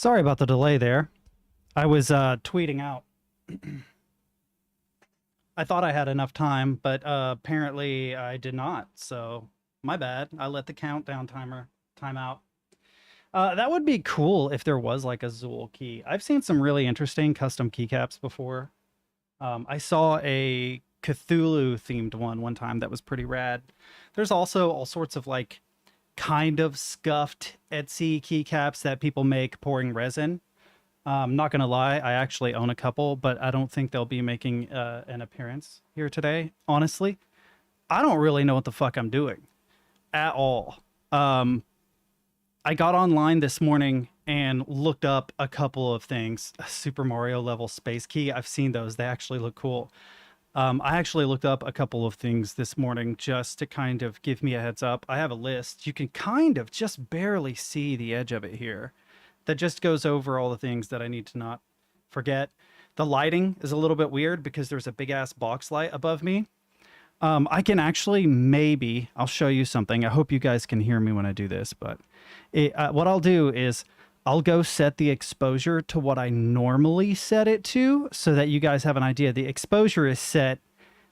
Sorry about the delay there. I was tweeting out. I thought I had enough time, but apparently I did not. So my bad. I let the countdown timer time out. That would be cool if there was like a Zool key. I've seen some really interesting custom keycaps before. I saw a Cthulhu themed one time that was pretty rad. There's also all sorts of like kind of scuffed Etsy keycaps that people make pouring resin. Not gonna lie, I actually own a couple, but I don't think they'll be making an appearance here today. Honestly, I don't really know what the fuck I'm doing at all. I got online this morning and looked up a couple of things. A Super Mario level space key. I've seen those. They actually look cool. I actually looked up a couple of things this morning just to kind of give me a heads up. I have a list. You can kind of just barely see the edge of it here. That just goes over all the things that I need to not forget. The lighting is a little bit weird because there's a big ass box light above me. I can actually maybe, I'll show you something. I hope you guys can hear me when I do this, but what I'll do is I'll go set the exposure to what I normally set it to so that you guys have an idea. The exposure is set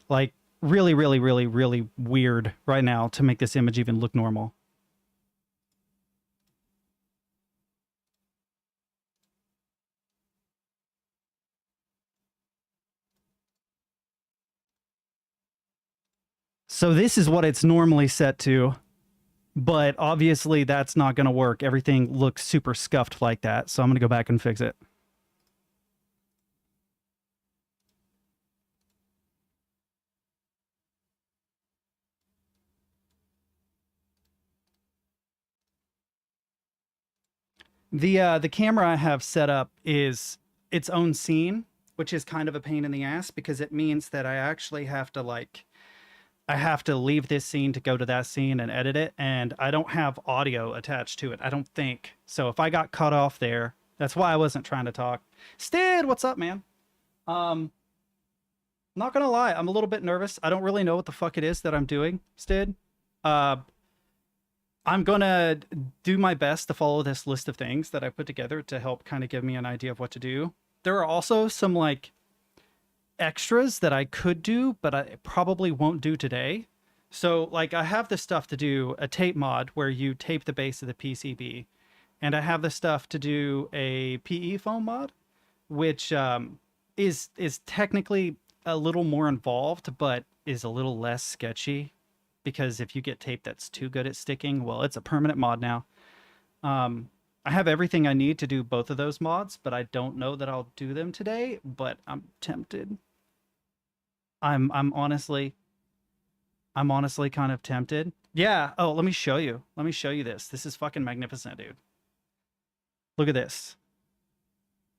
like really, really, really, really weird right now to make this image even look normal. So this is what it's normally set to, but obviously that's not going to work. Everything looks super scuffed like that, so I'm going to go back and fix it. The camera I have set up is its own scene, which is kind of a pain in the ass because it means that I actually have to I have to leave this scene to go to that scene and edit it, and I don't have audio attached to it, I don't think. So if I got cut off there, that's why I wasn't trying to talk. Stid, what's up, man? Not gonna lie, I'm a little bit nervous. I don't really know what the fuck it is that I'm doing, Stid. I'm gonna do my best to follow this list of things that I put together to help kind of give me an idea of what to do. There are also some like extras that I could do, but I probably won't do today. So like I have the stuff to do a tape mod where you tape the base of the PCB, and I have the stuff to do a PE foam mod, which is technically a little more involved, but is a little less sketchy because if you get tape that's too good at sticking, well, it's a permanent mod now. I have everything I need to do both of those mods, but I don't know that I'll do them today, but I'm tempted. I'm honestly kind of tempted. Yeah. Oh, let me show you. Let me show you this. This is fucking magnificent, dude. Look at this.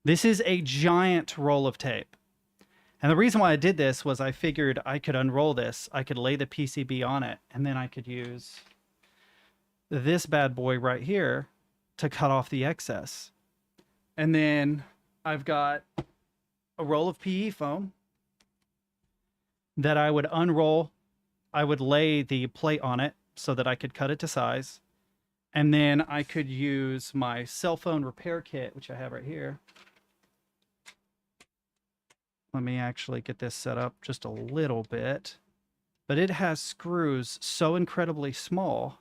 This is a giant roll of tape. And the reason why I did this was I figured I could unroll this. I could lay the PCB on it, and then I could use this bad boy right here to cut off the excess. And then I've got a roll of PE foam that I would unroll. I would lay the plate on it so that I could cut it to size. And then I could use my cell phone repair kit, which I have right here. Let me actually get this set up just a little bit. But it has screws so incredibly small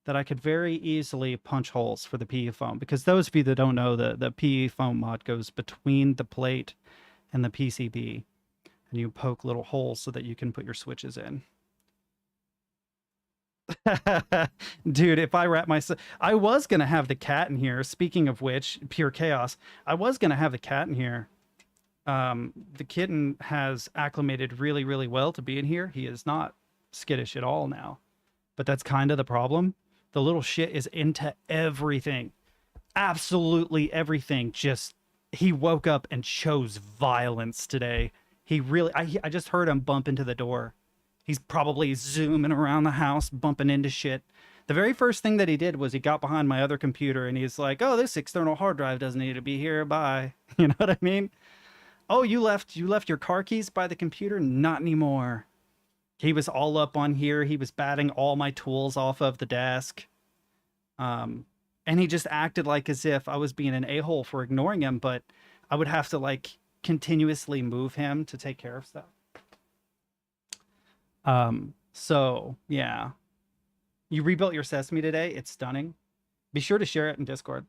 that I could very easily punch holes for the PE foam. Because those of you that don't know, the PE foam mod goes between the plate and the PCB. And you poke little holes so that you can put your switches in. Dude, if I wrap myself... I was going to have the cat in here. Speaking of which, pure chaos. I was going to have the cat in here. The kitten has acclimated really, really well to be in here. He is not skittish at all now. But that's kind of the problem. The little shit is into everything. Absolutely everything. Just, he woke up and chose violence today. He really, I just heard him bump into the door. He's probably zooming around the house, bumping into shit. The very first thing that he did was he got behind my other computer and he's like, oh, this external hard drive doesn't need to be here. Bye. You know what I mean? Oh, you left your car keys by the computer? Not anymore. He was all up on here. He was batting all my tools off of the desk. And And he just acted like as if I was being an a-hole for ignoring him, but I would have to like continuously move him to take care of stuff. So yeah. You rebuilt your Sesame today. It's stunning. Be sure to share it in Discord.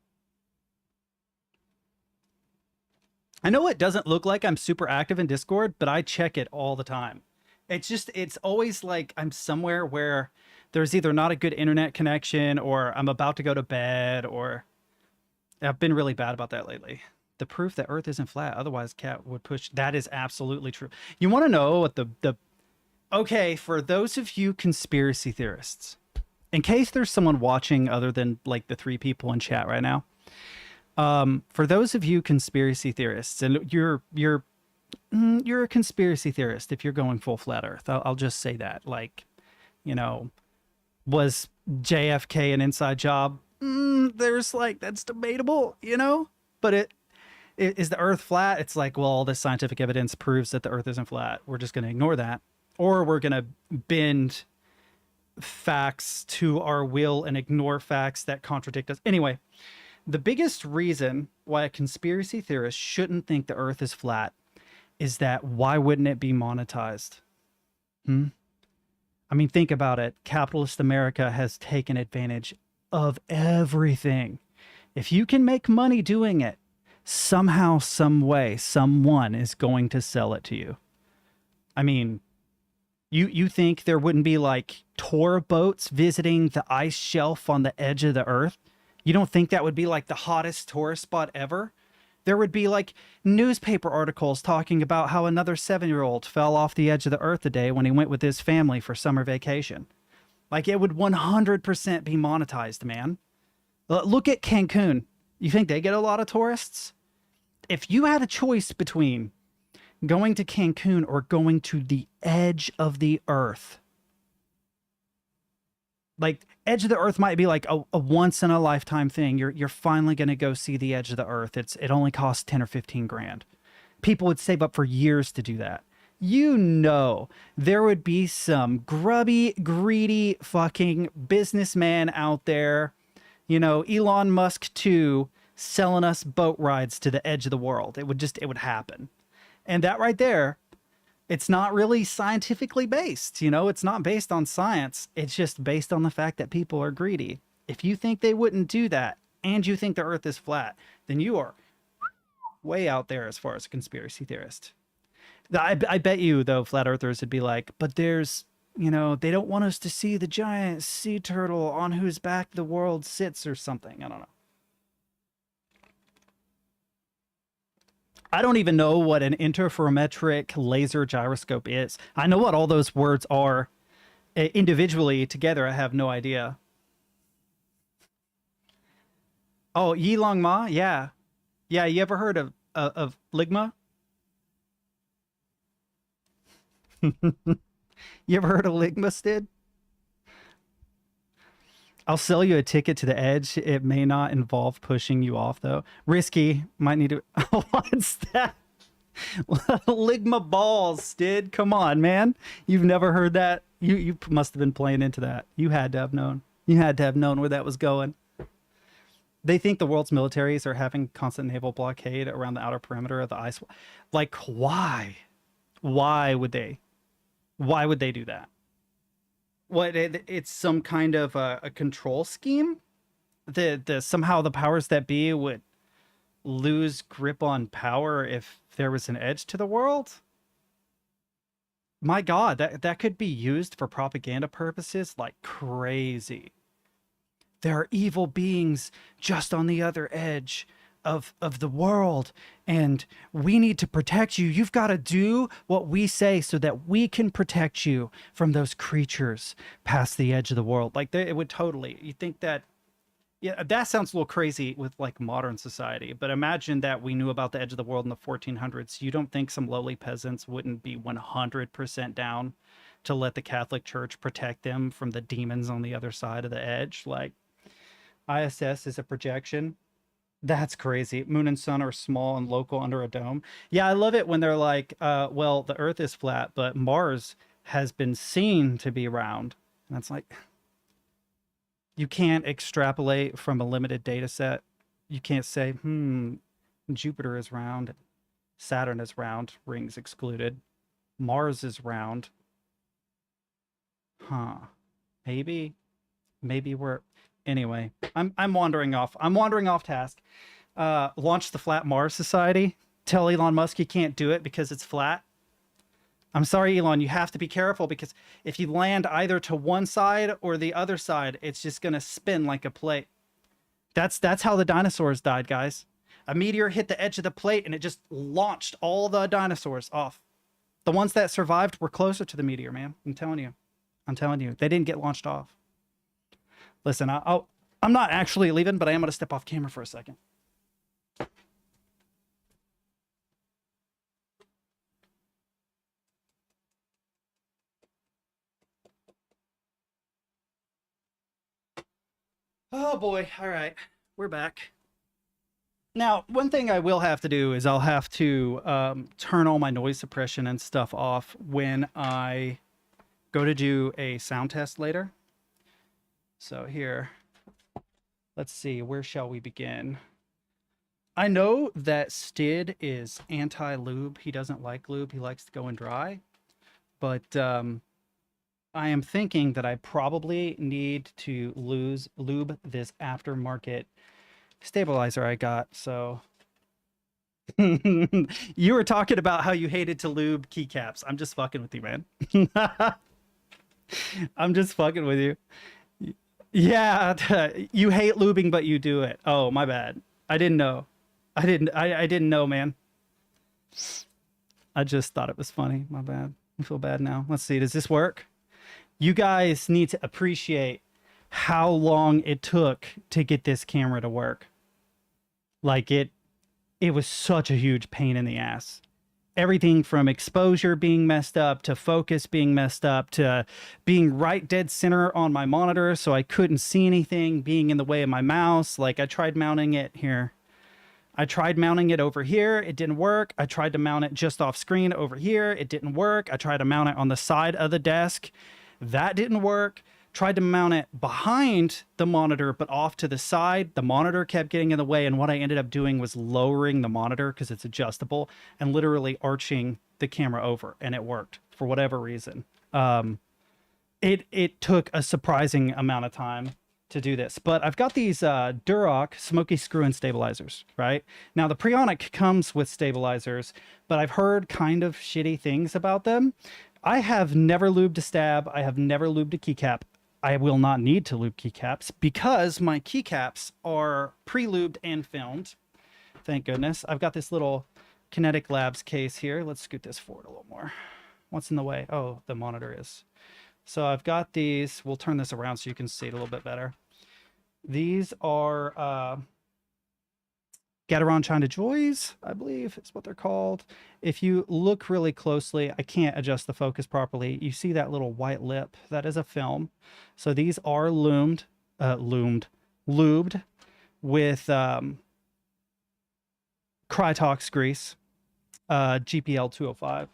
I know it doesn't look like I'm super active in Discord, but I check it all the time. It's always like I'm somewhere where there's either not a good internet connection or I'm about to go to bed, or I've been really bad about that lately. The proof that Earth isn't flat, otherwise Cat would push. That is absolutely true. You want to know what the okay, for those of you conspiracy theorists, in case there's someone watching other than like the 3 people in chat right now, for those of you conspiracy theorists, and you're a conspiracy theorist if you're going full flat Earth. I'll just say that. Like, you know, was JFK an inside job? There's like, that's debatable, you know. But it is the Earth flat? It's like, well, all this scientific evidence proves that the Earth isn't flat. We're just going to ignore that, or we're going to bend facts to our will and ignore facts that contradict us. Anyway, the biggest reason why a conspiracy theorist shouldn't think the Earth is flat is that why wouldn't it be monetized? I mean, think about it. Capitalist America has taken advantage of everything. If you can make money doing it, somehow, some way, someone is going to sell it to you. I mean, you think there wouldn't be like tour boats visiting the ice shelf on the edge of the Earth? You don't think that would be like the hottest tourist spot ever? There would be like newspaper articles talking about how another 7-year-old fell off the edge of the Earth today when he went with his family for summer vacation. Like, it would 100% be monetized, man. Look at Cancun. You think they get a lot of tourists? If you had a choice between going to Cancun or going to the edge of the Earth, like, edge of the Earth might be like a once in a lifetime thing. You're finally going to go see the edge of the Earth. It only costs 10 or 15 grand. People would save up for years to do that. You know, there would be some grubby, greedy fucking businessman out there, you know, Elon Musk too, selling us boat rides to the edge of the world. It would happen. And that right there, it's not really scientifically based, you know, it's not based on science. It's just based on the fact that people are greedy. If you think they wouldn't do that and you think the Earth is flat, then you are way out there as far as a conspiracy theorist. I bet you, though, flat earthers would be like, but there's, you know, they don't want us to see the giant sea turtle on whose back the world sits or something. I don't know. I don't even know what an interferometric laser gyroscope is. I know what all those words are individually. Together, I have no idea. Oh, Yi Long Ma? Yeah. Yeah, you ever heard of Ligma? You ever heard of Ligma, Stid? I'll sell you a ticket to the edge. It may not involve pushing you off, though. Risky. Might need to... What's that? Ligma balls, Stid. Come on, man. You've never heard that? You must have been playing into that. You had to have known. You had to have known where that was going. They think the world's militaries are having constant naval blockade around the outer perimeter of the ice. Like, why? Why would they? Why would they do that? What, it's some kind of a control scheme? The somehow the powers that be would lose grip on power if there was an edge to the world? My God, that could be used for propaganda purposes like crazy. There are evil beings just on the other edge of the world, and we need to protect you. You've got to do what we say so that we can protect you from those creatures past the edge of the world. Like, it would totally, you think that, yeah, that sounds a little crazy with like modern society, but imagine that we knew about the edge of the world in the 1400s. You don't think some lowly peasants wouldn't be 100% down to let the Catholic Church protect them from the demons on the other side of the edge? Like, ISS is a projection. That's crazy. Moon and sun are small and local under a dome. Yeah, I love it when they're like, well, the Earth is flat, but Mars has been seen to be round. And it's like, You can't extrapolate from a limited data set. You can't say, Jupiter is round, Saturn is round, rings excluded, Mars is round. Huh. Maybe we're anyway. I'm wandering off. I'm wandering off task. Launch the Flat Mars Society. Tell Elon Musk he can't do it because it's flat. I'm sorry, Elon, you have to be careful because if you land either to one side or the other side, it's just gonna spin like a plate. That's how the dinosaurs died, guys. A meteor hit the edge of the plate and it just launched all the dinosaurs off. The ones that survived were closer to the meteor, man. I'm telling you. They didn't get launched off. Listen, I'm not actually leaving, but I am going to step off camera for a second. Oh boy. All right. We're back. Now, one thing I will have to do is I'll have to turn all my noise suppression and stuff off when I go to do a sound test later. So here, let's see, where shall we begin? I know that Stid is anti-lube. He doesn't like lube. He likes to go in dry. But I am thinking that I probably need to lube this aftermarket stabilizer I got. So you were talking about how you hated to lube keycaps. I'm just fucking with you, man. I'm just fucking with you. Yeah, you hate lubing, but you do it. Oh, my bad. I didn't know. I didn't know, man. I just thought it was funny. My bad. I feel bad now. Let's see. Does this work? You guys need to appreciate how long it took to get this camera to work. Like it was such a huge pain in the ass. Everything from exposure being messed up to focus being messed up to being right dead center on my monitor so I couldn't see anything, being in the way of my mouse. Like I tried mounting it here. I tried mounting it over here. It didn't work. I tried to mount it just off screen over here. It didn't work. I tried to mount it on the side of the desk. That didn't work. Tried to mount it behind the monitor, but off to the side. The monitor kept getting in the way. And what I ended up doing was lowering the monitor because it's adjustable and literally arching the camera over. And it worked for whatever reason. It took a surprising amount of time to do this, but I've got these Durock smoky screw-in stabilizers, right? Now the Preonic comes with stabilizers, but I've heard kind of shitty things about them. I have never lubed a stab. I have never lubed a keycap. I will not need to lube keycaps because my keycaps are pre-lubed and filmed. Thank goodness. I've got this little Kinetic Labs case here. Let's scoot this forward a little more. What's in the way? Oh, the monitor is. So I've got these. We'll turn this around so you can see it a little bit better. These are Gateron China Joys, I believe is what they're called. If you look really closely, I can't adjust the focus properly. You see that little white lip? That is a film. So these are lubed with Krytox grease, GPL 205.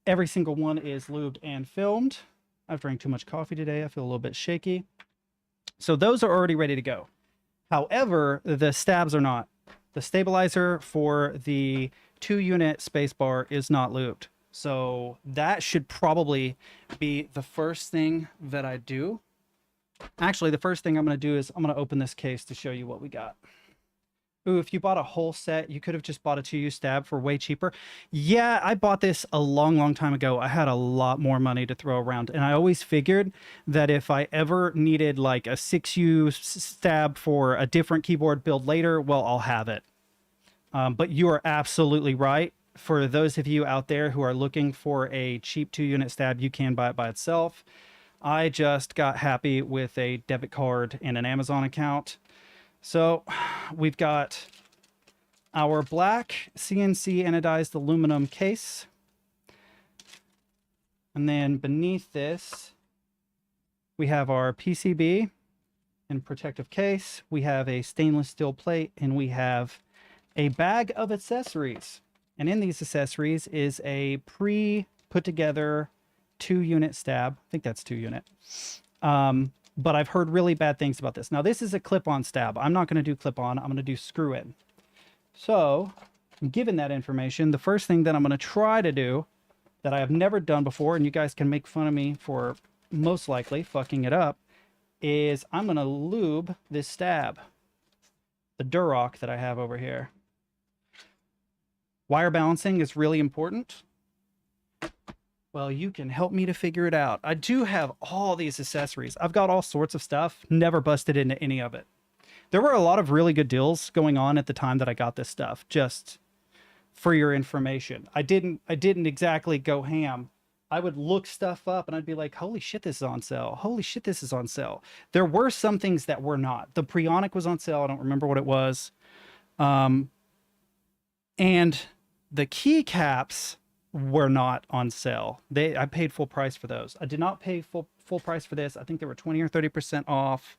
Every single one is lubed and filmed. I've drank too much coffee today. I feel a little bit shaky. So those are already ready to go. However, the stabs are not. The stabilizer for the 2-unit spacebar is not lubed. So that should probably be the first thing that I do. Actually, the first thing I'm going to do is I'm going to open this case to show you what we got. Ooh, if you bought a whole set, you could have just bought a 2U stab for way cheaper. Yeah, I bought this a long time ago. I had a lot more money to throw around. And I always figured that if I ever needed like a 6U stab for a different keyboard build later, well, I'll have it. But you are absolutely right. For those of you out there who are looking for a cheap 2-unit stab, you can buy it by itself. I just got happy with a debit card and an Amazon account. So we've got our black CNC anodized aluminum case. And then beneath this, we have our PCB in protective case. We have a stainless steel plate and we have a bag of accessories. And in these accessories is a pre-put together 2-unit stab. I think that's 2-unit. but I've heard really bad things about this. Now, this is a clip-on stab. I'm not going to do clip-on. I'm going to do screw-in. So, given that information, the first thing that I'm going to try to do that I have never done before, and you guys can make fun of me for most likely fucking it up, is I'm going to lube this stab, the Durock that I have over here. Wire balancing is really important. Well, you can help me to figure it out. I do have all these accessories. I've got all sorts of stuff, never busted into any of it. There were a lot of really good deals going on at the time that I got this stuff, just for your information. I didn't exactly go ham. I would look stuff up and I'd be like, holy shit, this is on sale. Holy shit, this is on sale. There were some things that were not. The Preonic was on sale. I don't remember what it was. And the keycaps were not on sale. I paid full price for those. I did not pay full price for this. I think they were 20 or 30% off.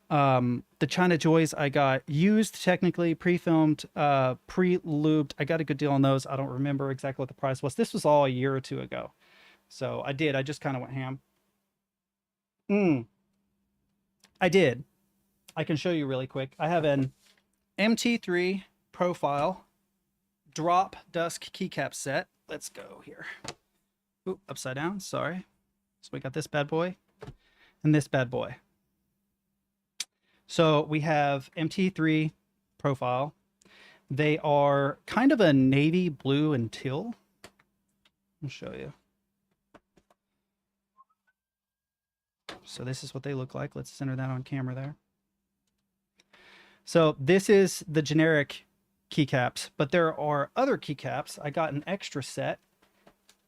The China Joys I got used, technically pre-filmed, pre-lubed. I got a good deal on those. I don't remember exactly what the price was. This was all a year or two ago. So I just kind of went ham. I did. I can show you really quick. I have an MT3 profile drop Dusk Keycap set. Let's go here. Oop, upside down, sorry. So we got this bad boy and this bad boy. So we have MT3 profile. They are kind of a navy blue and teal. I'll show you. So this is what they look like. Let's center that on camera there. So this is the generic keycaps, but there are other keycaps. I got an extra set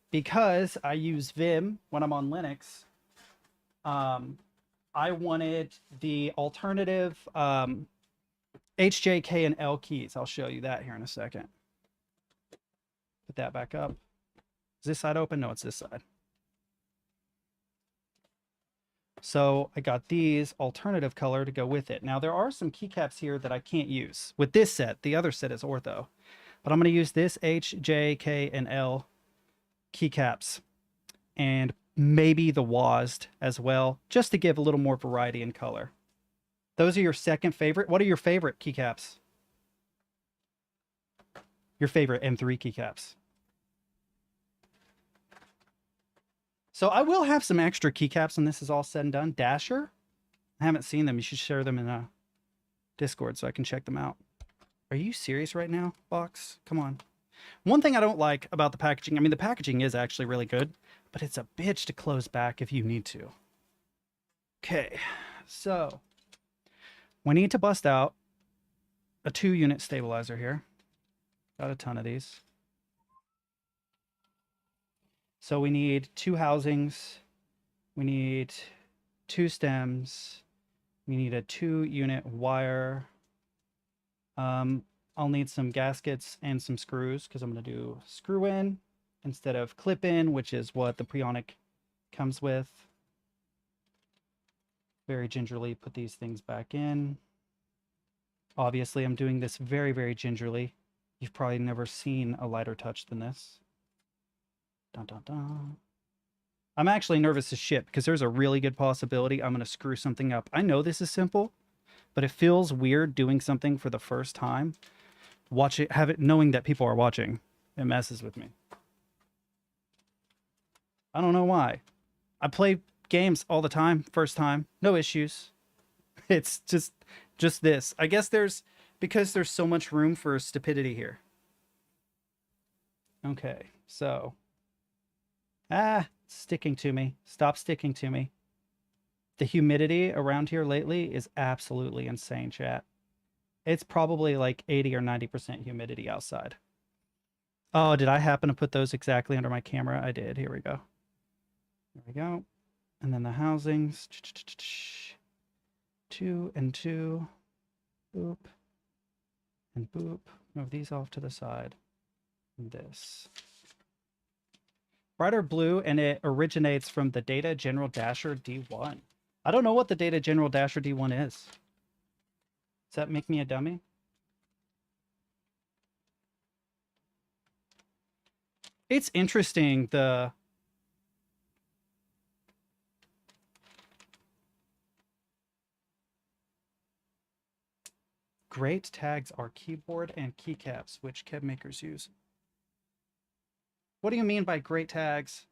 because I use Vim when I'm on Linux. I wanted the alternative H, J, K, and L keys. I'll show you that here in a second. Put that back up. Is this side open? No, it's this side. So I got these alternative color to go with it. Now there are some keycaps here that I can't use with this set. The other set is ortho, but I'm going to use this H, J, K, and L keycaps and maybe the WASD as well, just to give a little more variety in color. Those are your second favorite. What are your favorite keycaps? Your favorite M3 keycaps. So I will have some extra keycaps when this is all said and done. Dasher, I haven't seen them. You should share them in Discord so I can check them out. Are you serious right now, Box? Come on. One thing I don't like about the packaging, I mean, the packaging is actually really good, but it's a bitch to close back if you need to. Okay, so we need to bust out a 2-unit stabilizer here. Got a ton of these. So we need 2 housings, we need 2 stems, we need a 2-unit wire. I'll need some gaskets and some screws because I'm going to do screw in instead of clip in, which is what the Preonic comes with. Very gingerly put these things back in. Obviously, I'm doing this very, very gingerly. You've probably never seen a lighter touch than this. Dun, dun, dun. I'm actually nervous as shit because there's a really good possibility I'm going to screw something up. I know this is simple, but it feels weird doing something for the first time. Watch it, have it, knowing that people are watching. It messes with me. I don't know why. I play games all the time, first time, no issues. It's just this. I guess because there's so much room for stupidity here. Okay, so. Sticking to me. Stop sticking to me. The humidity around here lately is absolutely insane, chat. It's probably like 80 or 90% humidity outside. Oh, did I happen to put those exactly under my camera? I did. Here we go. There we go. And then the housings. 2 and 2. Boop. And boop. Move these off to the side. And this. Brighter blue, and it originates from the Data General Dasher D1. I don't know what the Data General Dasher D1 is. Does that make me a dummy? It's interesting, Great tags are keyboard and keycaps, which keb makers use. What do you mean by great tags?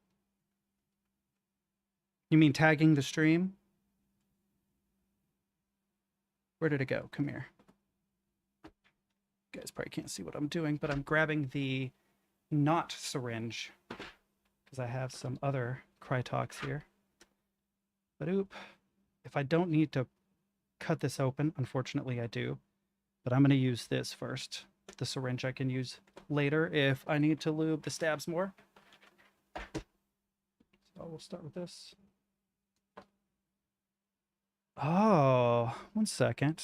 You mean tagging the stream? Where did it go? Come here. You guys probably can't see what I'm doing, but I'm grabbing the not syringe because I have some other Krytox here. But oop, if I don't need to cut this open, unfortunately I do, but I'm going to use this first. The syringe I can use later if I need to lube the stabs more. So we'll start with this. Oh, 1 second.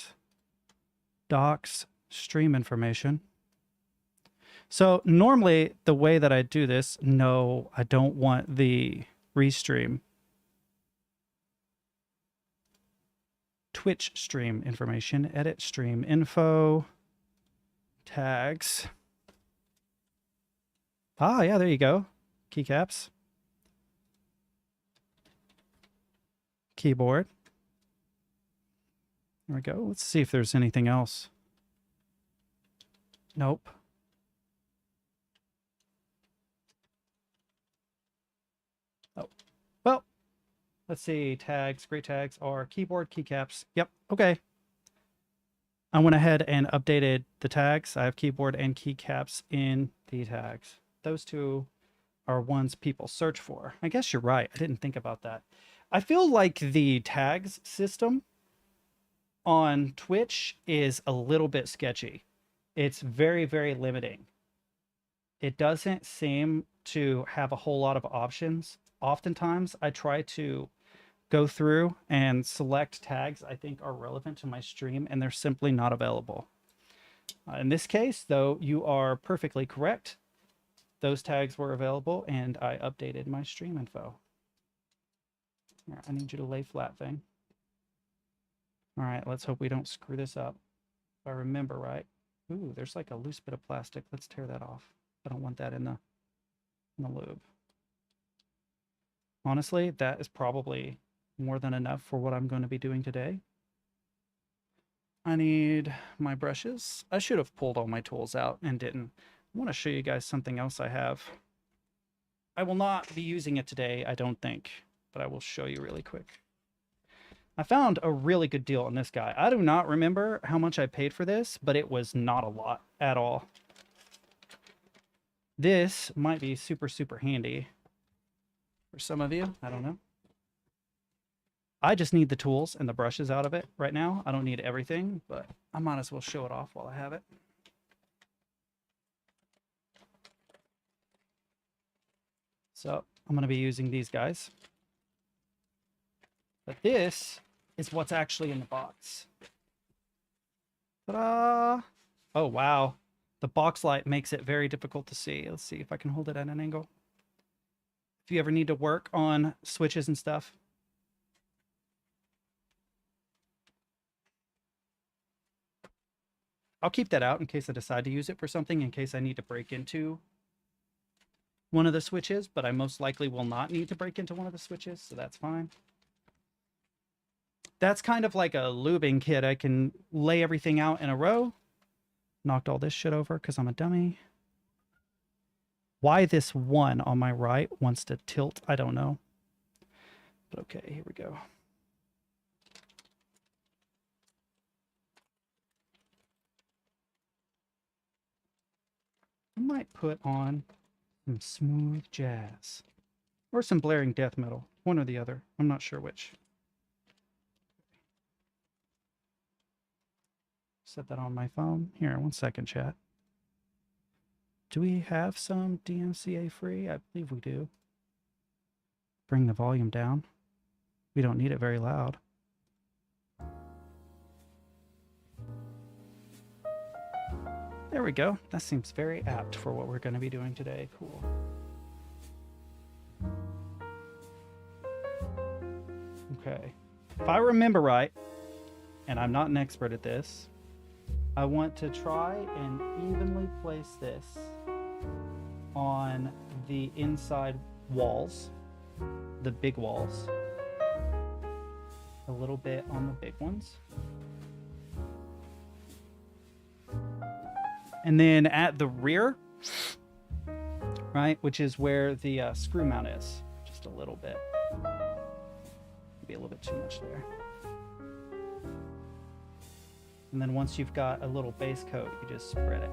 Docs, stream information. So normally the way that I do this, no, I don't want the restream. Twitch stream information, edit stream info, tags. Ah, yeah, there you go. Keycaps. Keyboard. There we go. Let's see if there's anything else. Nope. Oh, well, let's see. Tags, great tags are keyboard, keycaps. Yep, okay. I went ahead and updated the tags. I have keyboard and keycaps in the tags. Those two are ones people search for. I guess you're right. I didn't think about that. I feel like the tags system on Twitch is a little bit sketchy. It's very, very limiting. It doesn't seem to have a whole lot of options. Oftentimes, I try to go through and select tags I think are relevant to my stream, and they're simply not available. In this case, though, you are perfectly correct. Those tags were available, and I updated my stream info. Here, I need you to lay flat, thing. All right, let's hope we don't screw this up. If I remember right. Ooh, there's like a loose bit of plastic. Let's tear that off. I don't want that in the lube. Honestly, that is probably more than enough for what I'm going to be doing today. I need my brushes. I should have pulled all my tools out and didn't. I want to show you guys something else I have. I will not be using it today, I don't think, but I will show you really quick. I found a really good deal on this guy. I do not remember how much I paid for this, but it was not a lot at all. This might be super, super handy for some of you. I don't know. I just need the tools and the brushes out of it right now. I don't need everything, but I might as well show it off while I have it. So I'm going to be using these guys. But this is what's actually in the box. Ta-da! Oh, wow. The box light makes it very difficult to see. Let's see if I can hold it at an angle. If you ever need to work on switches and stuff. I'll keep that out in case I decide to use it for something, in case I need to break into one of the switches, but I most likely will not need to break into one of the switches, so that's fine. That's kind of like a lubing kit. I can lay everything out in a row. Knocked all this shit over because I'm a dummy. Why this one on my right wants to tilt, I don't know. But okay, here we go. I might put on some smooth jazz. Or some blaring death metal. One or the other. I'm not sure which. Set that on my phone. Here, 1 second, chat. Do we have some DMCA free? I believe we do. Bring the volume down. We don't need it very loud. There we go. That seems very apt for what we're going to be doing today. Cool. Okay. If I remember right, and I'm not an expert at this, I want to try and evenly place this on the inside walls, the big walls, a little bit on the big ones, And then at the rear, right, which is where the screw mount is, just a little bit. Maybe a little bit too much there. And then once you've got a little base coat, you just spread it.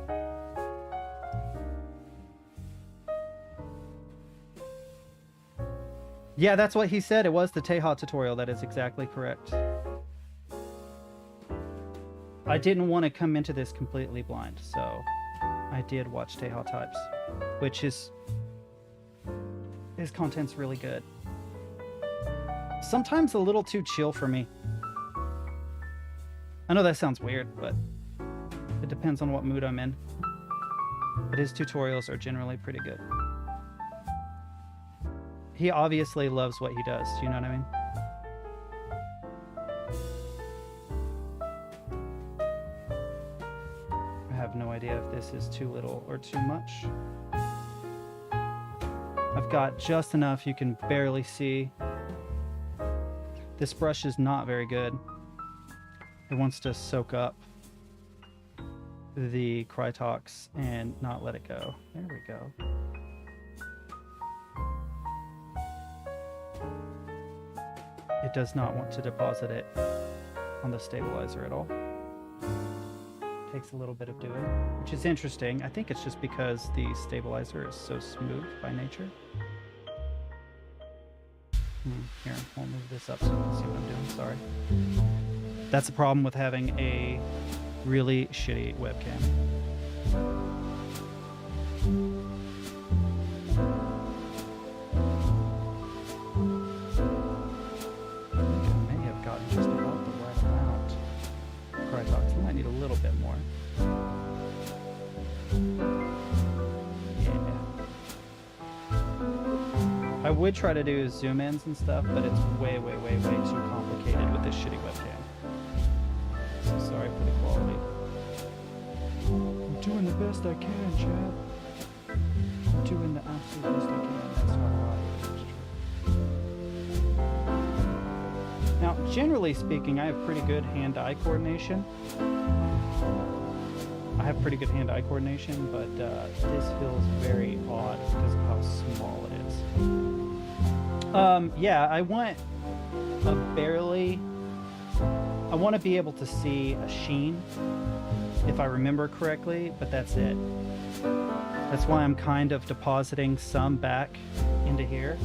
Yeah, that's what he said. It was the Teha tutorial. That is exactly correct. I didn't want to come into this completely blind, so I did watch Teha Types, which his content's really good. Sometimes a little too chill for me. I know that sounds weird, but it depends on what mood I'm in. But his tutorials are generally pretty good. He obviously loves what he does, you know what I mean? I have no idea if this is too little or too much. I've got just enough you can barely see. This brush is not very good. It wants to soak up the Krytox and not let it go. There we go. It does not want to deposit it on the stabilizer at all. Takes a little bit of doing, which is interesting. I think it's just because the stabilizer is so smooth by nature. Here, I'll move this up so you can see what I'm doing. Sorry. That's the problem with having a really shitty webcam. I may have gotten just about the right amount. Krytox, I might need a little bit more. Yeah. I would try to do zoom ins and stuff, but it's way, way, way, way too complicated with this shitty webcam. So sorry for the quality. I'm doing the best I can, Chad. I'm doing the absolute best I can. That's not a lie. That's true. Now, generally speaking, I have pretty good hand-eye coordination. But this feels very odd because of how small it is. Yeah, I want a barely... I want to be able to see a sheen, if I remember correctly, but that's it. That's why I'm kind of depositing some back into here,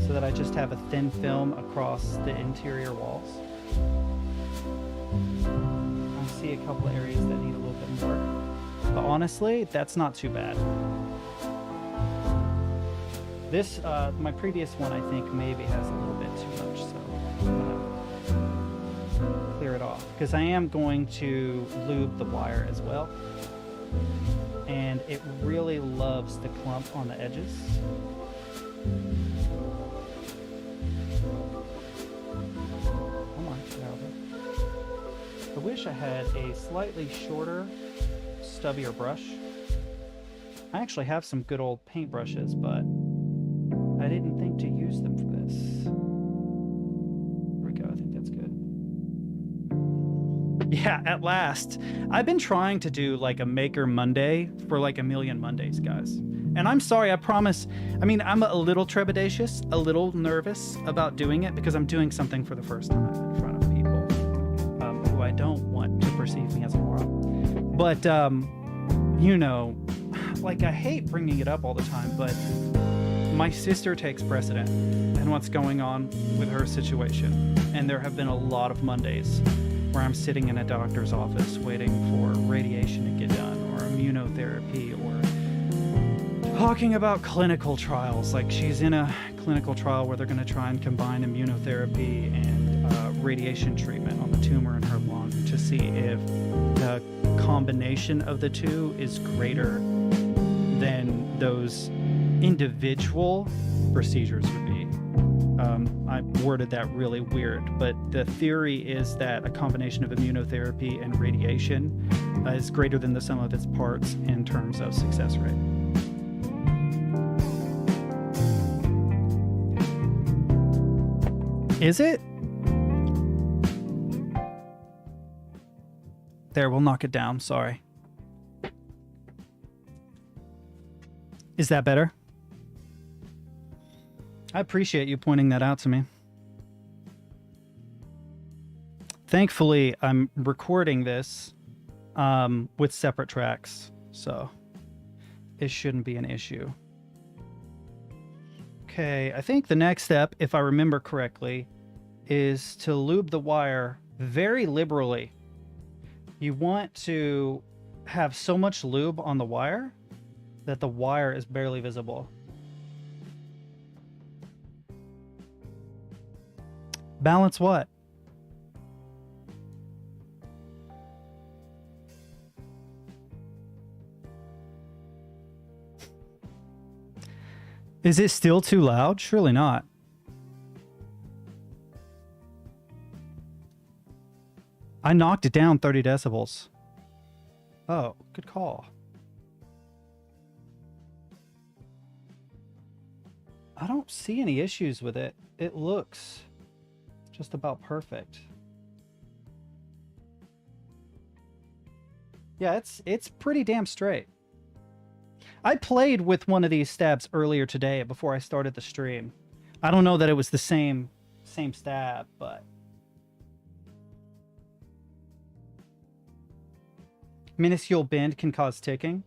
so that I just have a thin film across the interior walls. I see a couple areas that need a little bit more, but honestly, that's not too bad. This, my previous one, I think maybe has a little bit too much, so I'm gonna clear it off, because I am going to lube the wire as well, and it really loves the clump on the edges. Come on, get over. I wish I had a slightly shorter, stubbier brush. I actually have some good old paint brushes, but I didn't think to use them for this. There we go, I think that's good. Yeah, at last. I've been trying to do like a Maker Monday for like a million Mondays, guys. And I'm sorry, I promise. I mean, I'm a little trepidatious, a little nervous about doing it because I'm doing something for the first time in front of people who I don't want to perceive me as a moron. But, you know, like I hate bringing it up all the time, but my sister takes precedent in what's going on with her situation. And there have been a lot of Mondays where I'm sitting in a doctor's office waiting for radiation to get done, or immunotherapy, or talking about clinical trials. Like she's in a clinical trial where they're going to try and combine immunotherapy and radiation treatment on the tumor in her lung to see if the combination of the two is greater than those individual procedures would be. I worded that really weird, but the theory is that a combination of immunotherapy and radiation is greater than the sum of its parts in terms of success rate. Is it? There, we'll knock it down, sorry. Is that better? I appreciate you pointing that out to me. Thankfully, I'm recording this with separate tracks, so it shouldn't be an issue. Okay, I think the next step, if I remember correctly, is to lube the wire very liberally. You want to have so much lube on the wire that the wire is barely visible. Balance what? Is it still too loud? Surely not. I knocked it down 30 decibels. Oh, good call. I don't see any issues with it. It looks just about perfect. Yeah, it's pretty damn straight. I played with one of these stabs earlier today before I started the stream. I don't know that it was the same stab, but minuscule bend can cause ticking.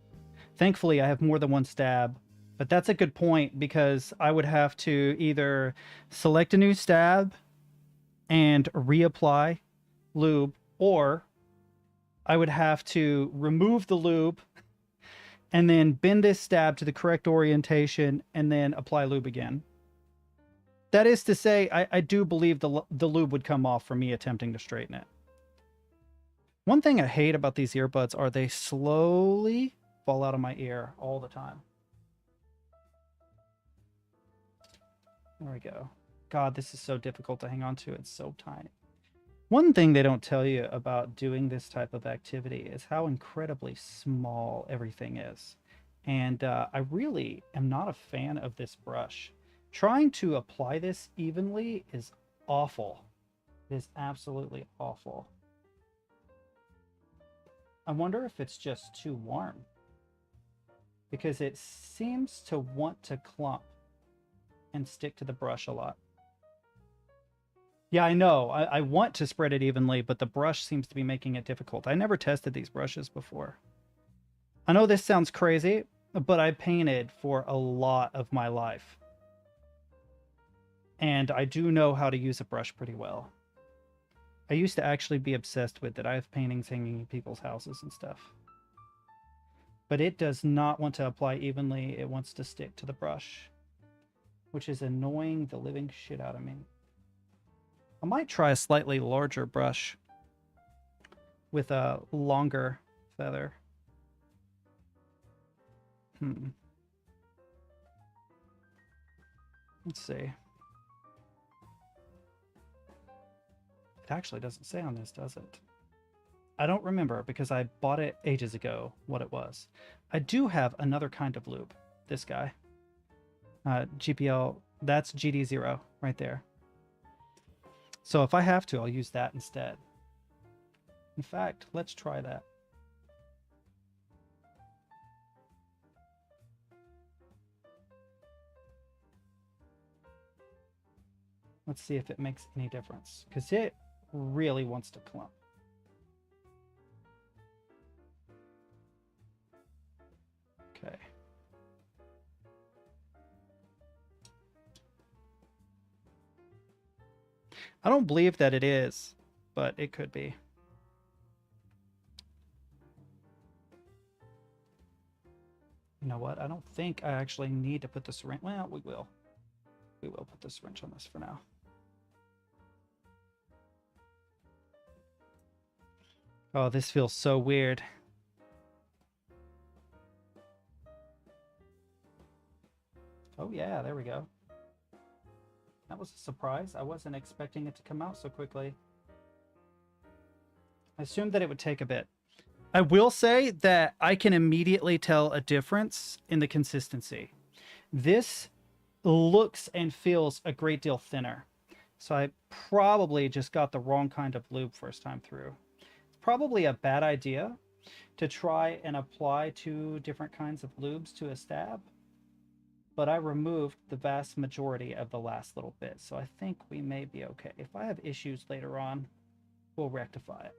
Thankfully, I have more than one stab, but that's a good point because I would have to either select a new stab and reapply lube, or I would have to remove the lube and then bend this stab to the correct orientation and then apply lube again. That is to say, I do believe the lube would come off for me attempting to straighten it. One thing I hate about these earbuds are they slowly fall out of my ear all the time. There we go. God, this is so difficult to hang on to. It's so tiny. One thing they don't tell you about doing this type of activity is how incredibly small everything is. And I really am not a fan of this brush. Trying to apply this evenly is awful. It is absolutely awful. I wonder if it's just too warm, because it seems to want to clump and stick to the brush a lot. Yeah, I know. I want to spread it evenly, but the brush seems to be making it difficult. I never tested these brushes before. I know this sounds crazy, but I painted for a lot of my life. And I do know how to use a brush pretty well. I used to actually be obsessed with it. I have paintings hanging in people's houses and stuff. But it does not want to apply evenly. It wants to stick to the brush, which is annoying the living shit out of me. I might try a slightly larger brush with a longer feather. Let's see. It actually doesn't say on this, does it? I don't remember because I bought it ages ago what it was. I do have another kind of lube. This guy. GPL, that's GD0 right there. So if I have to, I'll use that instead. In fact, let's try that. Let's see if it makes any difference, because it really wants to clump. Okay. I don't believe that it is, but it could be. You know what? I don't think I actually need to put the syringe. Well, we will. We will put the syringe on this for now. Oh, this feels so weird. Oh yeah, there we go. That was a surprise. I wasn't expecting it to come out so quickly. I assumed that it would take a bit. I will say that I can immediately tell a difference in the consistency. This looks and feels a great deal thinner. So I probably just got the wrong kind of lube first time through. It's probably a bad idea to try and apply two different kinds of lubes to a stab. but I removed the vast majority of the last little bit, so I think we may be okay. If I have issues later on, we'll rectify it.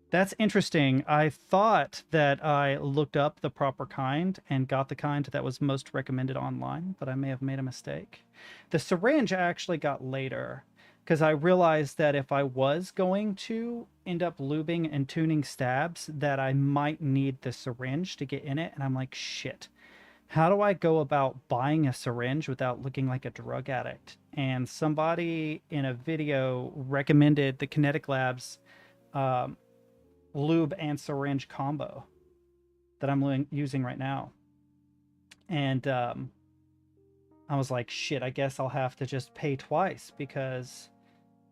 That's interesting. I thought that I looked up the proper kind and got the kind that was most recommended online, but I may have made a mistake. The syringe I actually got later because I realized that if I was going to end up lubing and tuning stabs, that I might need the syringe to get in it. And I'm like, shit, how do I go about buying a syringe without looking like a drug addict? And somebody in a video recommended the Kinetic Labs lube and syringe combo that I'm using right now. And I was like, shit, I guess I'll have to just pay twice because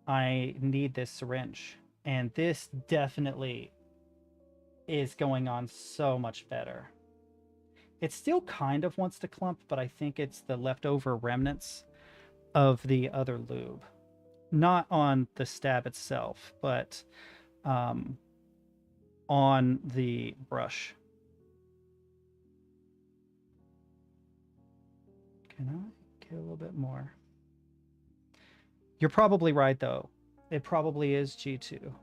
I need this syringe. And this definitely is going on so much better. It still kind of wants to clump, but I think it's the leftover remnants of the other lube. Not on the stab itself, but on the brush. Can I get a little bit more? You're probably right, though. It probably is G2. Let's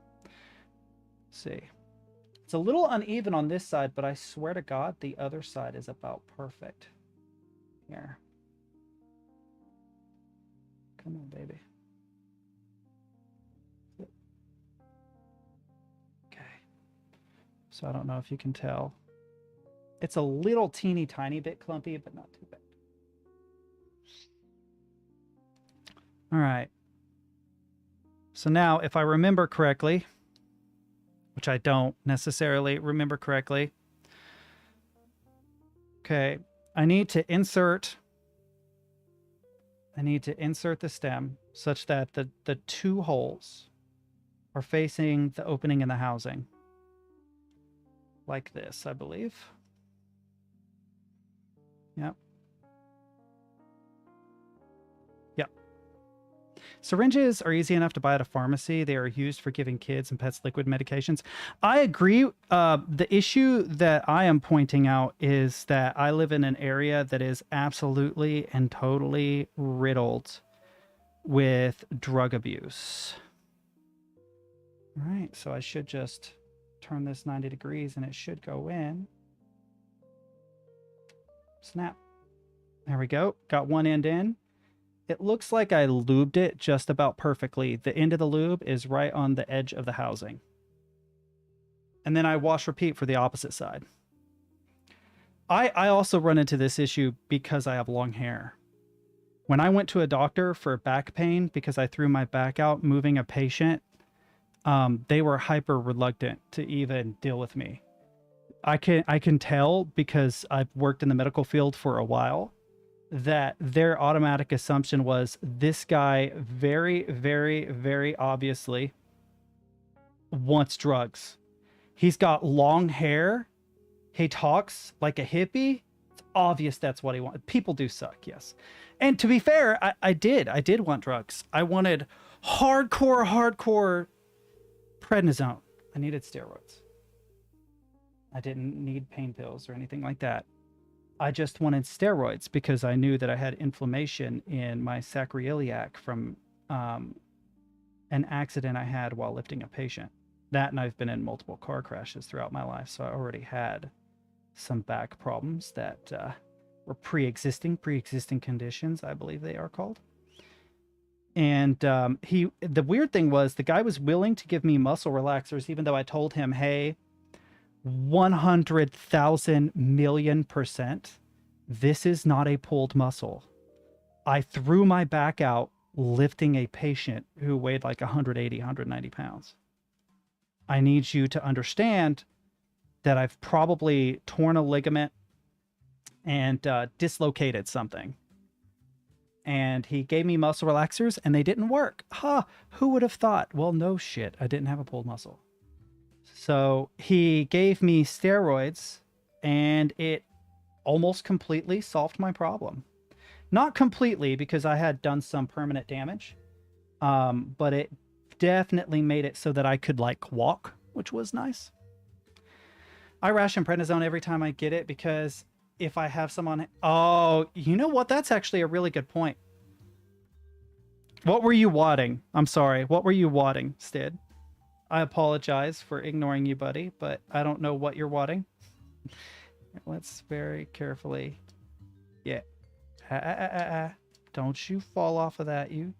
see. It's a little uneven on this side, but I swear to God, the other side is about perfect. Here. Come on, baby. So I don't know if you can tell. It's a little teeny tiny bit clumpy, but not too bad. All right. So now, if I remember correctly, which I don't necessarily remember correctly, okay, I need to insert the stem such that the two holes are facing the opening in the housing. Like this, I believe. Yep. Yep. Syringes are easy enough to buy at a pharmacy. They are used for giving kids and pets liquid medications. I agree. The issue that I am pointing out is that I live in an area that is absolutely and totally riddled with drug abuse. All right, so I should just turn this 90 degrees and it should go in. Snap. There we go. Got one end in. It looks like I lubed it just about perfectly. The end of the lube is right on the edge of the housing. And then I wash repeat for the opposite side. I also run into this issue because I have long hair. When I went to a doctor for back pain because I threw my back out moving a patient, they were hyper reluctant to even deal with me. I can tell because I've worked in the medical field for a while that their automatic assumption was this guy very, very, very obviously wants drugs. He's got long hair. He talks like a hippie. It's obvious that's what he wants. People do suck, yes. And to be fair, I did want drugs. I wanted hardcore prednisone. I needed steroids. I didn't need pain pills or anything like that. I just wanted steroids because I knew that I had inflammation in my sacroiliac from an accident I had while lifting a patient. That, and I've been in multiple car crashes throughout my life, so I already had some back problems that were pre-existing conditions, I believe they are called. And the weird thing was the guy was willing to give me muscle relaxers, even though I told him, hey, 100,000 million %, this is not a pulled muscle. I threw my back out lifting a patient who weighed like 180, 190 pounds. I need you to understand that I've probably torn a ligament and dislocated something. And he gave me muscle relaxers and they didn't work. Who would have thought? Well, no shit. I didn't have a pulled muscle. So he gave me steroids and it almost completely solved my problem. Not completely because I had done some permanent damage. But it definitely made it so that I could like walk, which was nice. I ration prednisone every time I get it because if I have some on... Oh, you know what? That's actually a really good point. What were you wadding? I'm sorry. What were you wadding, Stid? I apologize for ignoring you, buddy, but I don't know what you're wadding. Let's very carefully... Yeah. Don't you fall off of that, you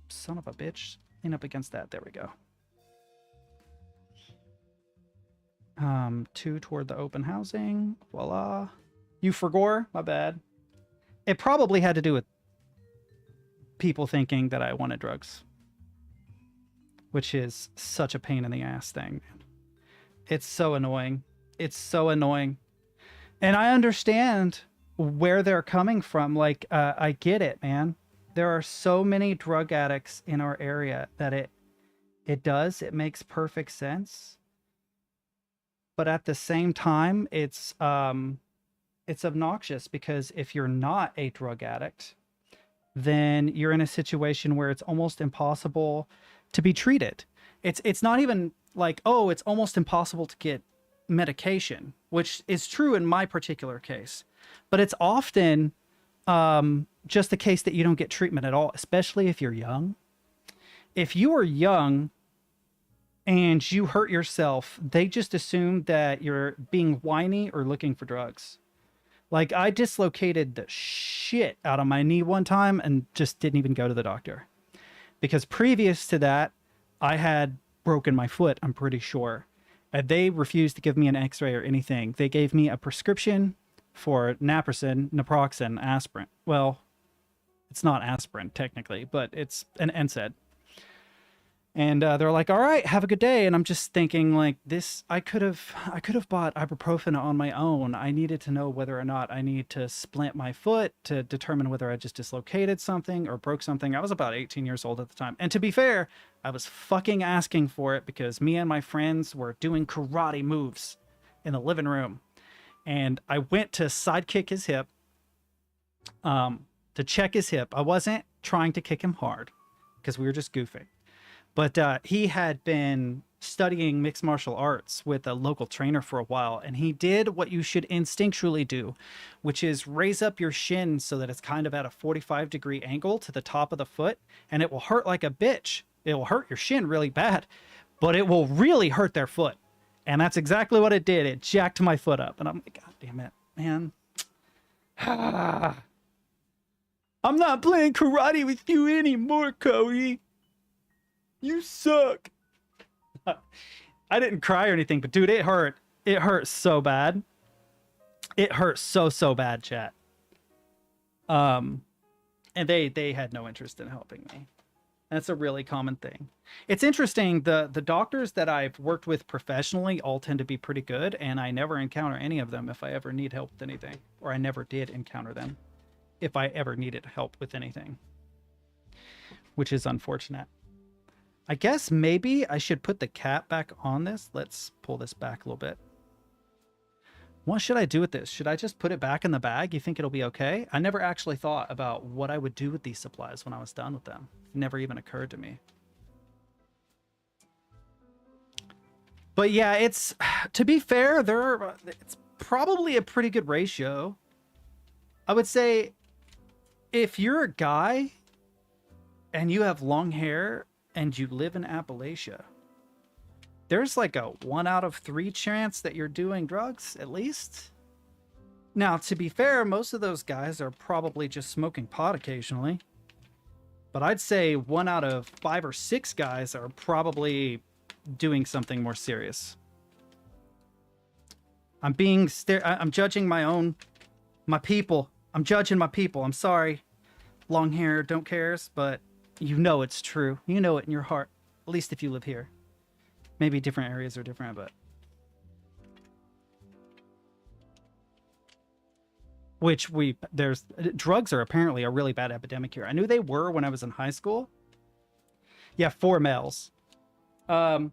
son of a bitch. Lean up against that. There we go. 2 toward the open housing. Voila. You forgore? My bad. It probably had to do with people thinking that I wanted drugs, which is such a pain in the ass thing. It's so annoying. It's so annoying. And I understand where they're coming from. Like, I get it, man. There are so many drug addicts in our area that it makes perfect sense. But at the same time, it's obnoxious because if you're not a drug addict, then you're in a situation where it's almost impossible to be treated. It's not even like, oh, it's almost impossible to get medication, which is true in my particular case. But it's often just the case that you don't get treatment at all, especially if you're young. If you are young and you hurt yourself, they just assume that you're being whiny or looking for drugs. Like, I dislocated the shit out of my knee one time and just didn't even go to the doctor. Because previous to that, I had broken my foot, I'm pretty sure. And they refused to give me an x-ray or anything. They gave me a prescription for naproxen, aspirin. Well, it's not aspirin, technically, but it's an NSAID. And they're like, all right, have a good day. And I'm just thinking, like, this, I could have bought ibuprofen on my own. I needed to know whether or not I need to splint my foot to determine whether I just dislocated something or broke something. I was about 18 years old at the time. And to be fair, I was fucking asking for it because me and my friends were doing karate moves in the living room. And I went to sidekick his hip, to check his hip. I wasn't trying to kick him hard because we were just goofing. But he had been studying mixed martial arts with a local trainer for a while, and he did what you should instinctually do, which is raise up your shin so that it's kind of at a 45-degree angle to the top of the foot, and it will hurt like a bitch. It will hurt your shin really bad, but it will really hurt their foot. And that's exactly what it did. It jacked my foot up, and I'm like, God damn it, man. I'm not playing karate with you anymore, Cody. You suck. I didn't cry or anything, but dude, it hurt. It hurt so bad. It hurt so bad, chat. And they had no interest in helping me. That's a really common thing. It's interesting, the doctors that I've worked with professionally all tend to be pretty good, and I never encounter any of them if I ever need help with anything. Or I never did encounter them if I ever needed help with anything. Which is unfortunate. I guess maybe I should put the cap back on this. Let's pull this back a little bit. What should I do with this? Should I just put it back in the bag? You think it'll be okay? I never actually thought about what I would do with these supplies when I was done with them. It never even occurred to me. But yeah, it's, to be fair, it's probably a pretty good ratio. I would say if you're a guy and you have long hair and you live in Appalachia, there's like a 1 out of 3 chance that you're doing drugs, at least. Now, to be fair, most of those guys are probably just smoking pot occasionally. But I'd say 1 out of 5 or 6 guys are probably doing something more serious. I'm judging my people. I'm judging my people. I'm sorry. Long hair, don't cares, but you know it's true. You know it in your heart. At least if you live here. Maybe different areas are different, but... drugs are apparently a really bad epidemic here. I knew they were when I was in high school. Yeah, 4 males. I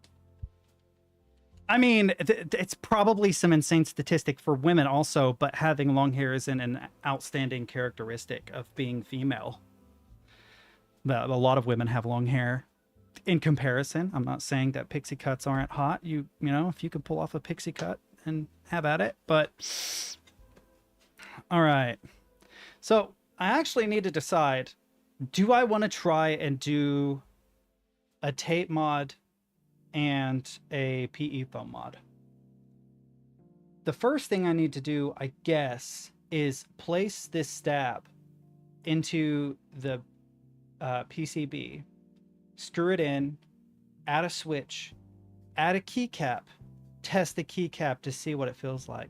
mean, it's probably some insane statistic for women also, but having long hair isn't an outstanding characteristic of being female. A lot of women have long hair. In comparison, I'm not saying that pixie cuts aren't hot. You know, if you could pull off a pixie cut and have at it. But all right. So I actually need to decide, do I want to try and do a tape mod and a PE foam mod? The first thing I need to do, I guess, is place this stab into the PCB, screw it in, add a switch, add a keycap, test the keycap to see what it feels like.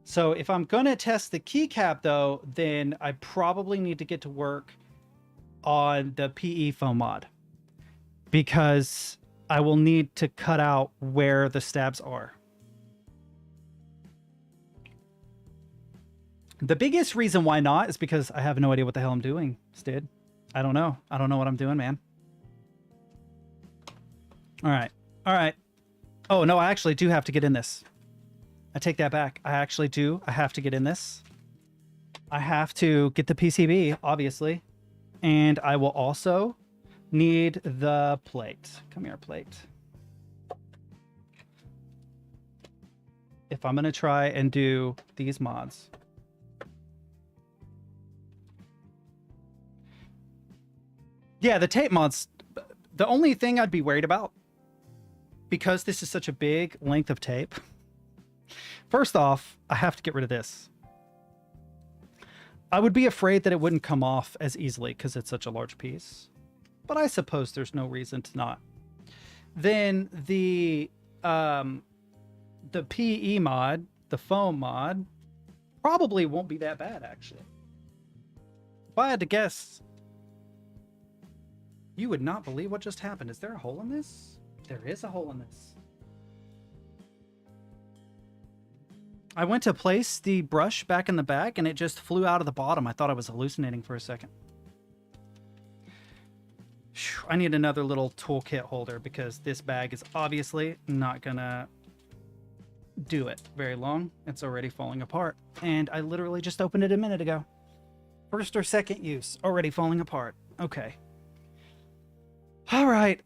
So if I'm going to test the keycap, though, then I probably need to get to work on the PE foam mod, because I will need to cut out where the stabs are. The biggest reason why not is because I have no idea what the hell I'm doing, Stid. I don't know. I don't know what I'm doing, man. All right. All right. Oh, no, I actually do have to get in this. I take that back. I actually do. I have to get in this. I have to get the PCB, obviously. And I will also need the plate. Come here, plate. If I'm going to try and do these mods. Yeah, the tape mods, the only thing I'd be worried about, because this is such a big length of tape, first off, I have to get rid of this. I would be afraid that it wouldn't come off as easily because it's such a large piece, but I suppose there's no reason to not. Then the PE mod, the foam mod, probably won't be that bad, actually. If I had to guess, you would not believe what just happened. Is there a hole in this? There is a hole in this. I went to place the brush back in the bag and it just flew out of the bottom. I thought I was hallucinating for a second. I need another little toolkit holder because this bag is obviously not gonna do it very long. It's already falling apart. And I literally just opened it a minute ago. First or second use, already falling apart. Okay. All right,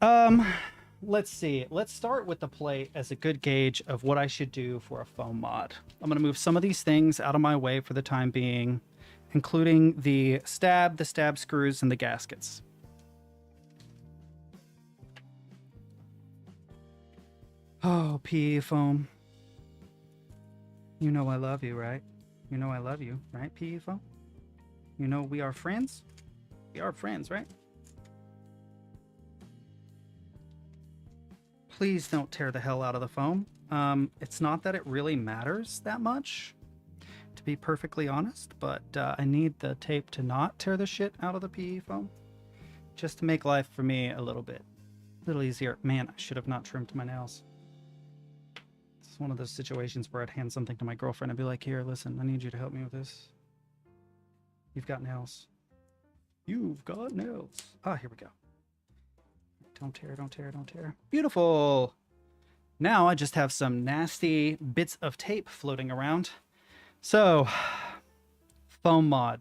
let's see. Let's start with the plate as a good gauge of what I should do for a foam mod. I'm going to move some of these things out of my way for the time being, including the stab screws, and the gaskets. Oh, PE foam. You know I love you, right? You know I love you, right, PE foam? You know we are friends? We are friends, right? Please don't tear the hell out of the foam. It's not that it really matters that much, to be perfectly honest, but I need the tape to not tear the shit out of the PE foam, just to make life for me a little easier. Man, I should have not trimmed my nails. It's one of those situations where I'd hand something to my girlfriend and be like, here, listen, I need you to help me with this. You've got nails. You've got nails. Ah, here we go. Don't tear, don't tear, don't tear. Beautiful. Now I just have some nasty bits of tape floating around. So, foam mod.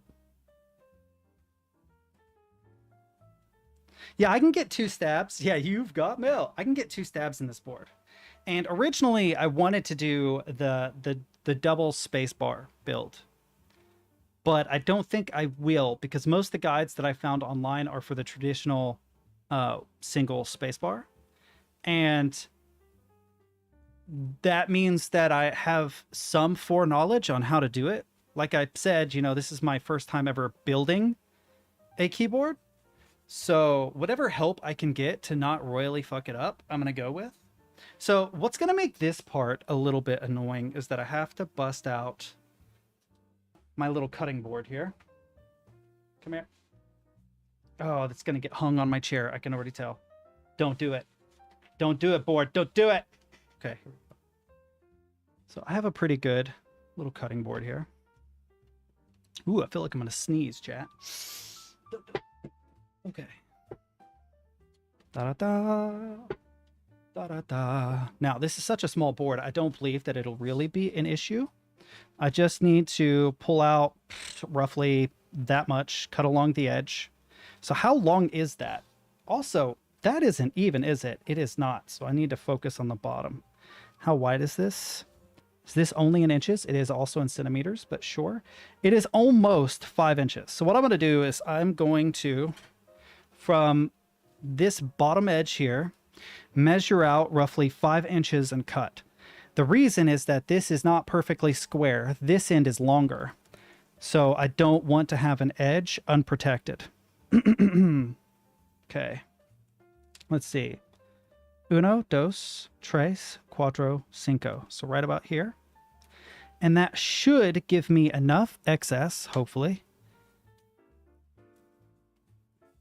Yeah, I can get 2 stabs. Yeah, you've got mail. I can get 2 stabs in this board. And originally I wanted to do the double spacebar build. But I don't think I will, because most of the guides that I found online are for the traditional single spacebar, and that means that I have some foreknowledge on how to do it. Like I said, you know, this is my first time ever building a keyboard, so whatever help I can get to not royally fuck it up, I'm gonna go with. So what's gonna make this part a little bit annoying is that I have to bust out my little cutting board here. Come here. Oh, that's going to get hung on my chair. I can already tell. Don't do it. Don't do it, board. Don't do it. Okay. Here we go. So I have a pretty good little cutting board here. Ooh, I feel like I'm going to sneeze, chat. Okay. Da-da-da. Da-da-da. Now, this is such a small board. I don't believe that it'll really be an issue. I just need to pull out roughly that much, cut along the edge. So how long is that? Also, that isn't even, is it? It is not. So I need to focus on the bottom. How wide is this? Is this only in inches? It is also in centimeters, but sure. It is almost 5 inches. So what I'm going to do is I'm going to, from this bottom edge here, measure out roughly 5 inches and cut. The reason is that this is not perfectly square. This end is longer. So I don't want to have an edge unprotected. Okay. Let's see. Uno, dos, tres, cuatro, cinco. So right about here. And that should give me enough excess, hopefully.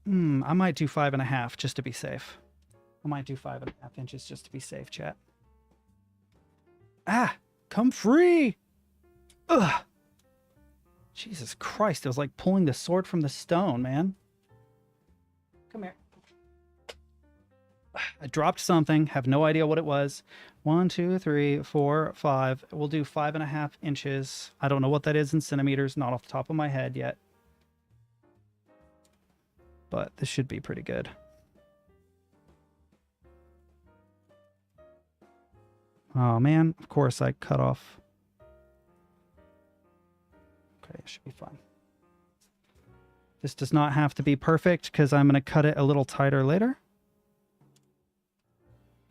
I might do 5.5 just to be safe. I might do 5.5 inches just to be safe, chat. Ah, come free. Ugh. Jesus Christ, it was like pulling the sword from the stone, man. Come here. I dropped something, have no idea what it was. 1, 2, 3, 4, 5. We'll do 5.5 inches. I don't know what that is in centimeters, not off the top of my head yet. But this should be pretty good. Oh man, of course I cut off. Okay, it should be fine. This does not have to be perfect because I'm going to cut it a little tighter later.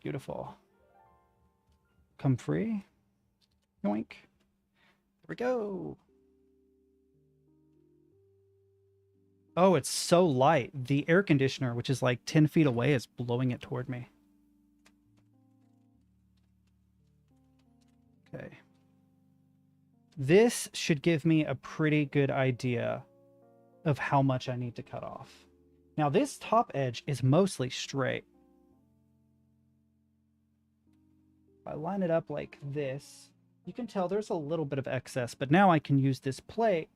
Beautiful. Come free. Yoink. There we go. Oh, it's so light. The air conditioner, which is like 10 feet away, is blowing it toward me. Okay. This should give me a pretty good idea of how much I need to cut off. Now, this top edge is mostly straight. If I line it up like this, you can tell there's a little bit of excess, but now I can use this plate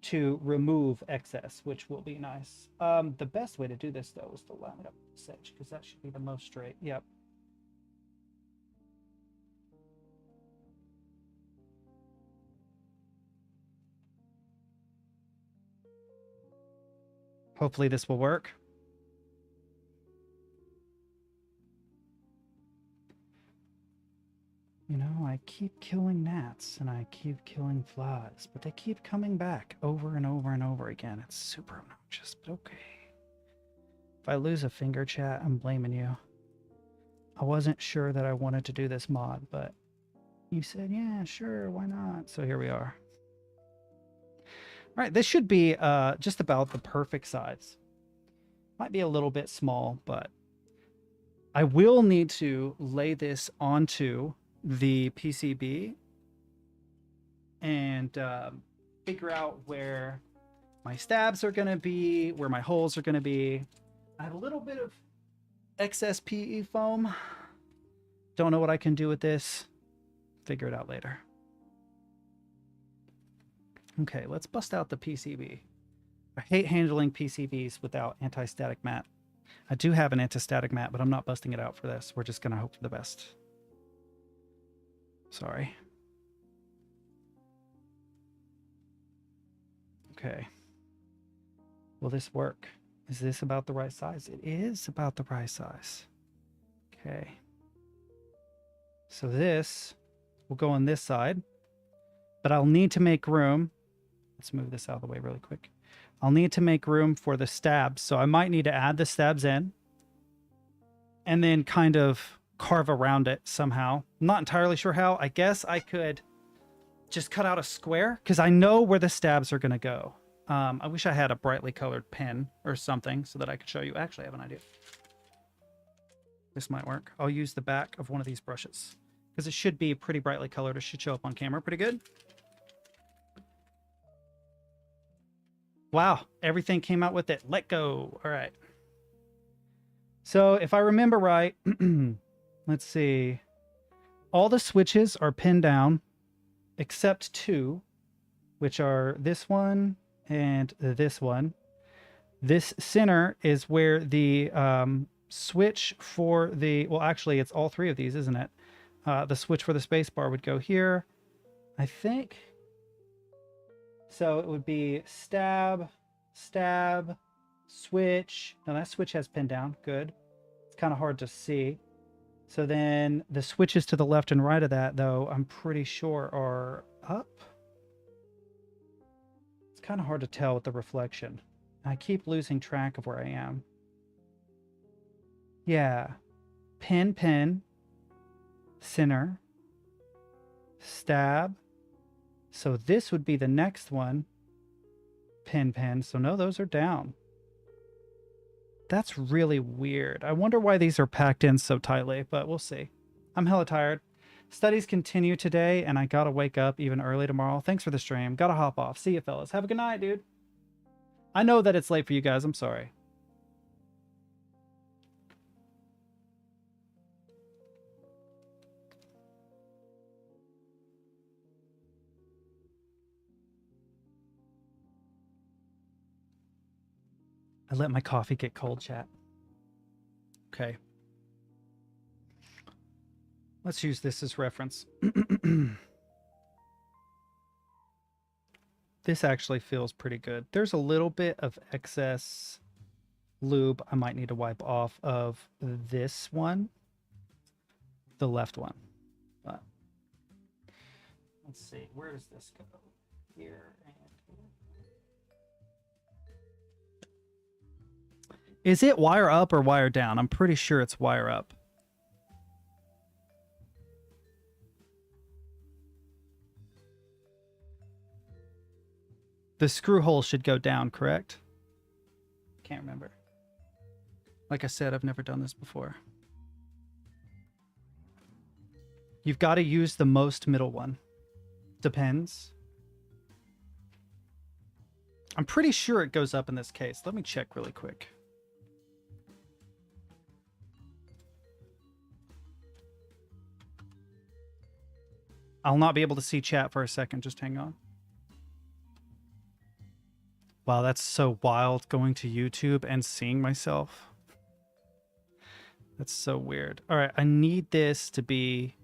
to remove excess, which will be nice. The best way to do this, though, is to line it up with this edge, because that should be the most straight. Yep. Hopefully this will work. You know, I keep killing gnats and I keep killing flies, but they keep coming back over and over and over again. It's super obnoxious, but okay. If I lose a finger, chat, I'm blaming you. I wasn't sure that I wanted to do this mod, but you said, yeah, sure, why not? So here we are. All right, this should be just about the perfect size. Might be a little bit small, but I will need to lay this onto the PCB and figure out where my stabs are going to be, where my holes are going to be. I have a little bit of excess PE foam. Don't know what I can do with this. Figure it out later. Okay, let's bust out the PCB. I hate handling PCBs without anti-static mat. I do have an anti-static mat, but I'm not busting it out for this. We're just going to hope for the best. Sorry. Okay. Will this work? Is this about the right size? It is about the right size. Okay. So this will go on this side, but I'll need to make room. Let's move this out of the way really quick. I'll need to make room for the stabs. So I might need to add the stabs in and then kind of carve around it somehow. I'm not entirely sure how. I guess I could just cut out a square because I know where the stabs are going to go. I wish I had a brightly colored pen or something so that I could show you. Actually, I have an idea. This might work. I'll use the back of one of these brushes because it should be pretty brightly colored. It should show up on camera pretty good. Wow, everything came out with it. Let go. All right. So if I remember right, let's see. All the switches are pinned down except two, which are this one and this one. This center is where the switch for the, well, actually, it's all three of these, isn't it? The switch for the space bar would go here, I think. So it would be stab, stab, switch. Now that switch has pinned down. Good. It's kind of hard to see. So then the switches to the left and right of that, though, I'm pretty sure are up. It's kind of hard to tell with the reflection. I keep losing track of where I am. Yeah. Pin, pin, center, stab. So this would be the next one. Pin, pin. So no, those are down. That's really weird. I wonder why these are packed in so tightly, but we'll see. I'm hella tired. Studies continue today, and I gotta wake up even early tomorrow. Thanks for the stream. Gotta hop off. See you, fellas. Have a good night, dude. I know that it's late for you guys. I'm sorry. I let my coffee get cold, chat. Okay. Let's use this as reference. This actually feels pretty good. There's a little bit of excess lube I might need to wipe off of this one, the left one. But let's see, where does this go? Here and here. Is it wire up or wire down? I'm pretty sure it's wire up. The screw hole should go down, correct? Can't remember. Like I said, I've never done this before. You've got to use the most middle one. Depends. I'm pretty sure it goes up in this case. Let me check really quick. I'll not be able to see chat for a second. Just hang on. Wow, that's so wild, going to YouTube and seeing myself. That's so weird. All right, I need this to be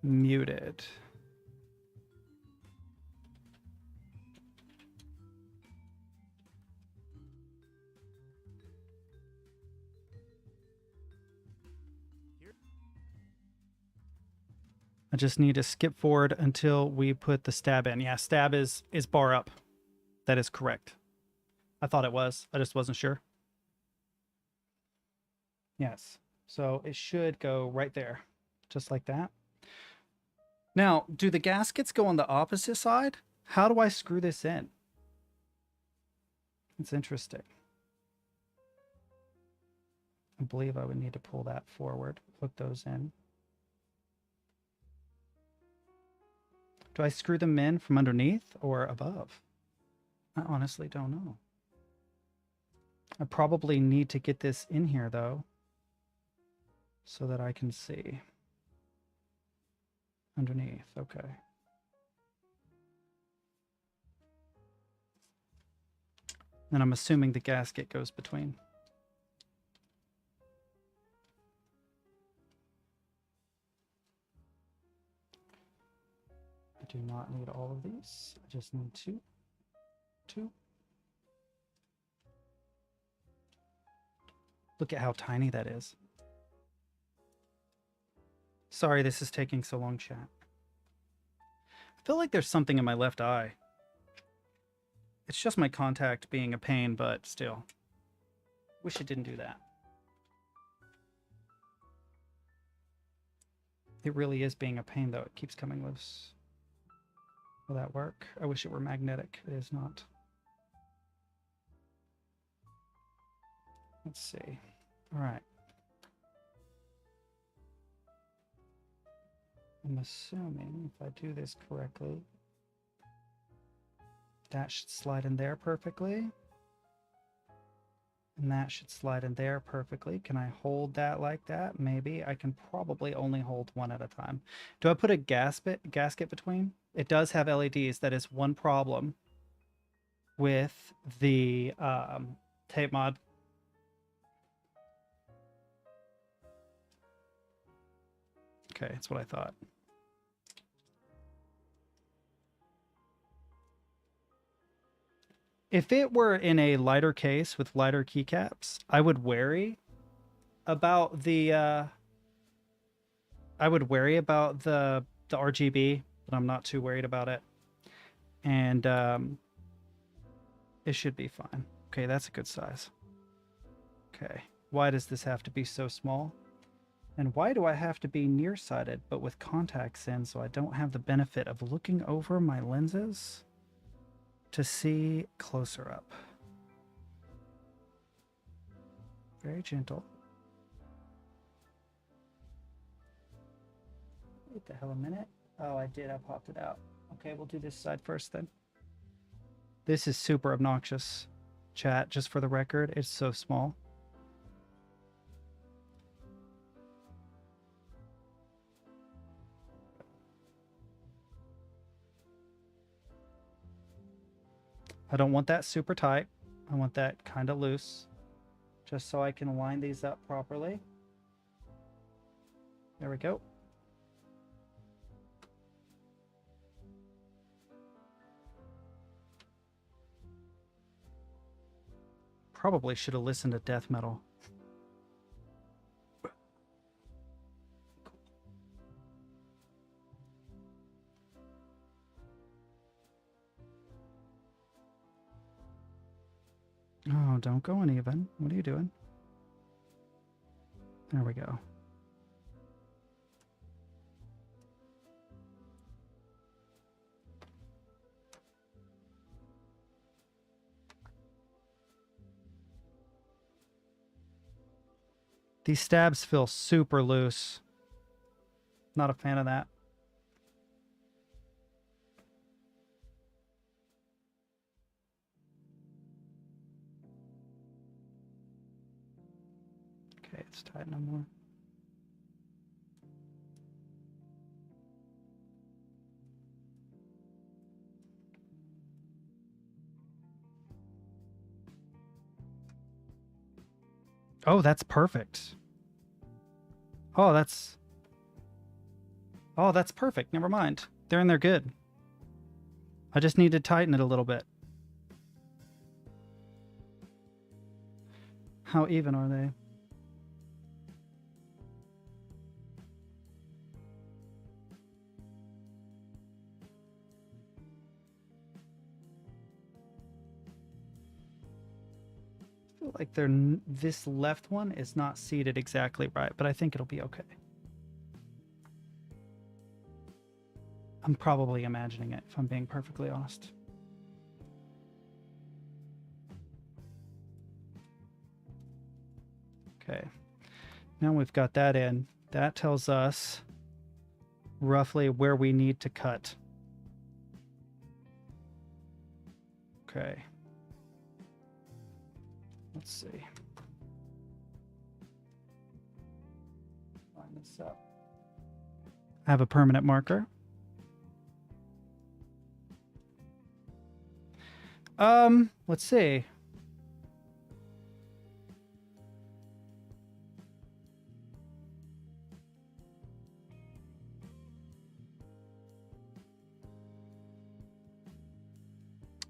muted. I just need to skip forward until we put the stab in. Yeah, stab is bar up. That is correct. I thought it was. I just wasn't sure. Yes. So it should go right there, just like that. Now, do the gaskets go on the opposite side? How do I screw this in? It's interesting. I believe I would need to pull that forward, hook those in. Do I screw them in from underneath or above? I honestly don't know. I probably need to get this in here though, so that I can see. Underneath, okay. And I'm assuming the gasket goes between. I do not need all of these. I just need two. Look at how tiny that is. Sorry this is taking so long, chat. I feel like there's something in my left eye. It's just my contact being a pain, but still. Wish it didn't do that. It really is being a pain, though. It keeps coming loose. Will that work? I wish it were magnetic. It is not. Let's see. All right. I'm assuming if I do this correctly, that should slide in there perfectly. And that should slide in there perfectly. Can I hold that like that? Maybe. I can probably only hold one at a time. Do I put a gasket between? It does have LEDs. That is one problem with the tape mod. Okay, that's what I thought. If it were in a lighter case with lighter keycaps, I would worry. about the I would worry about the RGB, but I'm not too worried about it. And it should be fine. Okay, that's a good size. Okay, why does this have to be so small? And why do I have to be nearsighted but with contacts in, so I don't have the benefit of looking over my lenses to see closer up? Very gentle. Wait the hell a minute. Oh, I did. I popped it out. Okay, we'll do this side first then. This is super obnoxious, chat, just for the record. It's so small. I don't want that super tight. I want that kind of loose, just so I can line these up properly. There we go. Probably should have listened to death metal. Oh, don't go uneven. What are you doing? There we go. These stabs feel super loose. Not a fan of that. Okay, let's tighten them more. Oh, that's perfect. Oh, that's perfect. Never mind. They're in there good. I just need to tighten it a little bit. How even are they? I feel like this left one is not seated exactly right, but I think it'll be okay. I'm probably imagining it, if I'm being perfectly honest. Okay, now we've got that in. That tells us roughly where we need to cut. Okay. Let's see. Line this up. I have a permanent marker. Let's see.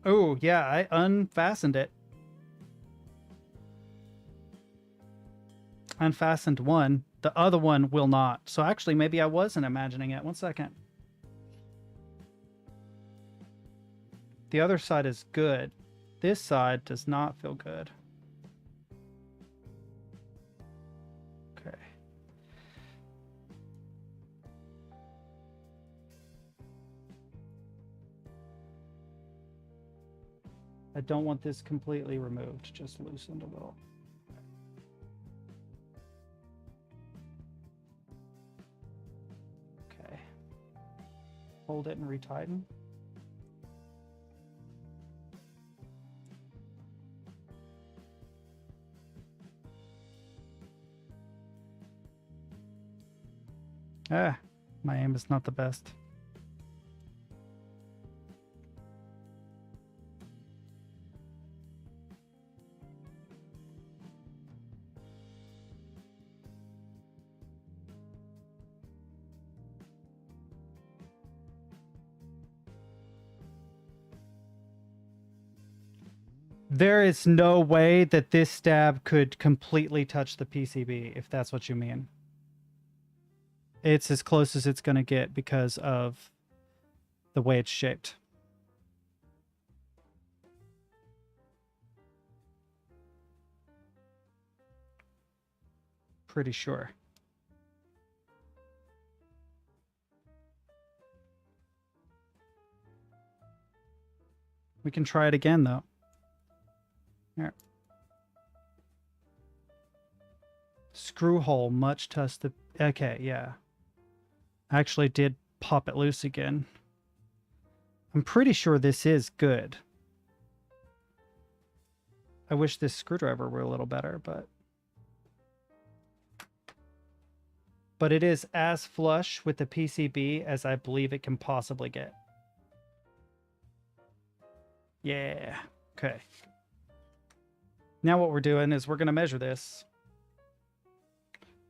Oh, yeah, I unfastened it. Unfastened one. The other one will not. So actually, maybe I wasn't imagining it. 1 second. The other side is good. This side does not feel good. Okay. I don't want this completely removed, just loosened a little. Okay. Hold it and retighten. Ah, my aim is not the best. There is no way that this stab could completely touch the PCB, if that's what you mean. It's as close as it's going to get because of the way it's shaped. Pretty sure. We can try it again, though. Here. Screw hole, much touch the... Okay, yeah. I actually did pop it loose again. I'm pretty sure this is good. I wish this screwdriver were a little better, but... But it is as flush with the PCB as I believe it can possibly get. Yeah. Okay. Now what we're doing is we're going to measure this.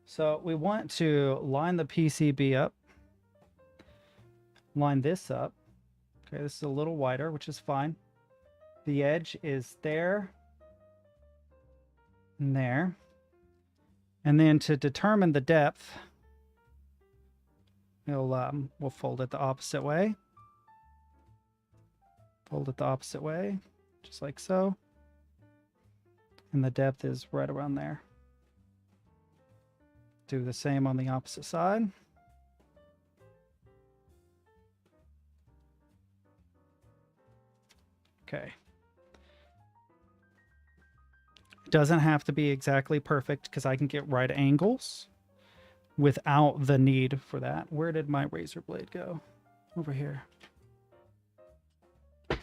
So we want to line the PCB up. Line this up. Okay, this is a little wider, which is fine. The edge is there and there. And then to determine the depth, we'll fold it the opposite way. Fold it the opposite way, just like so. And the depth is right around there. Do the same on the opposite side. Okay. It doesn't have to be exactly perfect because I can get right angles without the need for that. Where did my razor blade go? Over here. Okay.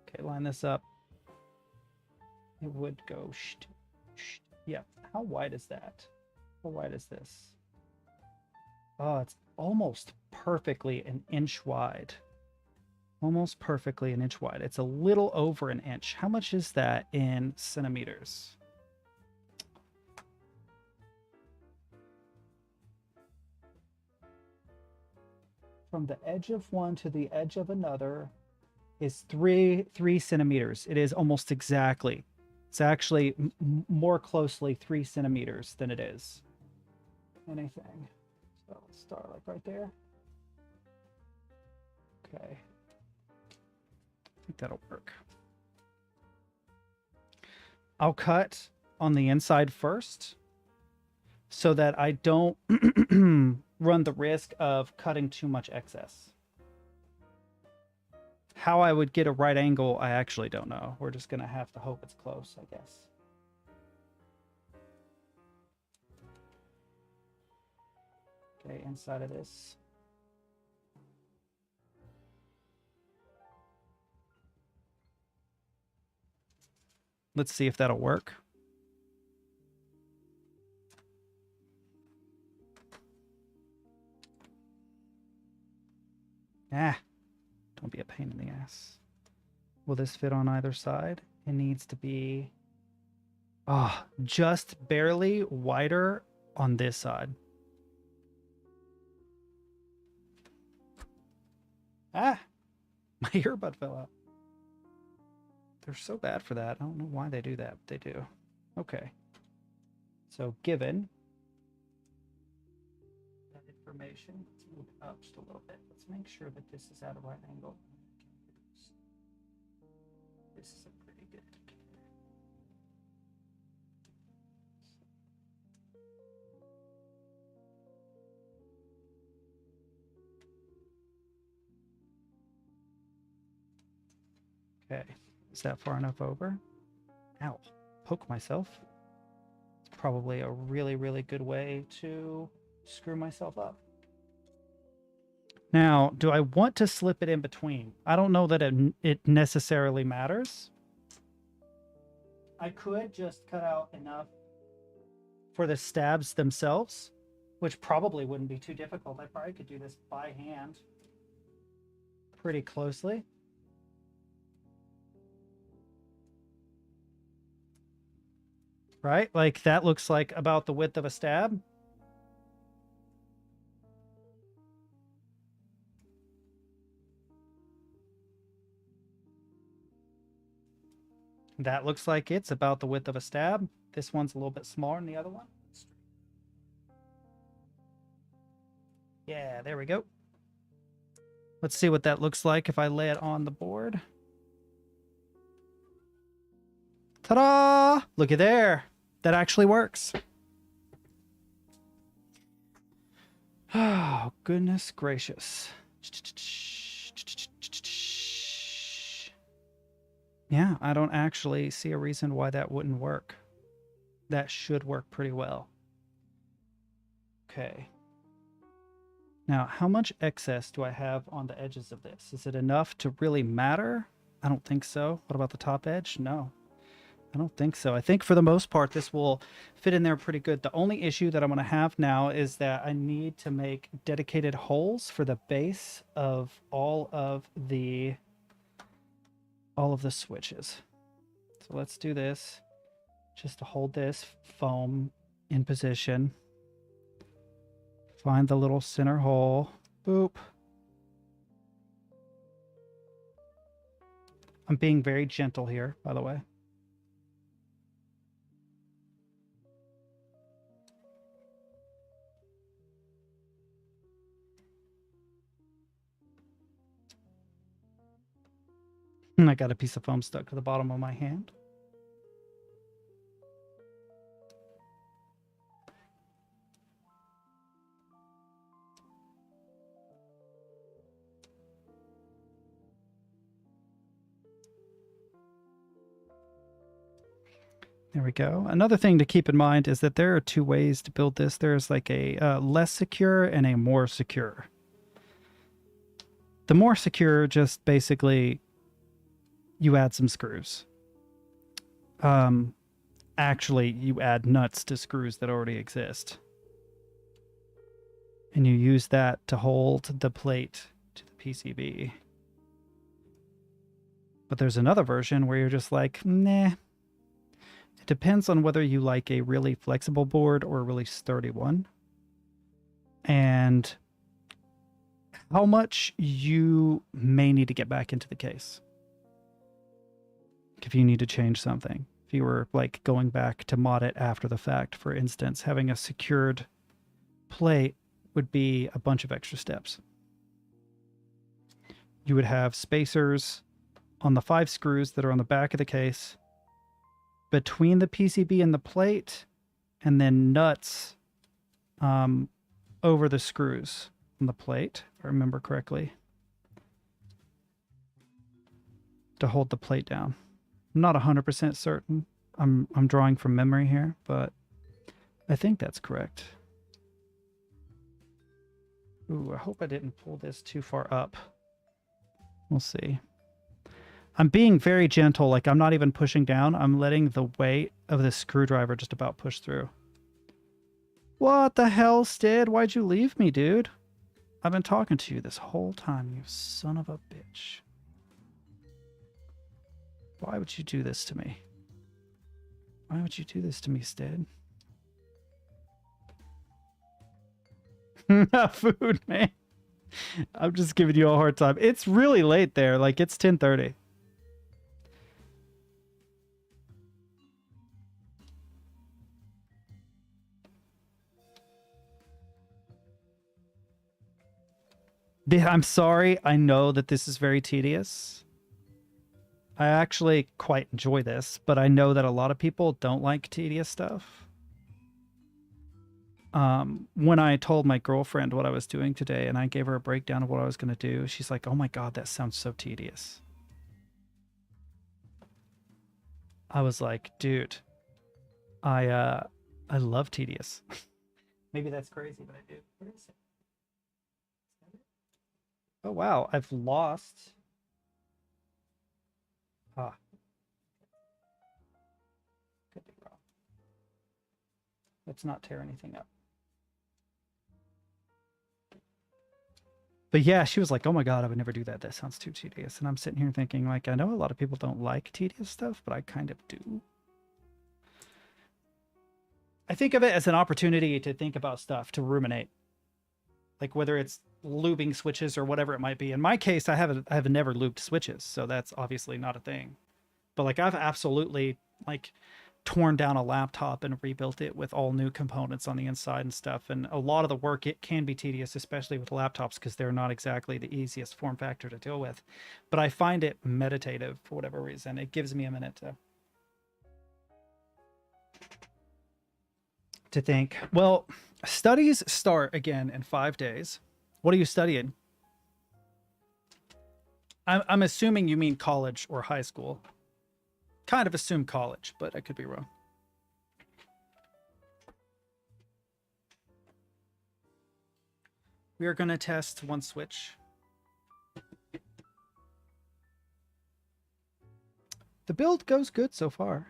Okay, line this up. It would go yeah. How wide is that? How wide is this? Oh, it's almost perfectly an inch wide. Almost perfectly an inch wide. It's a little over an inch. How much is that in centimeters? From the edge of one to the edge of another is three centimeters. It is almost exactly. It's actually more closely 3 centimeters than it is anything. So let's start like right there. Okay. I think that'll work. I'll cut on the inside first so that I don't run the risk of cutting too much excess. How I would get a right angle, I actually don't know. We're just going to have to hope it's close, I guess. Okay, inside of this. Let's see if that'll work. Ah. Don't be a pain in the ass. Will this fit on either side? It needs to be just barely wider on this side. Ah, my earbud fell out. They're so bad for that. I don't know why they do that, but they do. Okay. So given that information, let's move it up just a little bit. Let's make sure that this is at a right angle. This is a pretty good indicator. Okay, is that far enough over? Ow, poke myself. It's probably a really, really good way to screw myself up. Now, do I want to slip it in between? I don't know that it necessarily matters. I could just cut out enough for the stabs themselves, which probably wouldn't be too difficult. I probably could do this by hand pretty closely. Right? Like that looks like about the width of a stab. That looks like it's about the width of a stab. This one's a little bit smaller than the other one. Yeah, there we go. Let's see what that looks like if I lay it on the board. Ta-da! Looky there. That actually works. Oh, goodness gracious. Yeah, I don't actually see a reason why that wouldn't work. That should work pretty well. Okay. Now, how much excess do I have on the edges of this? Is it enough to really matter? I don't think so. What about the top edge? No, I don't think so. I think for the most part, this will fit in there pretty good. The only issue that I'm going to have now is that I need to make dedicated holes for the base of all of the switches. So let's do this just to hold this foam in position. Find the little center hole. Boop. I'm being very gentle here, by the way. And I got a piece of foam stuck to the bottom of my hand. There we go. Another thing to keep in mind is that there are two ways to build this. There's like a less secure and a more secure. The more secure, just basically you add some screws. Actually, you add nuts to screws that already exist. And you use that to hold the plate to the PCB. But there's another version where you're just like, nah. It depends on whether you like a really flexible board or a really sturdy one. And how much you may need to get back into the case. If you need to change something. If you were like going back to mod it after the fact, for instance, having a secured plate would be a bunch of extra steps. You would have spacers on the 5 screws that are on the back of the case between the PCB and the plate, and then nuts over the screws on the plate, if I remember correctly, to hold the plate down. I'm not 100% certain. I'm drawing from memory here, but I think that's correct. Ooh, I hope I didn't pull this too far up. We'll see. I'm being very gentle, like I'm not even pushing down. I'm letting the weight of the screwdriver just about push through. What the hell, Stid? Why'd you leave me, dude? I've been talking to you this whole time, you son of a bitch. Why would you do this to me? Why would you do this to me, Stid? Food, man. I'm just giving you a hard time. It's really late there. Like, it's 10:30. I'm sorry. I know that this is very tedious. I actually quite enjoy this, but I know that a lot of people don't like tedious stuff. When I told my girlfriend what I was doing today and I gave her a breakdown of what I was going to do, she's like, oh my God, that sounds so tedious. I was like, dude, I love tedious. Maybe that's crazy, but I do. Where is it? Oh, wow. I've lost. Ah. Could be wrong. Let's not tear anything up. But yeah, she was like, oh my God, I would never do that. That sounds too tedious. And I'm sitting here thinking, like, I know a lot of people don't like tedious stuff, but I kind of do. I think of it as an opportunity to think about stuff, to ruminate. Like whether it's looping switches or whatever it might be. In my case, I have never looped switches, so that's obviously not a thing. But like I've absolutely like torn down a laptop and rebuilt it with all new components on the inside and stuff. And a lot of the work, it can be tedious, especially with laptops, because they're not exactly the easiest form factor to deal with. But I find it meditative for whatever reason. It gives me a minute to think. Well, studies start again in 5 days. What are you studying? I'm assuming you mean college or high school. Kind of assume college, but I could be wrong. We are going to test one switch. The build goes good so far.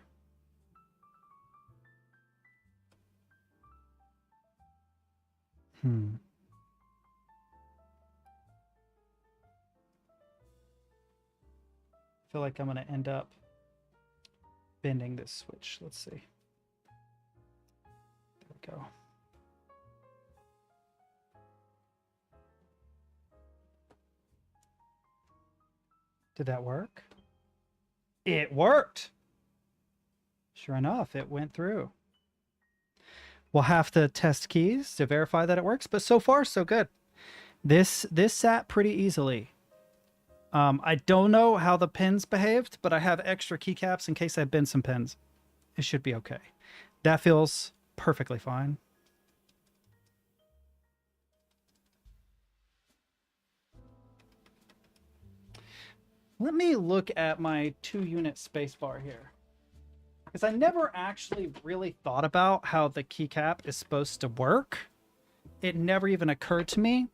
I feel like I'm going to end up bending this switch. Let's see. There we go. Did that work? It worked. Sure enough, it went through. We'll have to test keys to verify that it works, but so far so good. This sat pretty easily. I don't know how the pins behaved, but I have extra keycaps in case I bend some pins. It should be okay. That feels perfectly fine. Let me look at my 2-unit spacebar here, because I never actually really thought about how the keycap is supposed to work. It never even occurred to me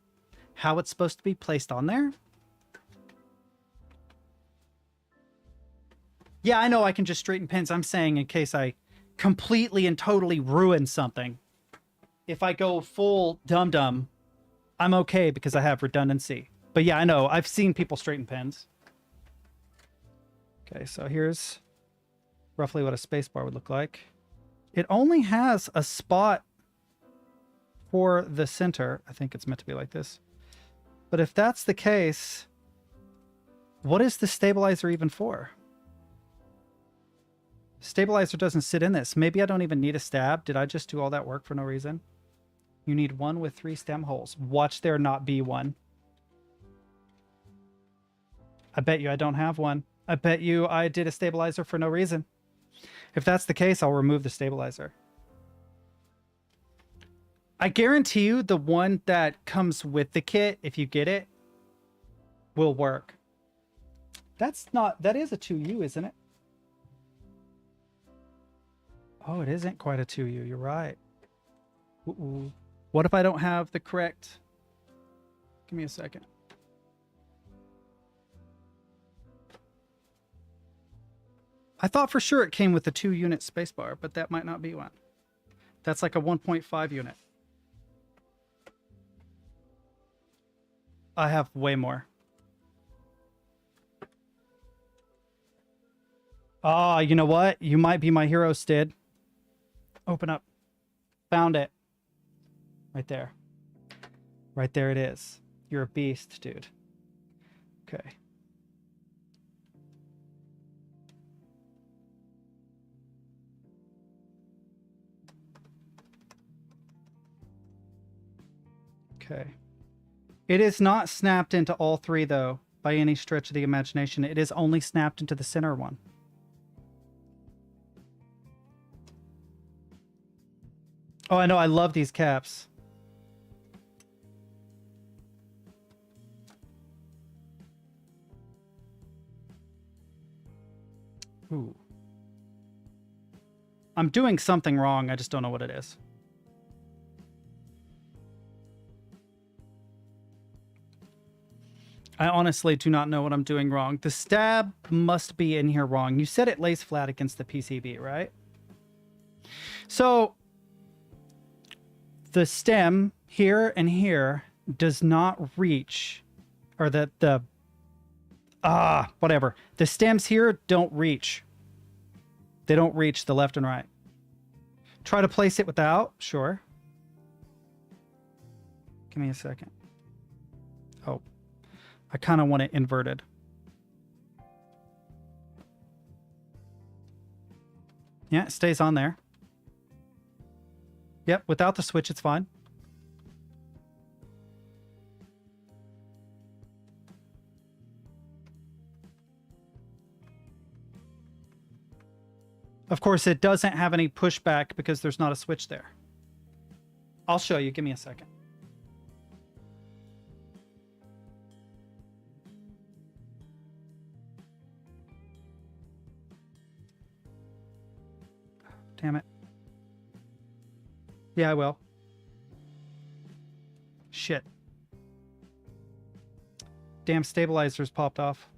how it's supposed to be placed on there. Yeah, I know I can just straighten pins. I'm saying in case I completely and totally ruin something. If I go full dum-dum, I'm okay because I have redundancy. But yeah, I know. I've seen people straighten pins. Okay, so here's roughly what a spacebar would look like. It only has a spot for the center. I think it's meant to be like this. But if that's the case, what is the stabilizer even for? Stabilizer doesn't sit in this. Maybe I don't even need a stab. Did I just do all that work for no reason? You need one with 3 stem holes. Watch there not be one. I bet you I don't have one. I bet you I did a stabilizer for no reason. If that's the case, I'll remove the stabilizer. I guarantee you the one that comes with the kit, if you get it, will work. That is a 2U, isn't it? Oh, it isn't quite a 2U. You're right. Ooh. What if I don't have the correct... Give me a second. I thought for sure it came with a 2-unit spacebar, but that might not be one. That's like a 1.5 unit. I have way more. Ah, you know what? You might be my hero, Stid. Open up. Found it. Right there. Right there it is. You're a beast, dude. Okay. Okay. It is not snapped into all 3, though, by any stretch of the imagination. It is only snapped into the center one. Oh, I know. I love these caps. Ooh. I'm doing something wrong. I just don't know what it is. I honestly do not know what I'm doing wrong. The stab must be in here wrong. You said it lays flat against the PCB, right? So the stem here and here does not reach, or whatever. The stems here don't reach. They don't reach the left and right. Try to place it without, sure. Give me a second. Oh. I kind of want it inverted. Yeah, it stays on there. Yep, without the switch, it's fine. Of course, it doesn't have any pushback because there's not a switch there. I'll show you. Give me a second. Damn it. Yeah, I will. Shit. Damn stabilizers popped off.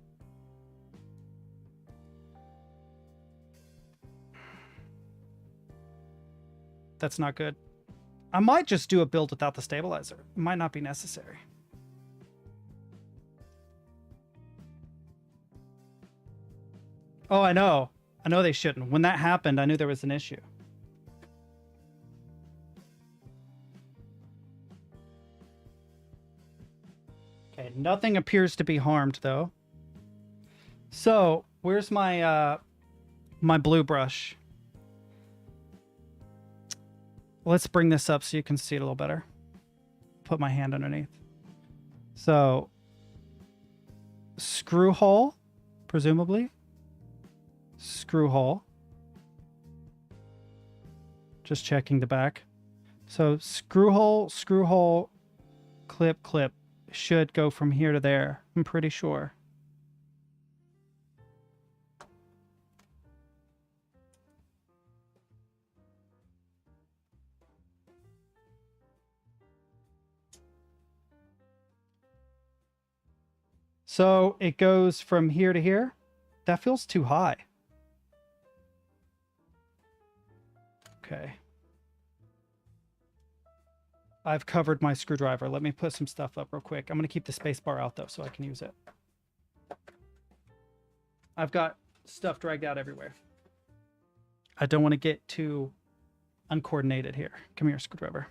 That's not good. I might just do a build without the stabilizer. It might not be necessary. Oh, I know. I know they shouldn't. When that happened, I knew there was an issue. Okay, nothing appears to be harmed, though. So, where's my my blue brush? Let's bring this up so you can see it a little better. Put my hand underneath. So, screw hole, presumably. Screw hole. Just checking the back. So, screw hole, clip, clip. Should go from here to there. I'm pretty sure. So it goes from here to here. That feels too high. Okay. I've covered my screwdriver. Let me put some stuff up real quick. I'm going to keep the space bar out though so I can use it. I've got stuff dragged out everywhere. I don't want to get too uncoordinated here. Come here, screwdriver.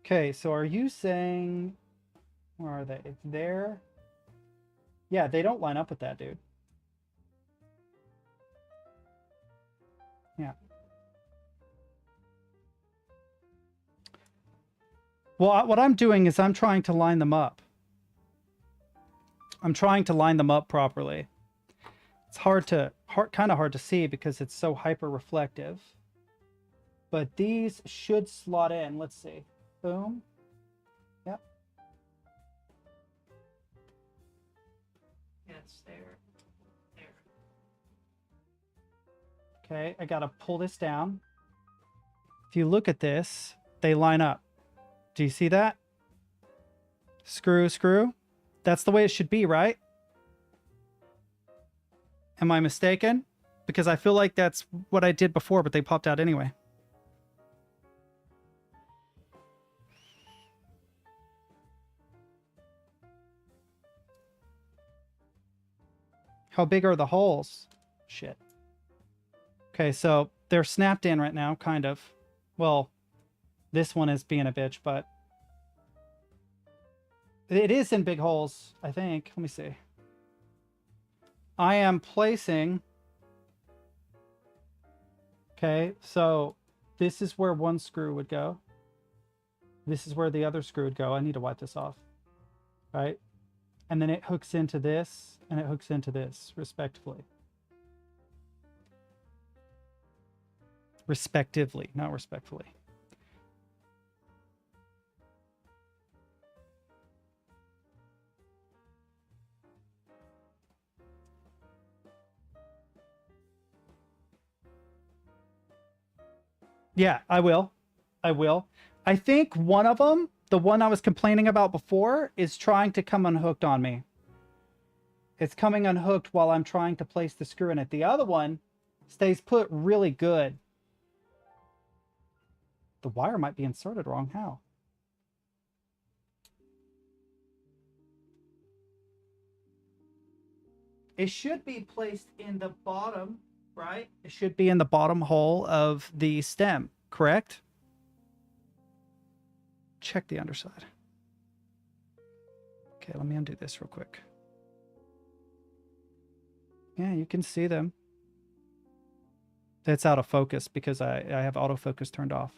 Okay, so are you saying, where are they? It's there. Yeah, they don't line up with that, dude. Yeah. Well, what I'm doing is I'm trying to line them up. I'm trying to line them up properly. It's kind of hard to see because it's so hyper reflective. But these should slot in. Let's see. Boom. Yep. Yes, there. There. Okay, I gotta pull this down. If you look at this, they line up. Do you see that? Screw, screw. That's the way it should be, right? Am I mistaken? Because I feel like that's what I did before, but they popped out anyway. How big are the holes? Shit. Okay, so they're snapped in right now, kind of. Well, this one is being a bitch, but it is in big holes, I think. Let me see. I am placing... Okay, so this is where one screw would go. This is where the other screw would go. I need to wipe this off. Right? And then it hooks into this, and it hooks into this, respectively. Respectively, not respectfully. Yeah, I will. I will. I think one of them, the one I was complaining about before, is trying to come unhooked on me. It's coming unhooked while I'm trying to place the screw in it. The other one stays put really good. The wire might be inserted wrong. How? It should be placed in the bottom, right? It should be in the bottom hole of the stem, correct? Check the underside. Okay, let me undo this real quick. Yeah, you can see them. It's out of focus because I have autofocus turned off.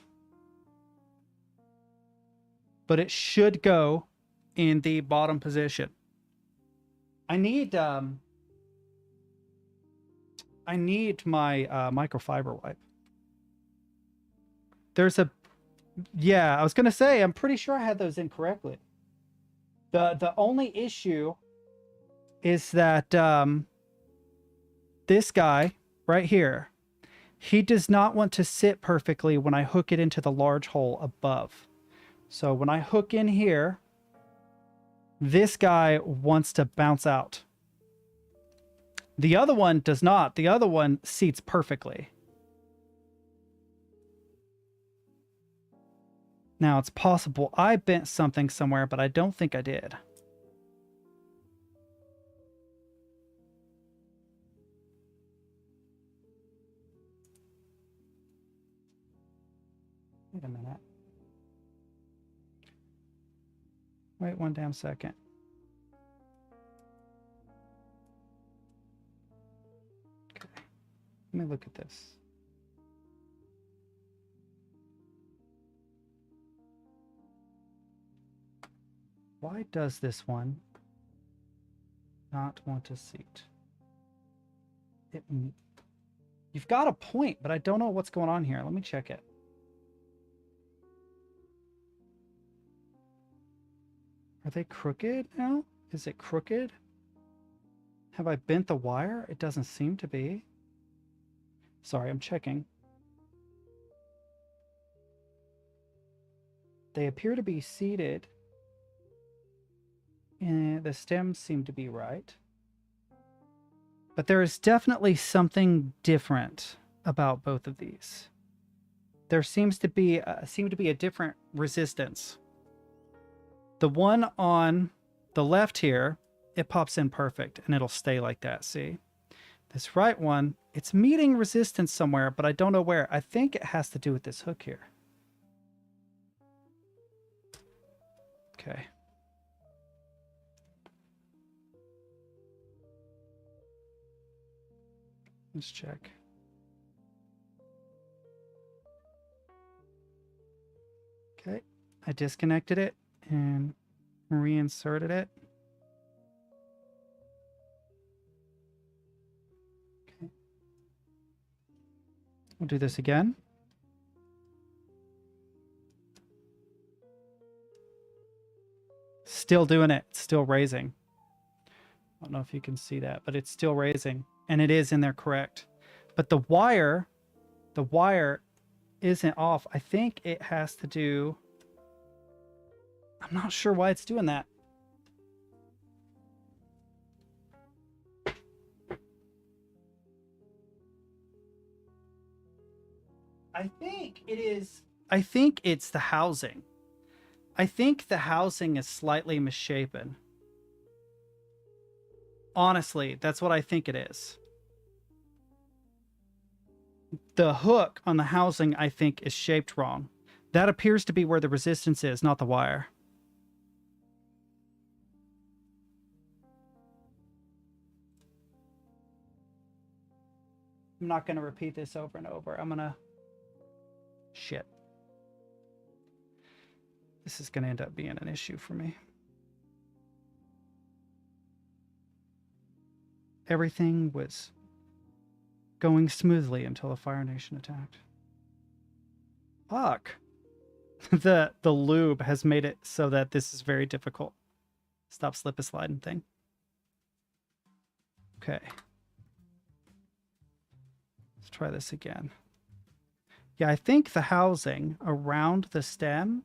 But it should go in the bottom position. I need my microfiber wipe. There's a, yeah, I was gonna say, I'm pretty sure I had those incorrectly. The only issue is that this guy right here, he does not want to sit perfectly when I hook it into the large hole above. So when I hook in here, this guy wants to bounce out. The other one does not. The other one seats perfectly. Now, it's possible I bent something somewhere, but I don't think I did. Wait a minute. Wait one damn second. Okay. Let me look at this. Why does this one not want to seat? You've got a point, but I don't know what's going on here. Let me check it. Are they crooked now? Is it crooked? Have I bent the wire? It doesn't seem to be. Sorry, I'm checking. They appear to be seated. And the stems seem to be right. But there is definitely something different about both of these. There seems to be a different resistance. The one on the left here, it pops in perfect and it'll stay like that, see? This right one, it's meeting resistance somewhere, but I don't know where. I think it has to do with this hook here. Okay. Let's check. Okay, I disconnected it and reinserted it. Okay. We'll do this again. Still doing it, still raising. I don't know if you can see that, but it's still raising. And it is in there correct. But the wire isn't off. I think it has to do... I'm not sure why it's doing that. I think it's the housing. I think the housing is slightly misshapen. Honestly, that's what I think it is. The hook on the housing, I think, is shaped wrong. That appears to be where the resistance is, not the wire. I'm not going to repeat this over and over. I'm going to... Shit. This is going to end up being an issue for me. Everything was going smoothly until the Fire Nation attacked. Fuck. The lube has made it so that this is very difficult. Stop slip a sliding thing. Okay. Let's try this again. Yeah, I think the housing around the stem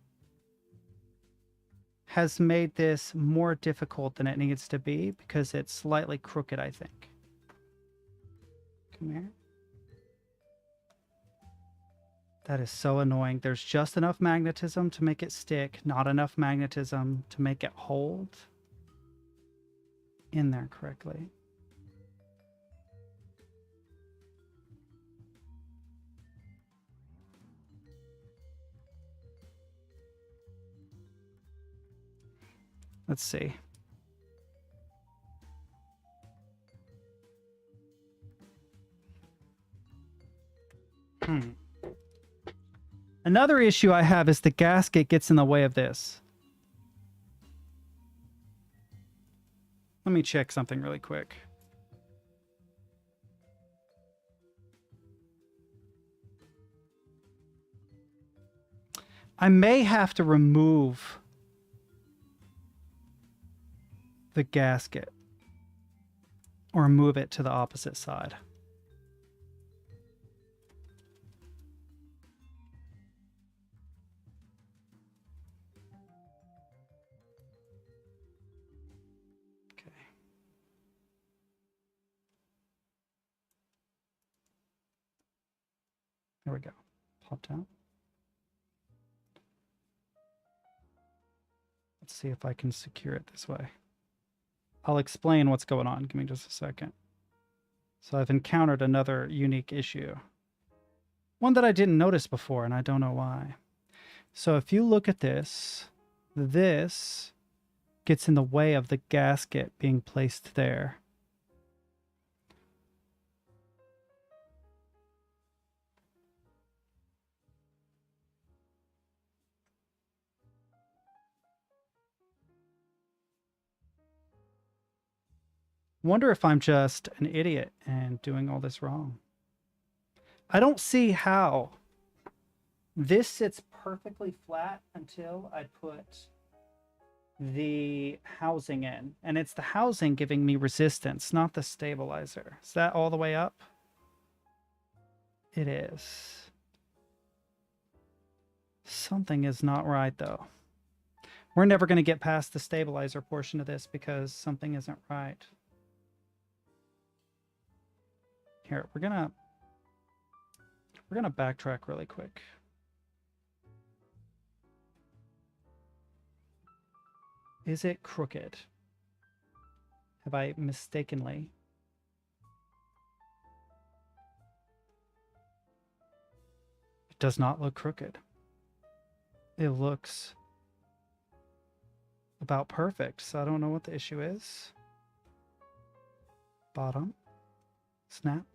has made this more difficult than it needs to be because it's slightly crooked, I think. Come here. That is so annoying. There's just enough magnetism to make it stick, not enough magnetism to make it hold in there correctly. Let's see. Another issue I have is the gasket gets in the way of this. Let me check something really quick. I may have to remove the gasket or move it to the opposite side. Okay. There we go. Popped out. Let's see if I can secure it this way. I'll explain what's going on. Give me just a second. So I've encountered another unique issue. One that I didn't notice before, and I don't know why. So if you look at this, this gets in the way of the gasket being placed there. Wonder if I'm just an idiot and doing all this wrong. I don't see how this sits perfectly flat until I put the housing in. And it's the housing giving me resistance, not the stabilizer. Is that all the way up? It is. Something is not right, though. We're never going to get past the stabilizer portion of this because something isn't right. Here, we're gonna backtrack really quick. Is it crooked? Have I mistakenly? It does not look crooked. It looks about perfect, so I don't know what the issue is. Bottom. Snap.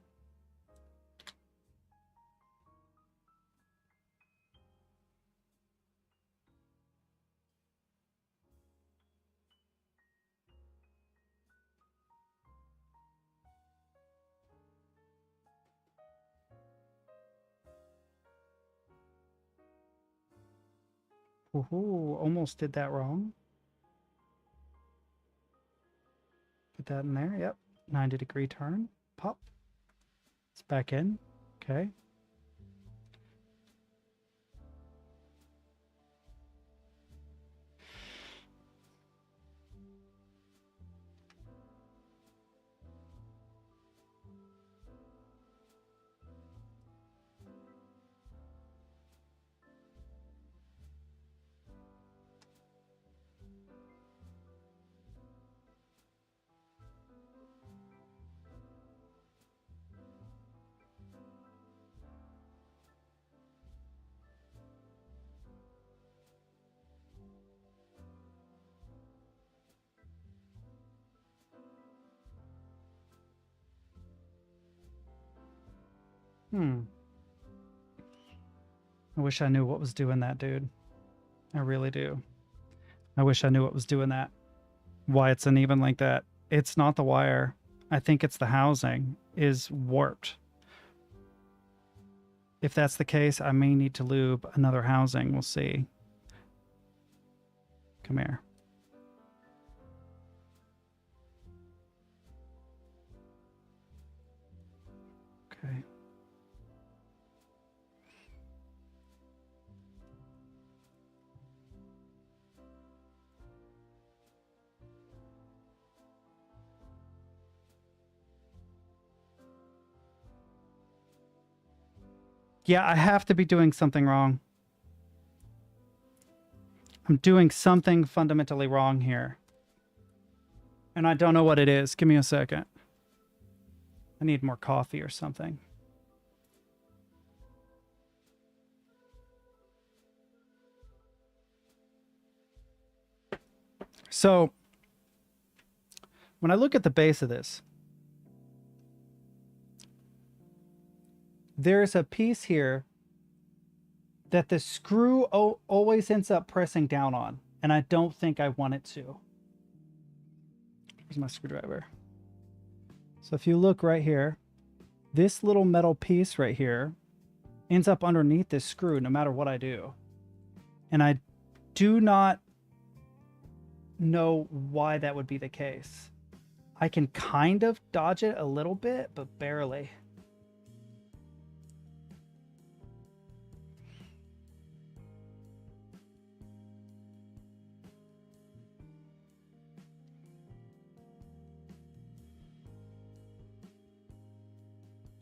Ooh, almost did that wrong. Put that in there. Yep. 90-degree turn. Pop. It's back in. Okay. I wish I knew what was doing that, dude. I really do. I wish I knew what was doing that. Why it's uneven like that. It's not the wire. I think it's the housing is warped. If that's the case, I may need to lube another housing. We'll see. Come here. Okay. Yeah, I have to be doing something wrong. I'm doing something fundamentally wrong here. And I don't know what it is. Give me a second. I need more coffee or something. So when I look at the base of this, there's a piece here that the screw always ends up pressing down on, and I don't think I want it to. Here's my screwdriver. So if you look right here, this little metal piece right here ends up underneath this screw no matter what I do. And I do not know why that would be the case. I can kind of dodge it a little bit, but barely.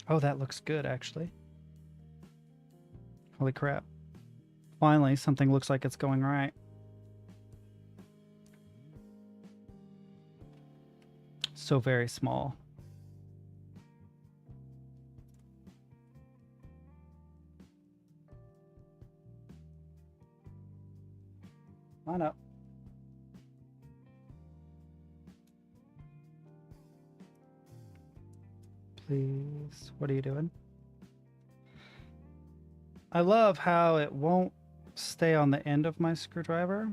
Oh, that looks good, actually. Holy crap. Finally, something looks like it's going right. So very small. Line up. Please, what are you doing? I love how it won't stay on the end of my screwdriver.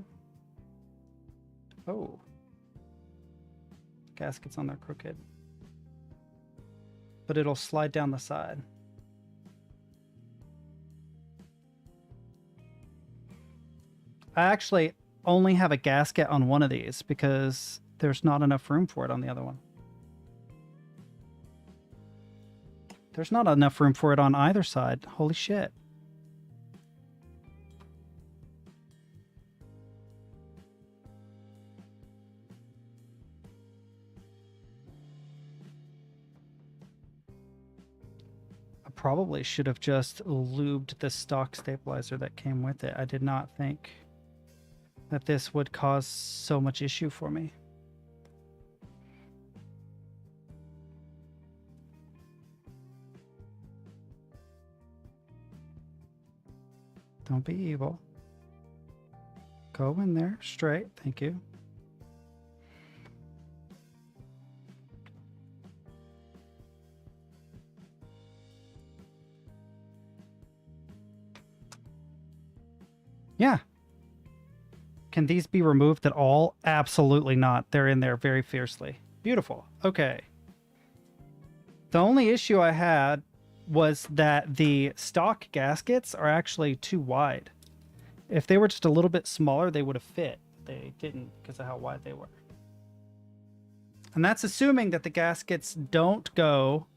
Oh. Gasket's on there crooked. But it'll slide down the side. I actually only have a gasket on one of these because there's not enough room for it on the other one. There's not enough room for it on either side. Holy shit. I probably should have just lubed the stock stabilizer that came with it. I did not think that this would cause so much issue for me. Don't be evil. Go in there straight. Thank you. Yeah. Can these be removed at all? Absolutely not. They're in there very fiercely. Beautiful. Okay. The only issue I had was that the stock gaskets are actually too wide. If they were just a little bit smaller, they would have fit. They didn't because of how wide they were. And that's assuming that the gaskets don't go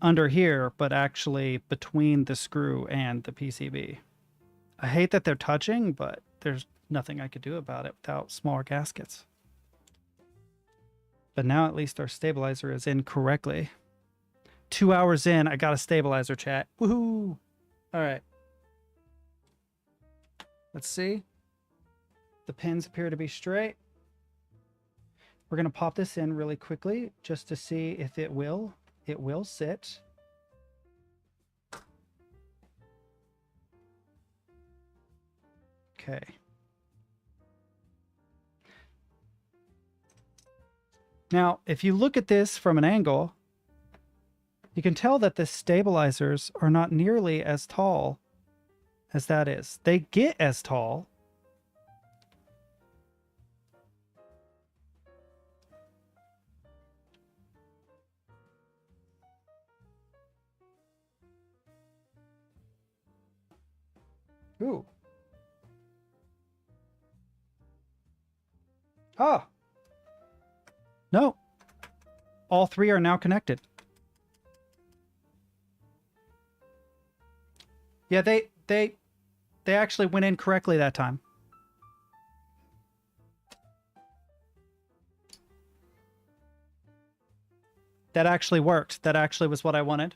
under here, but actually between the screw and the PCB. I hate that they're touching, but there's nothing I could do about it without smaller gaskets. But now at least our stabilizer is in correctly. 2 hours in, I got a stabilizer, chat. Woohoo! All right. Let's see. The pins appear to be straight. We're going to pop this in really quickly just to see if it will. It will sit. Okay. Now, if you look at this from an angle, you can tell that the stabilizers are not nearly as tall as that is. They get as tall. Ooh. Ah. No. All three are now connected. Yeah, they actually went in correctly that time. That actually worked. That actually was what I wanted.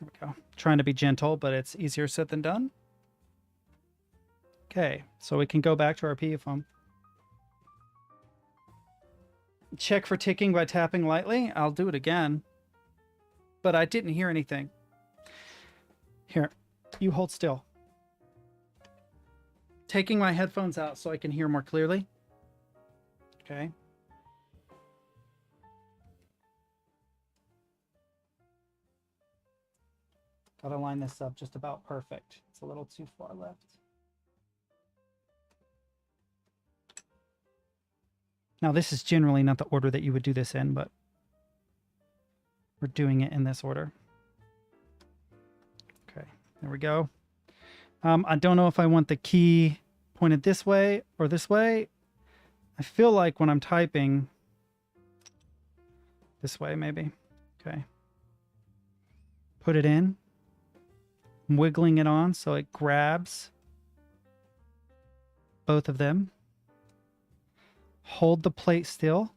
There we go. Trying to be gentle, but it's easier said than done. Okay, so we can go back to our PU foam. Check for ticking by tapping lightly. I'll do it again. But I didn't hear anything. Here, You hold still. Taking my headphones out so I can hear more clearly. Okay. Gotta line this up just about perfect. It's a little too far left. Now, this is generally not the order that you would do this in, but we're doing it in this order. Okay, there we go. I don't know if I want the key pointed this way or this way. I feel like when I'm typing, this way maybe. Okay. Put it in. I'm wiggling it on so it grabs both of them. Hold the plate still.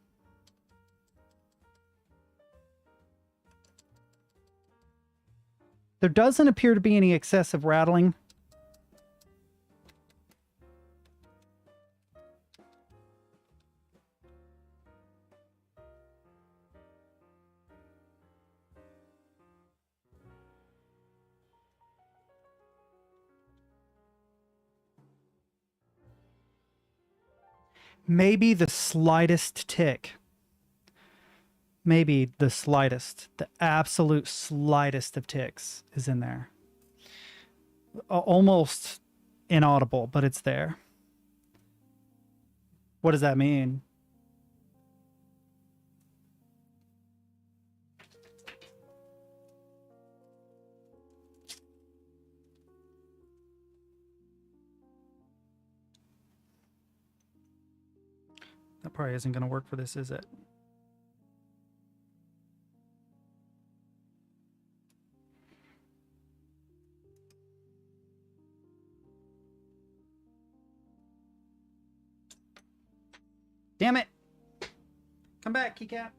There doesn't appear to be any excessive rattling. Maybe the slightest tick. Maybe the slightest, the absolute slightest of ticks is in there. Almost inaudible, but it's there. What does that mean? That probably isn't going to work for this, is it? Damn it! Come back, Keycap.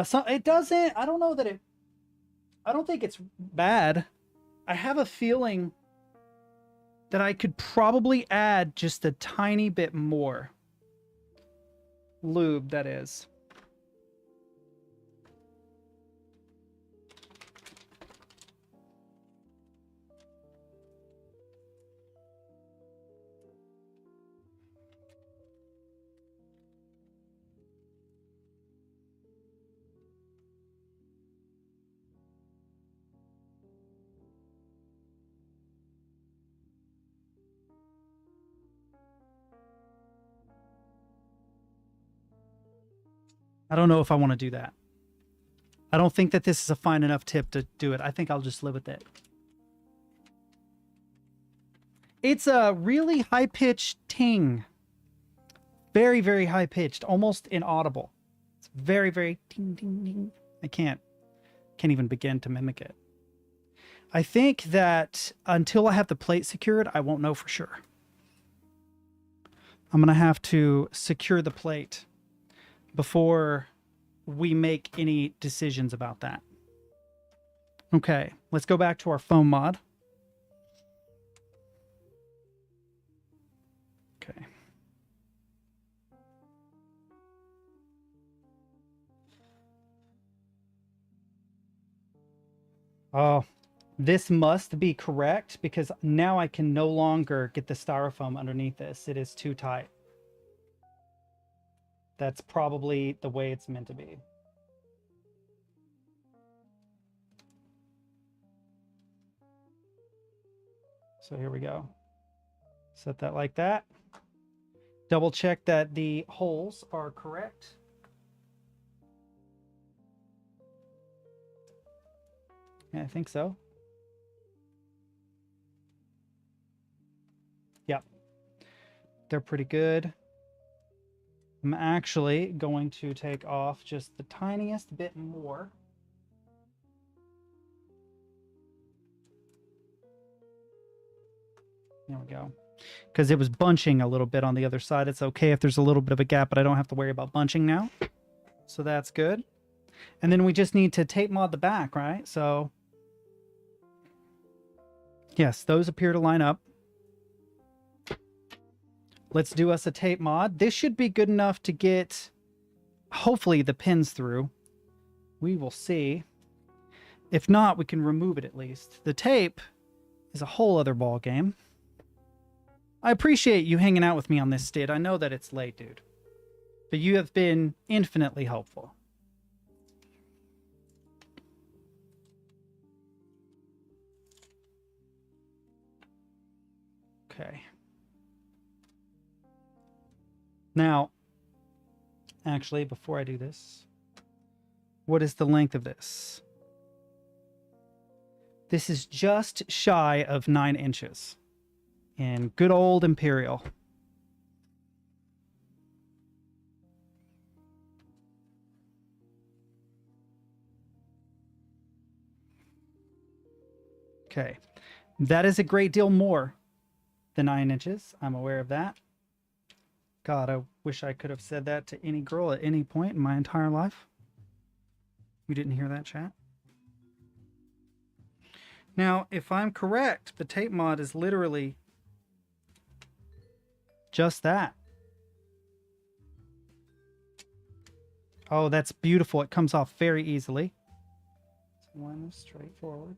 So it doesn't. I don't know that it. I don't think it's bad. I have a feeling that I could probably add just a tiny bit more lube, that is. I don't know if I want to do that. I don't think that this is a fine enough tip to do it. I think I'll just live with it. It's a really high-pitched ting. Very, very high-pitched, almost inaudible. It's very, very ting, ting, ting. I can't even begin to mimic it. I think that until I have the plate secured, I won't know for sure. I'm going to have to secure the plate before we make any decisions about that. Okay, let's go back to our foam mod. Okay. Oh, this must be correct because now I can no longer get the styrofoam underneath this. It is too tight. That's probably the way it's meant to be. So here we go. Set that like that. Double check that the holes are correct. Yeah, I think so. Yep. They're pretty good. I'm actually going to take off just the tiniest bit more. There we go. Because it was bunching a little bit on the other side. It's okay if there's a little bit of a gap, but I don't have to worry about bunching now. So that's good. And then we just need to tape mod the back, right? So yes, those appear to line up. Let's do us a tape mod. This should be good enough to get, hopefully, the pins through. We will see. If not, we can remove it at least. The tape is a whole other ball game. I appreciate you hanging out with me on this, Stid. I know that it's late, dude. But you have been infinitely helpful. Okay. Now, actually, before I do this, what is the length of this? This is just shy of 9 inches in good old Imperial. Okay, that is a great deal more than 9 inches. I'm aware of that. God, I wish I could have said that to any girl at any point in my entire life. You didn't hear that, chat? Now, if I'm correct, the tape mod is literally just that. Oh, that's beautiful. It comes off very easily. One is straightforward.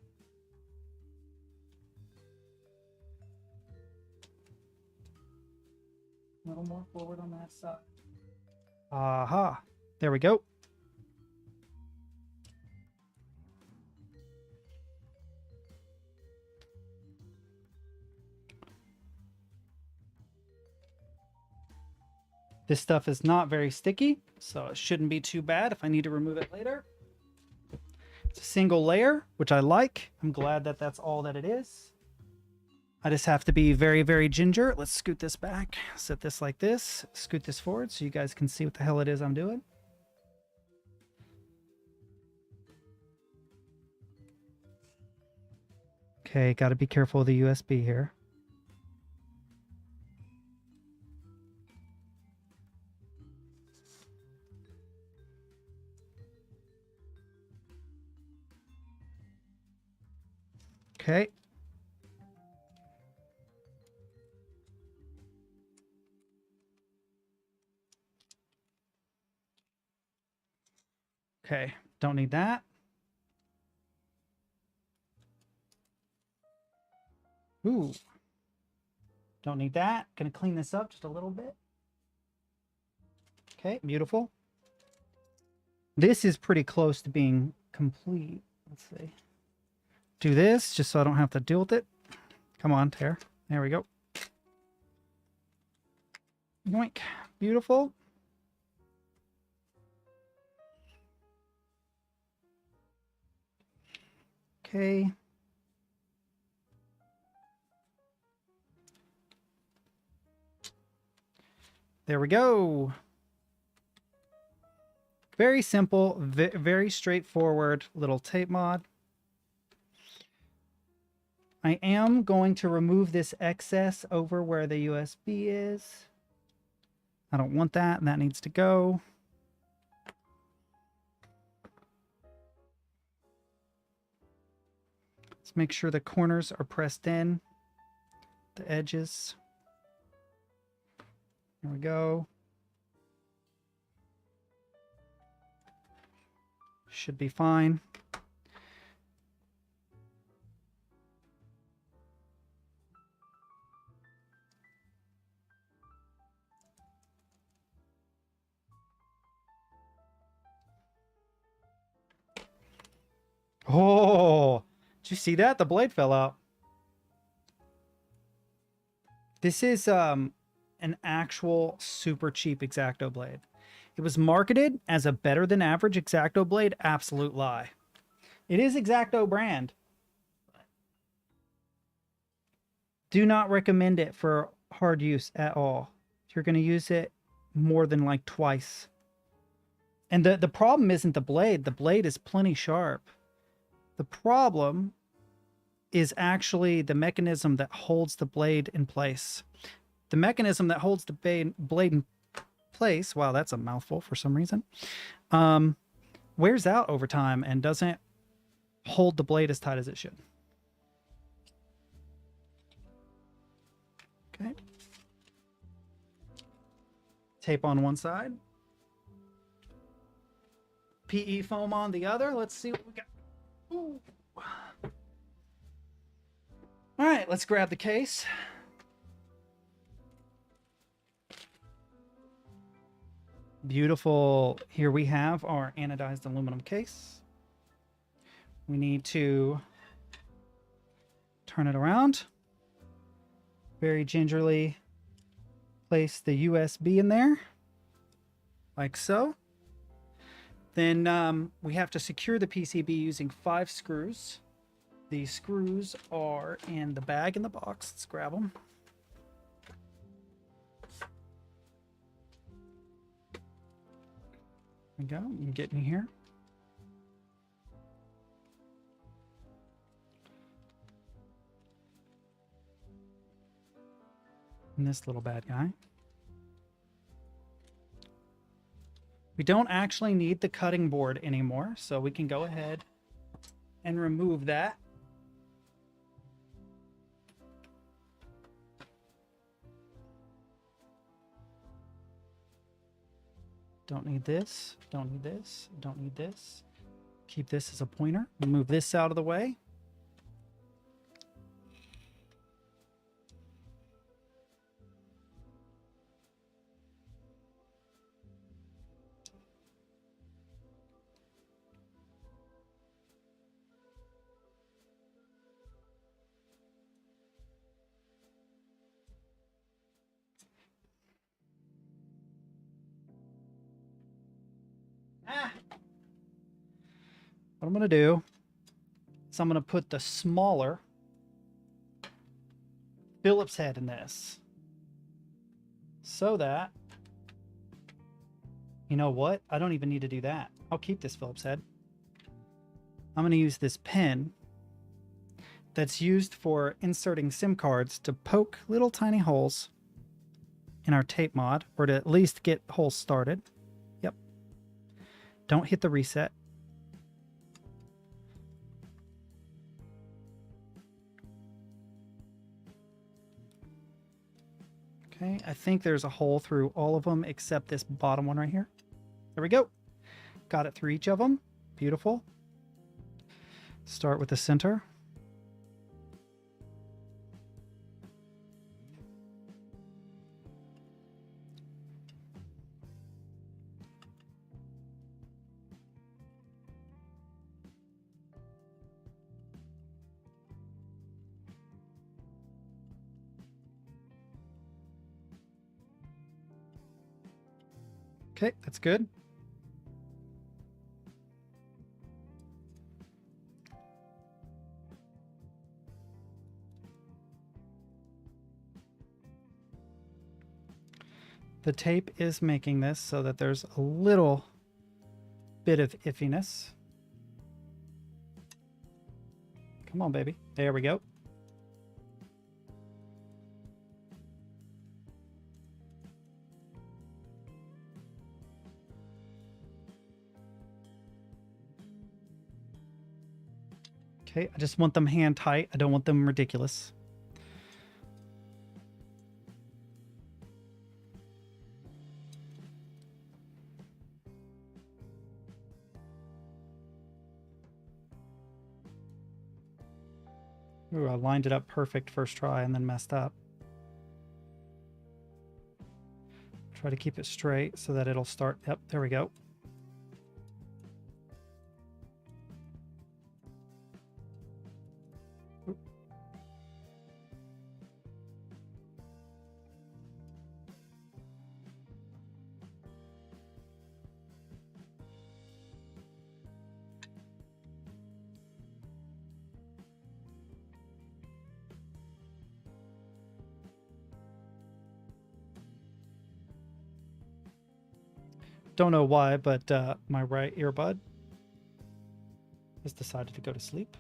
A little more forward on that side. Aha. There we go. This stuff is not very sticky, so it shouldn't be too bad if I need to remove it later. It's a single layer, which I like. I'm glad that that's all that it is. I just have to be very, very ginger. Let's scoot this back, set this like this, scoot this forward so you guys can see what the hell it is I'm doing. Okay, got to be careful with the USB here. Okay. Okay, don't need that. Ooh. Don't need that. Gonna clean this up just a little bit. Okay, beautiful. This is pretty close to being complete. Let's see. Do this just so I don't have to deal with it. Come on, tear. There we go. Yoink. Beautiful. Okay. There we go. Very simple, very straightforward little tape mod. I am going to remove this excess over where the USB is. I don't want that, and that needs to go. Let's make sure the corners are pressed in, the edges. There we go. Should be fine. Oh, did you see that? The blade fell out. This is an actual super cheap X-Acto blade. It was marketed as a better than average X-Acto blade. Absolute lie. It is X-Acto brand. Do not recommend it for hard use at all. If you're going to use it more than like twice. And the problem isn't the blade. The blade is plenty sharp. The problem is actually the mechanism that holds the blade in place. The mechanism that holds the blade in place, wow, that's a mouthful for some reason, wears out over time and doesn't hold the blade as tight as it should. Okay. Tape on one side. PE foam on the other. Let's see what we got. Ooh. All right, let's grab the case. Beautiful. Here we have our anodized aluminum case. We need to turn it around. Very gingerly place the USB in there, like so. Then we have to secure the PCB using 5 screws. The screws are in the bag in the box. Let's grab them. There we go. You can get in here. And this little bad guy. We don't actually need the cutting board anymore, so we can go ahead and remove that. Don't need this, don't need this, don't need this. Keep this as a pointer. Move this out of the way. What I'm going to do is I'm going to put the smaller Phillips head in this so that, you know what? I don't even need to do that. I'll keep this Phillips head. I'm going to use this pen that's used for inserting SIM cards to poke little tiny holes in our tape mod, or to at least get holes started. Yep. Don't hit the reset. Okay, I think there's a hole through all of them except this bottom one right here. There we go. Got it through each of them. Beautiful. Start with the center. Okay, that's good. The tape is making this so that there's a little bit of iffiness. Come on, baby. There we go. Okay, I just want them hand tight. I don't want them ridiculous. Ooh, I lined it up perfect first try and then messed up. Try to keep it straight so that it'll start. Yep, there we go. Don't know why, but my right earbud has decided to go to sleep.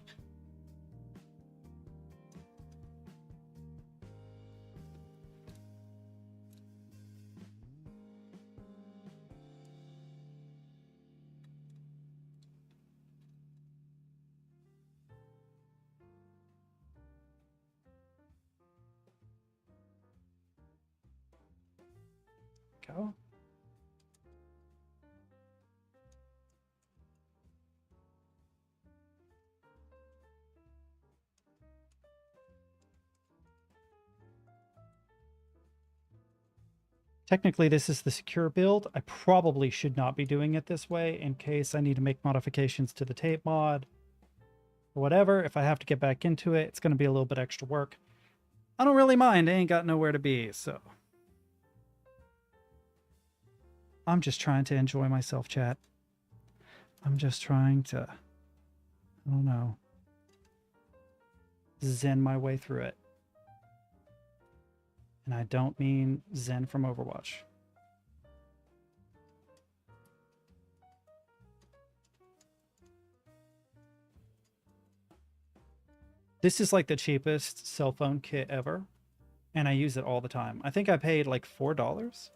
Go. Technically, this is the secure build. I probably should not be doing it this way in case I need to make modifications to the tape mod or whatever. If I have to get back into it, it's going to be a little bit extra work. I don't really mind. I ain't got nowhere to be, so. I'm just trying to enjoy myself, chat. I'm just trying to, I don't know, zen my way through it. And I don't mean zen from Overwatch. This is like the cheapest cell phone kit ever, and I use it all the time. I think I paid like $4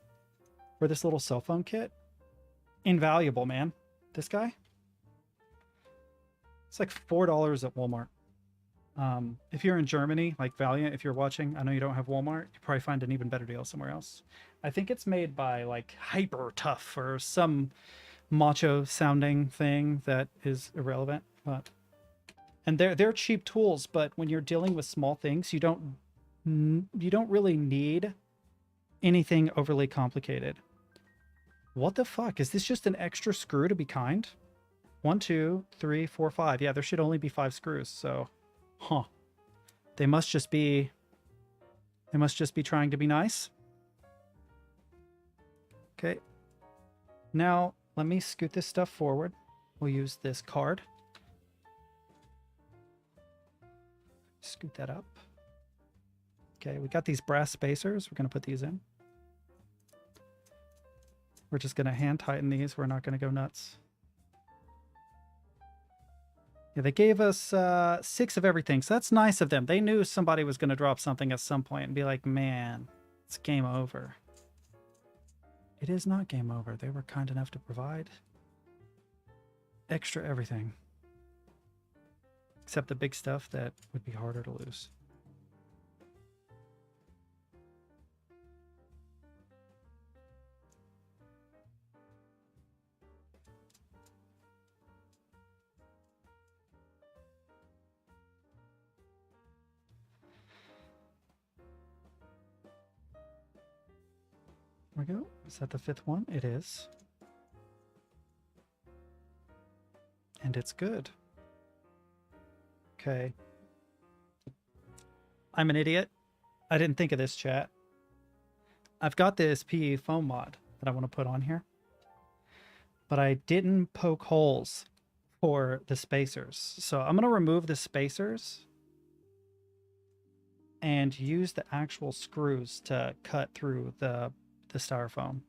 for this little cell phone kit. Invaluable, man. This guy? It's like $4 at Walmart. If you're in Germany, like Valiant, if you're watching, I know you don't have Walmart, you probably find an even better deal somewhere else. I think it's made by like Hyper Tough or some macho sounding thing that is irrelevant, but and they're cheap tools, but when you're dealing with small things, you don't really need anything overly complicated. What the fuck? Is this just an extra screw to be kind? 1, 2, 3, 4, 5. Yeah, there should only be 5 screws, so huh. They must just be trying to be nice. Okay. Now, let me scoot this stuff forward. We'll use this card. Scoot that up. Okay, we got these brass spacers. We're going to put these in. We're just going to hand tighten these. We're not going to go nuts. Yeah, they gave us 6 of everything, so that's nice of them. They knew somebody was going to drop something at some point and be like, man, it's game over. It is not game over. They were kind enough to provide extra everything. Except the big stuff that would be harder to lose. There we go. Is that the 5th one? It is. And it's good. Okay. I'm an idiot. I didn't think of this, chat. I've got this PE foam mod that I want to put on here. But I didn't poke holes for the spacers. So I'm going to remove the spacers and use the actual screws to cut through the styrofoam.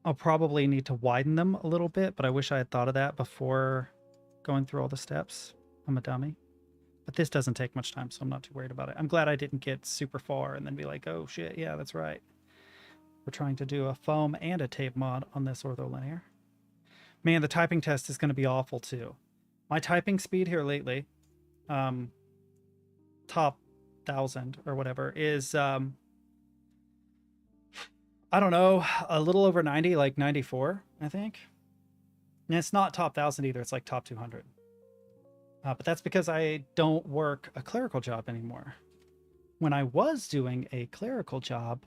I'll probably need to widen them a little bit, but I wish I had thought of that before going through all the steps. I'm a dummy. But this doesn't take much time, so I'm not too worried about it. I'm glad I didn't get super far and then be like, oh shit, yeah, that's right. We're trying to do a foam and a tape mod on this Ortholinear. Man, the typing test is going to be awful too. My typing speed here lately, top 1,000 or whatever, is I don't know, a little over 90, like 94, I think. And it's not top 1,000 either, it's like top 200. But that's because I don't work a clerical job anymore. When I was doing a clerical job,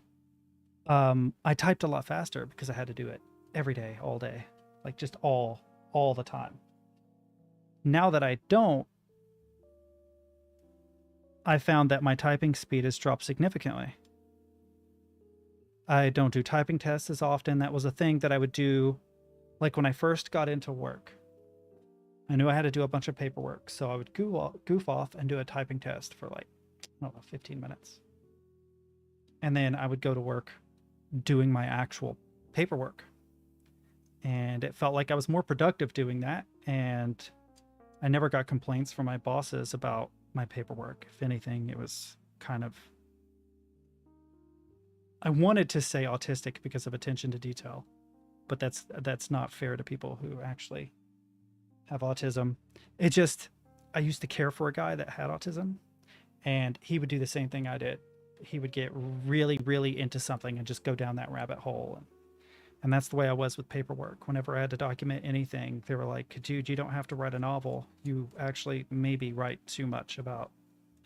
I typed a lot faster because I had to do it every day, all day, like just all the time. Now that I don't, I found that my typing speed has dropped significantly. I don't do typing tests as often. That was a thing that I would do like when I first got into work. I knew I had to do a bunch of paperwork, so I would goof off and do a typing test for like, I don't know, 15 minutes. And then I would go to work doing my actual paperwork. And it felt like I was more productive doing that. And I never got complaints from my bosses about my paperwork. If anything, it was kind of, I wanted to say autistic because of attention to detail, but that's not fair to people who actually have autism. It just, I used to care for a guy that had autism, and he would do the same thing I did. He would get really, really into something and just go down that rabbit hole. And that's the way I was with paperwork. Whenever I had to document anything, they were like, dude, you don't have to write a novel. You actually maybe write too much about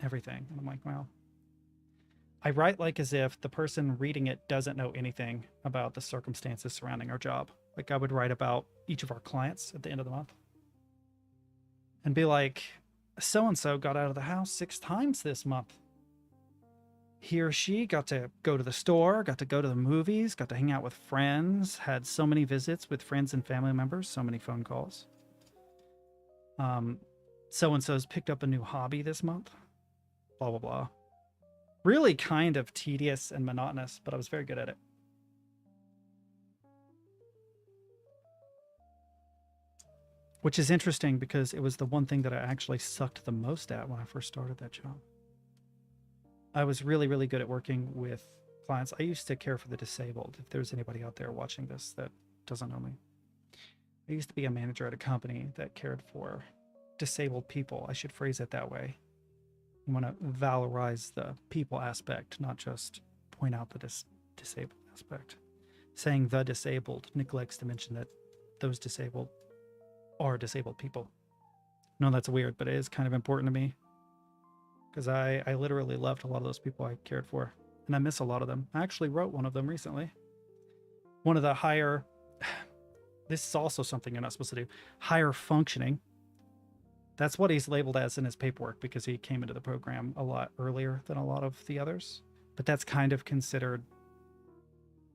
everything. And I'm like, well, I write like as if the person reading it doesn't know anything about the circumstances surrounding our job. Like I would write about each of our clients at the end of the month and be like, so-and-so got out of the house 6 times this month. He or she got to go to the store, got to go to the movies, got to hang out with friends, had so many visits with friends and family members, so many phone calls. So-and-so's picked up a new hobby this month, blah, blah, blah. Really kind of tedious and monotonous, but I was very good at it. Which is interesting because it was the one thing that I actually sucked the most at when I first started that job. I was really, really good at working with clients. I used to care for the disabled. If there's anybody out there watching this that doesn't know me, I used to be a manager at a company that cared for disabled people. I should phrase it that way. I want to valorize the people aspect, not just point out the disabled aspect. Saying the disabled neglects to mention that those disabled are disabled people. No, that's weird, but it is kind of important to me because I literally loved a lot of those people I cared for, and I miss a lot of them. I actually wrote one of them recently. One of the higher, this is also something you're not supposed to do, higher functioning. That's what he's labeled as in his paperwork because he came into the program a lot earlier than a lot of the others. But that's kind of considered,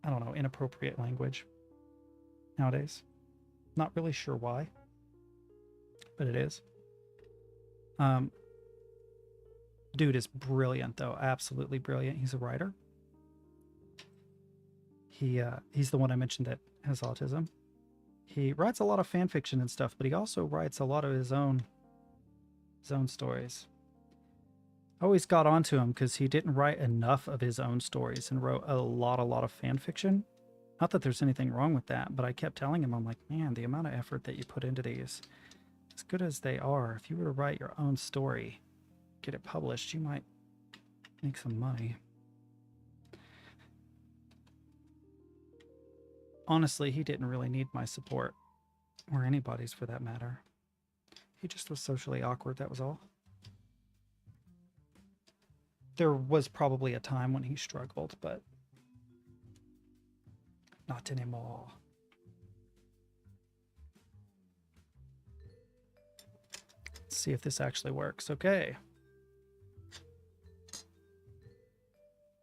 I don't know, inappropriate language nowadays. Not really sure why, but it is. Dude is brilliant, though. Absolutely brilliant. He's a writer. He's the one I mentioned that has autism. He writes a lot of fan fiction and stuff, but he also writes a lot of his own stories. I always got onto him because he didn't write enough of his own stories and wrote a lot of fan fiction. Not that there's anything wrong with that, but I kept telling him, I'm like, man, the amount of effort that you put into these, as good as they are, if you were to write your own story, get it published, you might make some money. Honestly, he didn't really need my support, or anybody's for that matter. He just was socially awkward, that was all. There was probably a time when he struggled, but not anymore. Let's see if this actually works. Okay.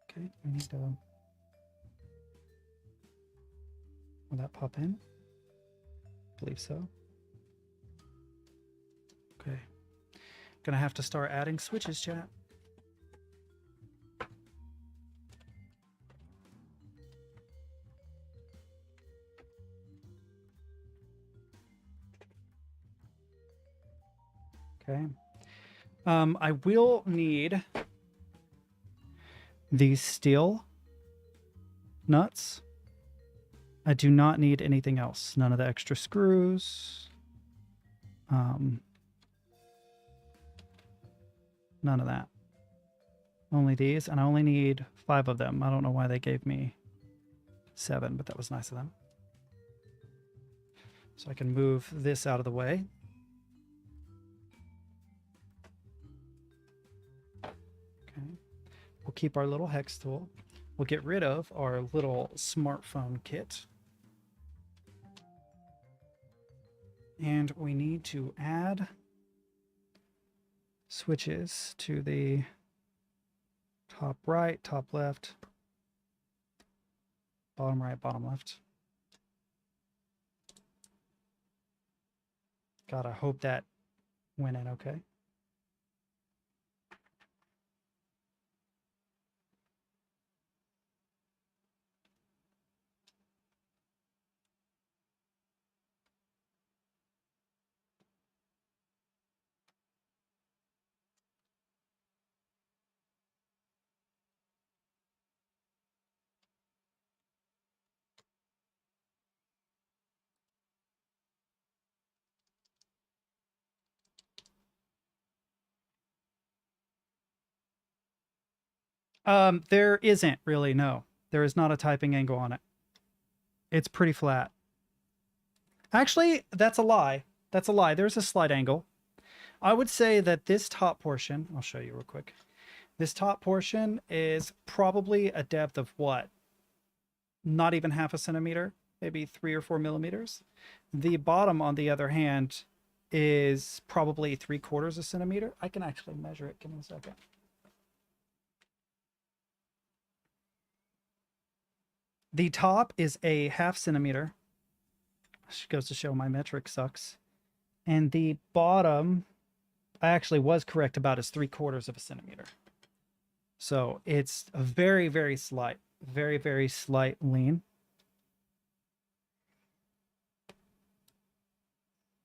Okay, we need to... Will that pop in? I believe so. Okay. Gonna have to start adding switches, chat. Okay. I will need these steel nuts. I do not need anything else. None of the extra screws. None of that. Only these, and I only need 5 of them. I don't know why they gave me 7, but that was nice of them. So I can move this out of the way. Okay. We'll keep our little hex tool. We'll get rid of our little smartphone kit. And we need to add switches to the top right, top left, bottom right, bottom left. God, I hope that went in okay. There isn't really, no. There is not a typing angle on it. It's pretty flat. Actually, that's a lie. That's a lie. There's a slight angle. I would say that this top portion, I'll show you real quick. This top portion is probably a depth of what? Not even half a centimeter, maybe 3 or 4 millimeters. The bottom, on the other hand, is probably 3/4 centimeter. I can actually measure it. Give me a second. The top is a ½ centimeter. Which goes to show my metric sucks. And the bottom, I actually was correct about, is 3/4 centimeter. So it's a very, very slight lean.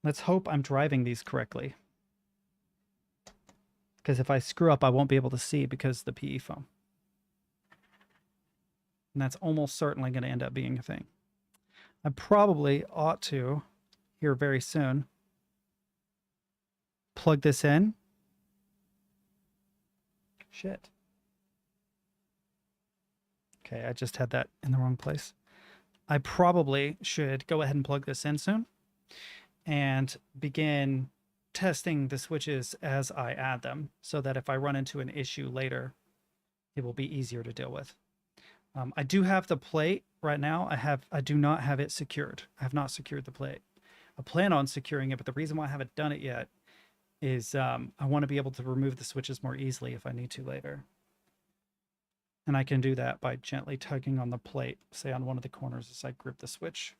Let's hope I'm driving these correctly. Because if I screw up, I won't be able to see because of the PE foam. And that's almost certainly going to end up being a thing. I probably ought to, here very soon, plug this in. Shit. Okay, I just had that in the wrong place. I probably should go ahead and plug this in soon and begin testing the switches as I add them so that if I run into an issue later, it will be easier to deal with. I do have the plate right now. I do not have it secured. I have not secured the plate. I plan on securing it, but the reason why I haven't done it yet is I want to be able to remove the switches more easily if I need to later. And I can do that by gently tugging on the plate, say on one of the corners as I grip the switch.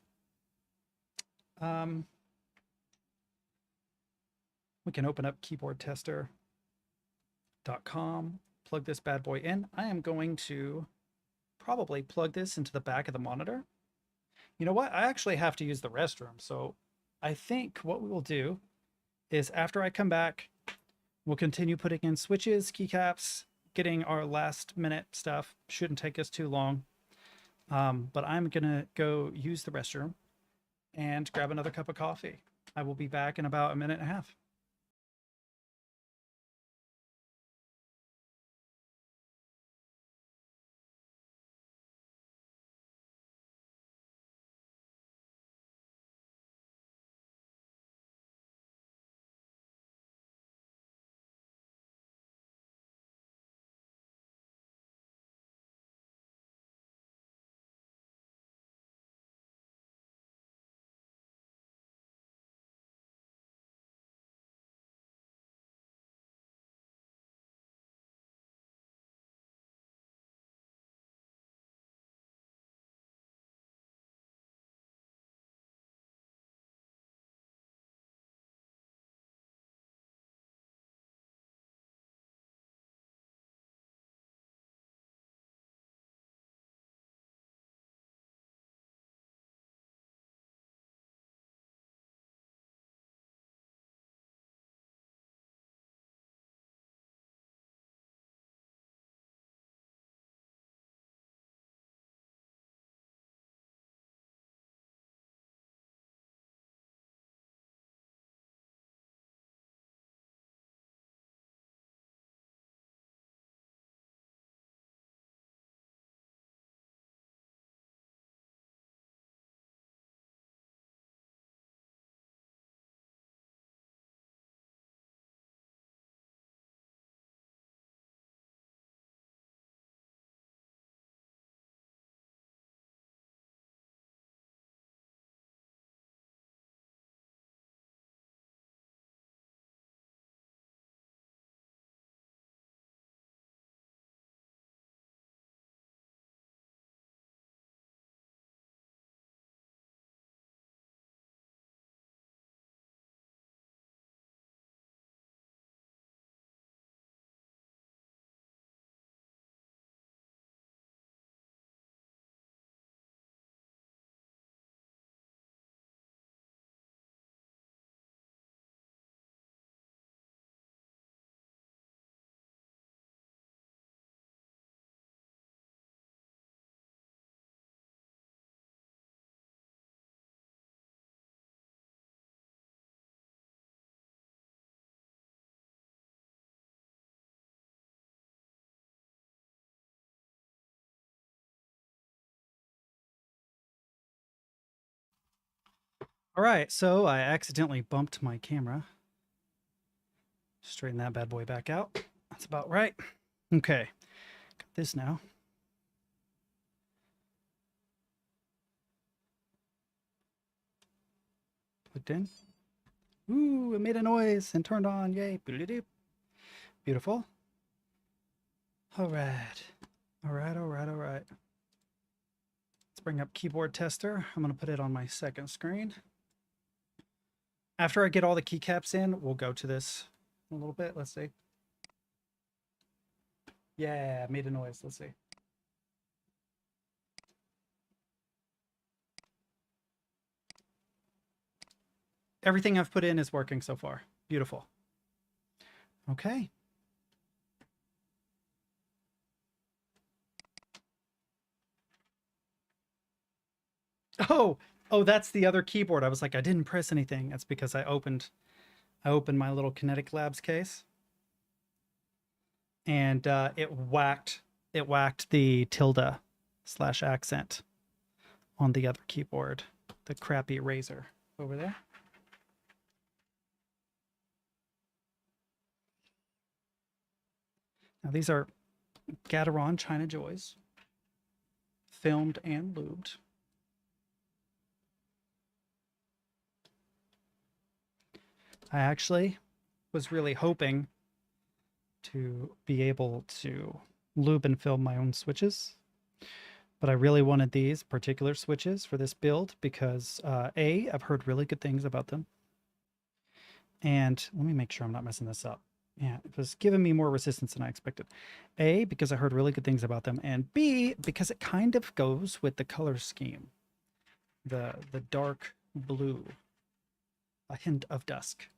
We can open up keyboardtester.com, plug this bad boy in. I am going to probably plug this into the back of the monitor. You know what? I actually have to use the restroom. So I think what we will do is after I come back, we'll continue putting in switches, keycaps, getting our last minute stuff. Shouldn't take us too long. But I'm going to go use the restroom and grab another cup of coffee. I will be back in about a minute and a half. All right, so I accidentally bumped my camera. Straighten that bad boy back out. That's about right. Okay, got this now. Plugged in. Ooh, it made a noise and turned on. Yay. Beautiful. All right. All right, all right, all right. Let's bring up keyboard tester. I'm going to put it on my second screen. After I get all the keycaps in, we'll go to this a little bit. Let's see. Yeah, made a noise. Let's see. Everything I've put in is working so far. Beautiful. Okay. Oh, that's the other keyboard. I was like, I didn't press anything. That's because I opened my little Kinetic Labs case, and it whacked the tilde / accent on the other keyboard, the crappy Razer over there. Now these are Gateron China Joys, filmed and lubed. I actually was really hoping to be able to lube and film my own switches, but I really wanted these particular switches for this build because A, I've heard really good things about them, and let me make sure I'm not messing this up. Yeah, it was giving me more resistance than I expected. A, because I heard really good things about them, and B, because it kind of goes with the color scheme. The dark blue, a hint of dusk.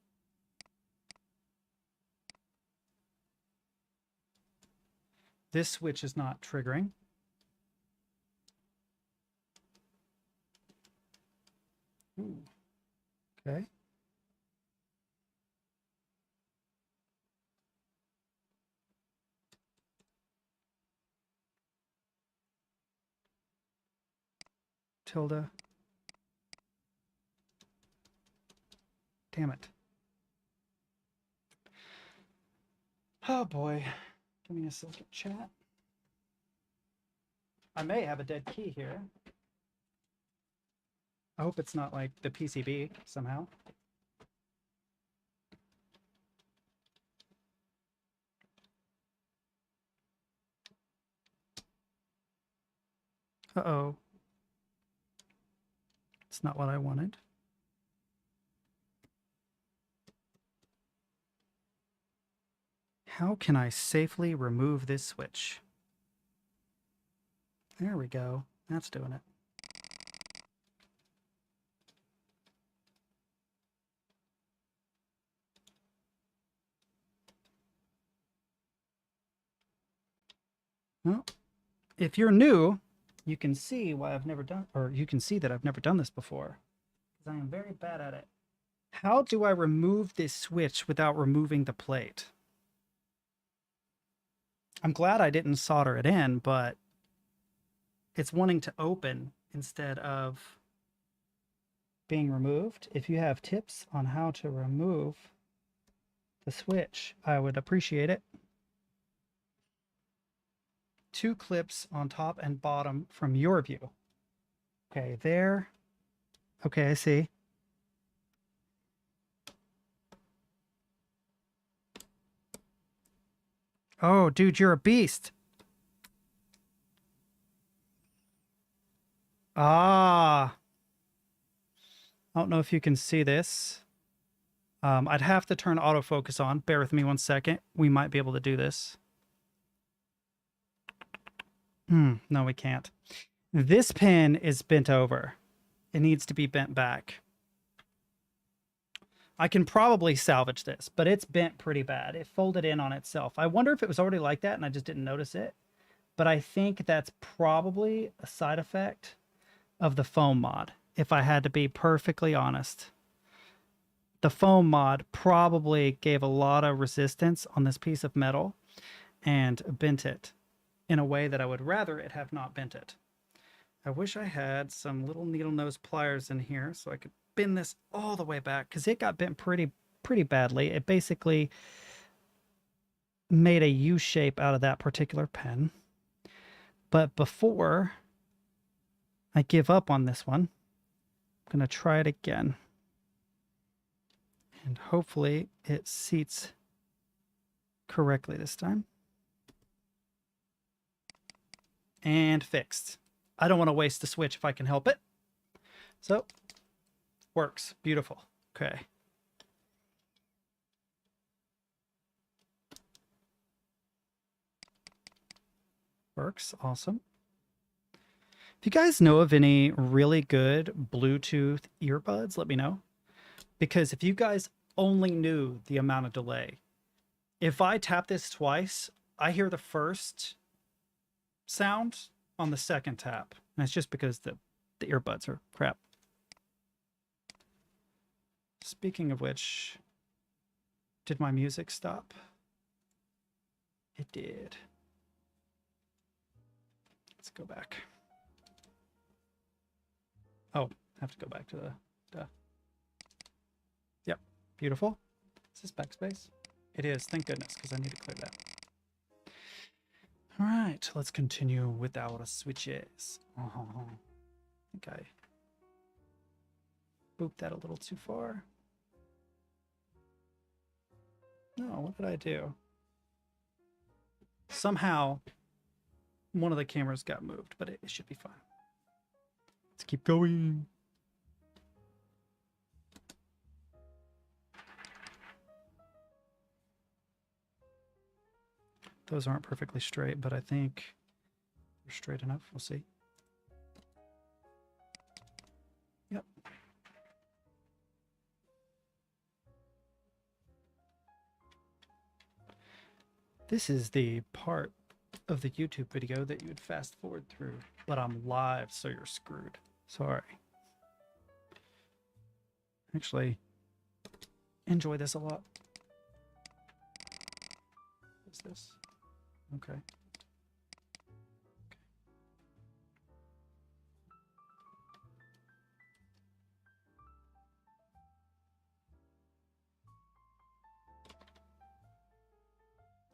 This switch is not triggering. Ooh. Okay. Tilde. Damn it. Oh boy. Give me a second, chat. I may have a dead key here. I hope it's not like the PCB somehow. Uh-oh. It's not what I wanted. How can I safely remove this switch? There we go. That's doing it. Well, if you're new, you can see why I've never done, or you can see that I've never done this before, because I am very bad at it. How do I remove this switch without removing the plate? I'm glad I didn't solder it in, but it's wanting to open instead of being removed. If you have tips on how to remove the switch, I would appreciate it. 2 clips on top and bottom from your view. Okay, there. Okay, I see. Oh, dude, you're a beast. Ah. I don't know if you can see this. I'd have to turn autofocus on. Bear with me 1 second. We might be able to do this. No, we can't. This pin is bent over. It needs to be bent back. I can probably salvage this, but it's bent pretty bad. It folded in on itself. I wonder if it was already like that and I just didn't notice it. But I think that's probably a side effect of the foam mod, if I had to be perfectly honest. The foam mod probably gave a lot of resistance on this piece of metal and bent it in a way that I would rather it have not bent it. I wish I had some little needle nose pliers in here so I could bend this all the way back, because it got bent pretty badly. It basically made a U shape out of that particular pen. But before I give up on this one, I'm going to try it again. And hopefully it seats correctly this time. And fixed. I don't want to waste the switch if I can help it. So, works. Beautiful. Okay. Works. Awesome. If you guys know of any really good Bluetooth earbuds, let me know. Because if you guys only knew the amount of delay, if I tap this twice, I hear the first sound on the second tap. And it's just because the earbuds are crap. Speaking of which, did my music stop? It did. Let's go back. Oh, I have to go back to the stuff. Yep, beautiful. Is this backspace? It is, thank goodness, because I need to clear that. All right, let's continue with our switches. I think I booped that a little too far. No, what did I do? Somehow, one of the cameras got moved, but it should be fine. Let's keep going. Those aren't perfectly straight, but I think they're straight enough. We'll see. Yep. This is the part of the YouTube video that you would fast forward through, but I'm live, so you're screwed. Sorry. Actually, enjoy this a lot. What's this? Okay.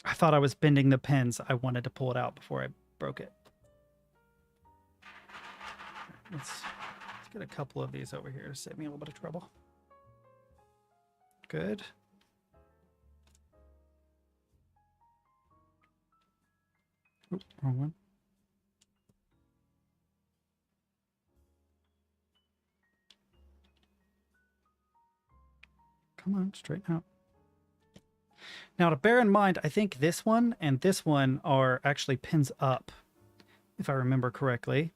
I thought I was bending the pins. I wanted to pull it out before I broke it. Let's get a couple of these over here to save me a little bit of trouble. Good. Oop, wrong one. Come on, straighten out. Now, to bear in mind, I think this one and this one are actually pins up, if I remember correctly.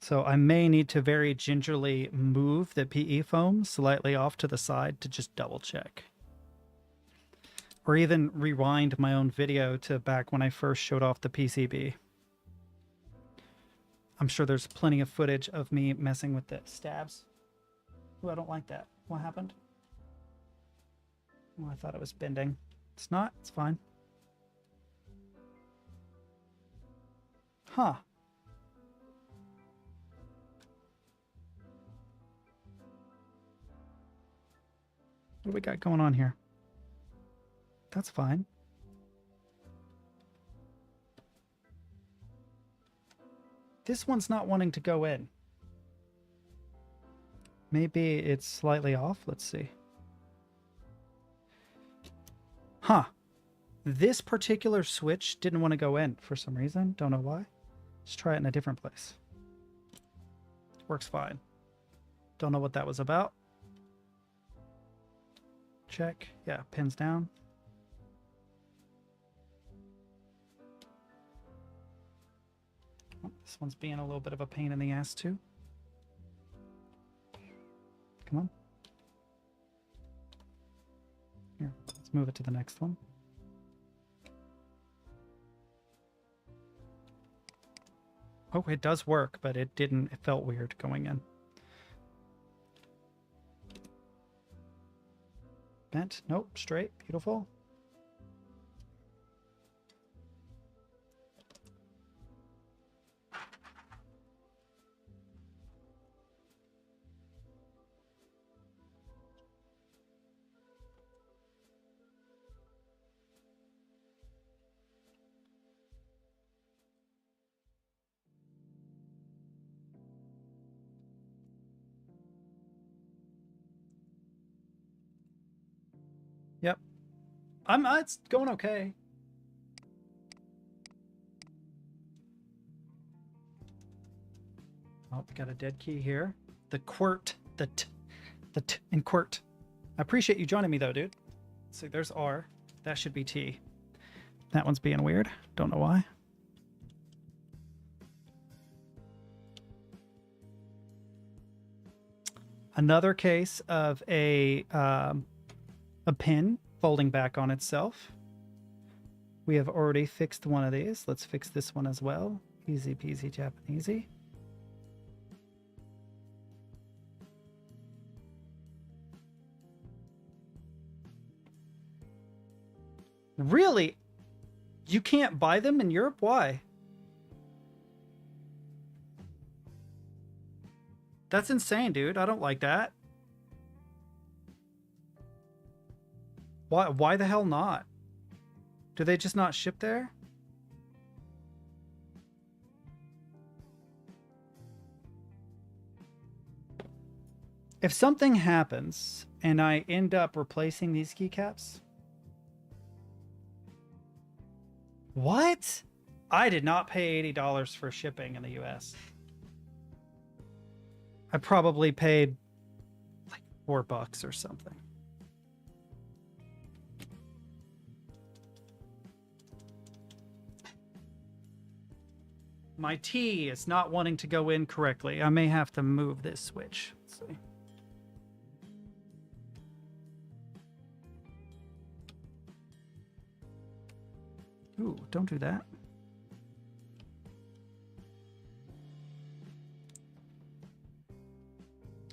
So I may need to very gingerly move the PE foam slightly off to the side to just double check. Or even rewind my own video to back when I first showed off the PCB. I'm sure there's plenty of footage of me messing with the stabs. Ooh, I don't like that. What happened? Oh, I thought it was bending. It's not. It's fine. Huh. What do we got going on here? That's fine. This one's not wanting to go in. Maybe it's slightly off. Let's see. Huh. This particular switch didn't want to go in for some reason. Don't know why. Let's try it in a different place. Works fine. Don't know what that was about. Check. Yeah, pins down. Oh, this one's being a little bit of a pain in the ass too. Come on. Here, let's move it to the next one. Oh, it does work, but it didn't. It felt weird going in. Bent. Nope. Straight. Beautiful. Yep. It's going okay. Oh, we got a dead key here. The quirt, the t in quirt. I appreciate you joining me though, dude. Let's see, there's R. That should be T. That one's being weird. Don't know why. Another case of a pin folding back on itself. We have already fixed one of these. Let's fix this one as well. Easy peasy Japanesey. Really? You can't buy them in Europe? Why? That's insane, dude. I don't like that. Why the hell not? Do they just not ship there? If something happens and I end up replacing these keycaps... What? I did not pay $80 for shipping in the US. I probably paid like $4 or something. My T is not wanting to go in correctly. I may have to move this switch. Let's see. Ooh, don't do that.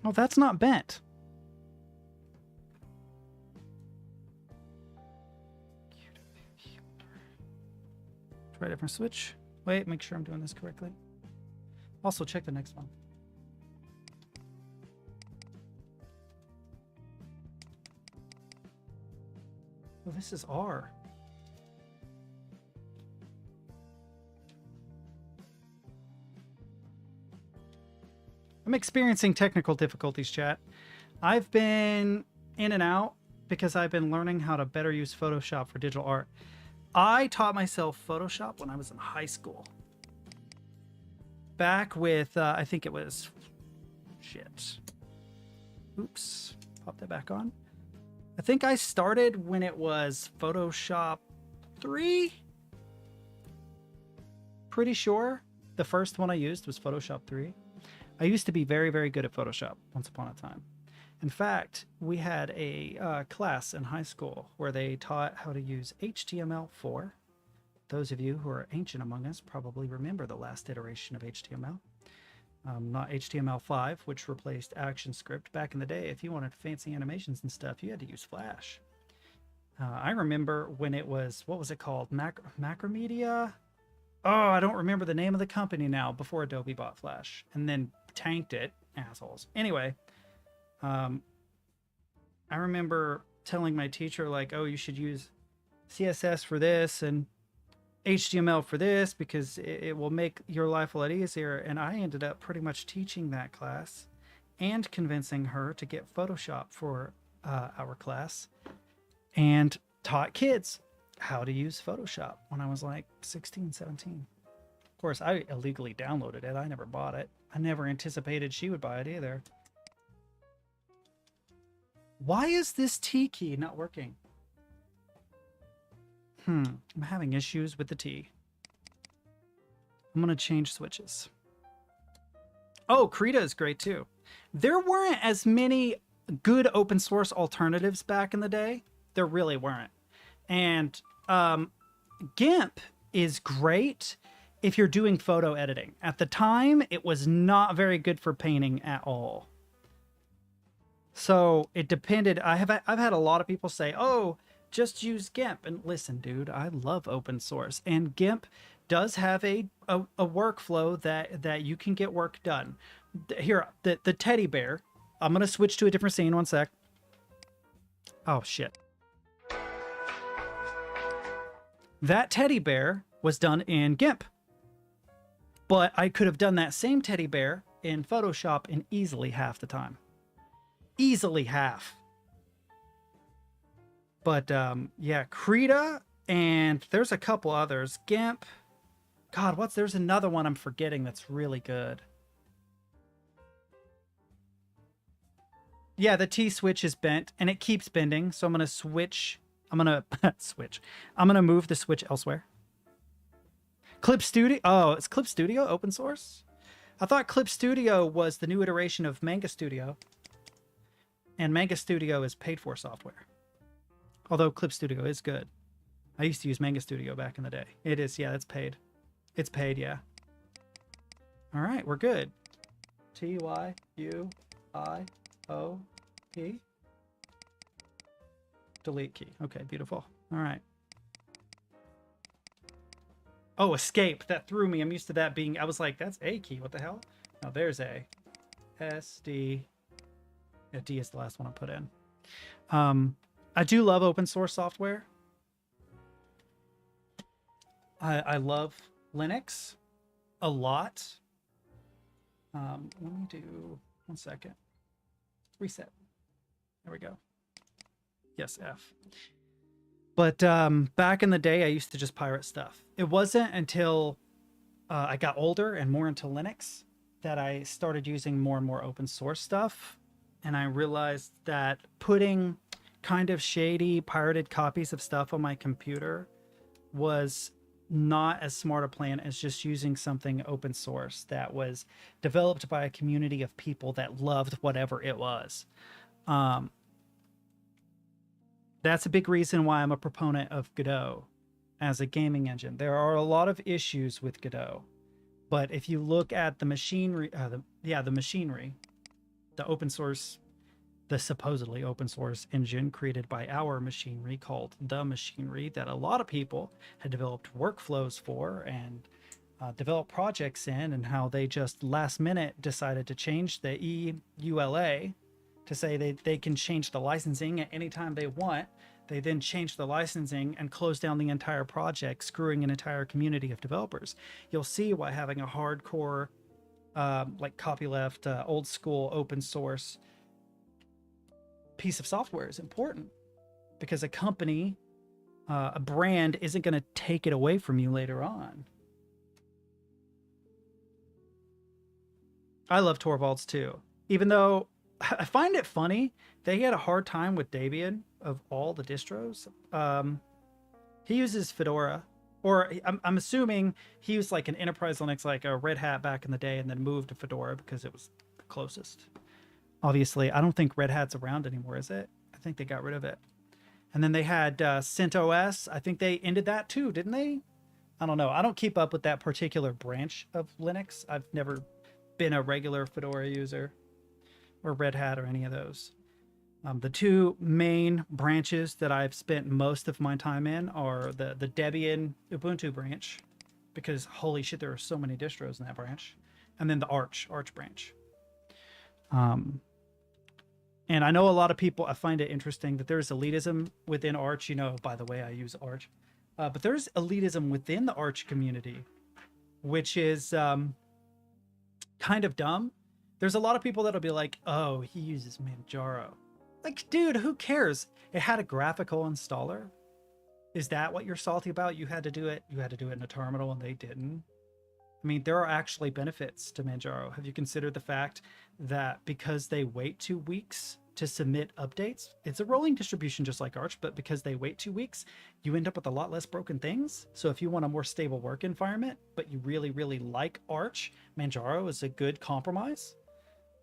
Oh, that's not bent. Try a different switch. Wait, make sure I'm doing this correctly. Also, check the next one. Oh, this is R. I'm experiencing technical difficulties, chat. I've been in and out because I've been learning how to better use Photoshop for digital art. I taught myself Photoshop when I was in high school. Back with, I think it was, shit. Oops, pop that back on. I think I started when it was Photoshop 3. Pretty sure the first one I used was Photoshop 3. I used to be very, very good at Photoshop once upon a time. In fact, we had a class in high school where they taught how to use HTML4. Those of you who are ancient among us probably remember the last iteration of HTML. Not HTML5, which replaced ActionScript. Back in the day, if you wanted fancy animations and stuff, you had to use Flash. I remember when it was, what was it called? Macromedia? Oh, I don't remember the name of the company now, before Adobe bought Flash and then tanked it. Assholes. Anyway, I remember telling my teacher, like, oh, you should use CSS for this and HTML for this because it will make your life a lot easier. And I ended up pretty much teaching that class and convincing her to get Photoshop for our class, and taught kids how to use Photoshop when I was like 16, 17. Of course, I illegally downloaded it. I never bought it. I never anticipated she would buy it either. Why is this T key not working? I'm having issues with the T. I'm going to change switches. Oh, Krita is great too. There weren't as many good open source alternatives back in the day. There really weren't. And GIMP is great if you're doing photo editing. At the time, it was not very good for painting at all. So it depended. I've had a lot of people say, oh, just use GIMP. And listen, dude, I love open source. And GIMP does have a workflow that you can get work done. Here, the teddy bear. I'm going to switch to a different scene. One sec. Oh, shit. That teddy bear was done in GIMP. But I could have done that same teddy bear in Photoshop in easily half the time. Easily half. But yeah, Krita, and there's a couple others. GIMP. God, there's another one I'm forgetting that's really good. Yeah, the T switch is bent and it keeps bending. So I'm going to switch. I'm going to switch. I'm going to move the switch elsewhere. Clip Studio. Oh, is Clip Studio open source? I thought Clip Studio was the new iteration of Manga Studio. And Manga Studio is paid for software. Although Clip Studio is good. I used to use Manga Studio back in the day. It is, yeah, it's paid. It's paid, yeah. All right, we're good. T-Y-U-I-O-P. Delete key. Okay, beautiful. All right. Oh, escape. That threw me. I'm used to that being... I was like, that's A key. What the hell? No, there's A. S, D. Yeah, D is the last one I put in. I do love open source software. I love Linux a lot. Let me do 1 second. Reset. There we go. Yes, F. But back in the day, I used to just pirate stuff. It wasn't until I got older and more into Linux that I started using more and more open source stuff. And I realized that putting kind of shady pirated copies of stuff on my computer was not as smart a plan as just using something open source that was developed by a community of people that loved whatever it was. That's a big reason why I'm a proponent of Godot as a gaming engine. There are a lot of issues with Godot, but if you look at the machinery, the machinery, the open source, the supposedly open source engine created by our machinery called the machinery that a lot of people had developed workflows for and developed projects in, and how they just last minute decided to change the EULA to say they can change the licensing at any time they want. They then change the licensing and close down the entire project, screwing an entire community of developers. You'll see why having a hardcore, like copyleft, old school open source piece of software is important, because a company, a brand isn't going to take it away from you later on. I love Torvalds too, even though I find it funny. They had a hard time with Debian of all the distros. He uses Fedora, or I'm assuming he used like an enterprise Linux, like a Red Hat back in the day, and then moved to Fedora because it was the closest. Obviously, I don't think Red Hat's around anymore, is it? I think they got rid of it. And then they had CentOS. I think they ended that too, didn't they? I don't know. I don't keep up with that particular branch of Linux. I've never been a regular Fedora user or Red Hat or any of those. The two main branches that I've spent most of my time in are the Debian Ubuntu branch, because holy shit, there are so many distros in that branch. And then the Arch branch. And I know a lot of people, I find it interesting that there's elitism within Arch. You know, by the way, I use Arch. But there's elitism within the Arch community, which is kind of dumb. There's a lot of people that'll be like, oh, he uses Manjaro. Like, dude, who cares? It had a graphical installer. Is that what you're salty about? You had to do it. You had to do it in a terminal and they didn't. I mean, there are actually benefits to Manjaro. Have you considered the fact that because they wait 2 weeks to submit updates, it's a rolling distribution just like Arch, but because they wait 2 weeks, you end up with a lot less broken things. So if you want a more stable work environment, but you really, really like Arch, Manjaro is a good compromise.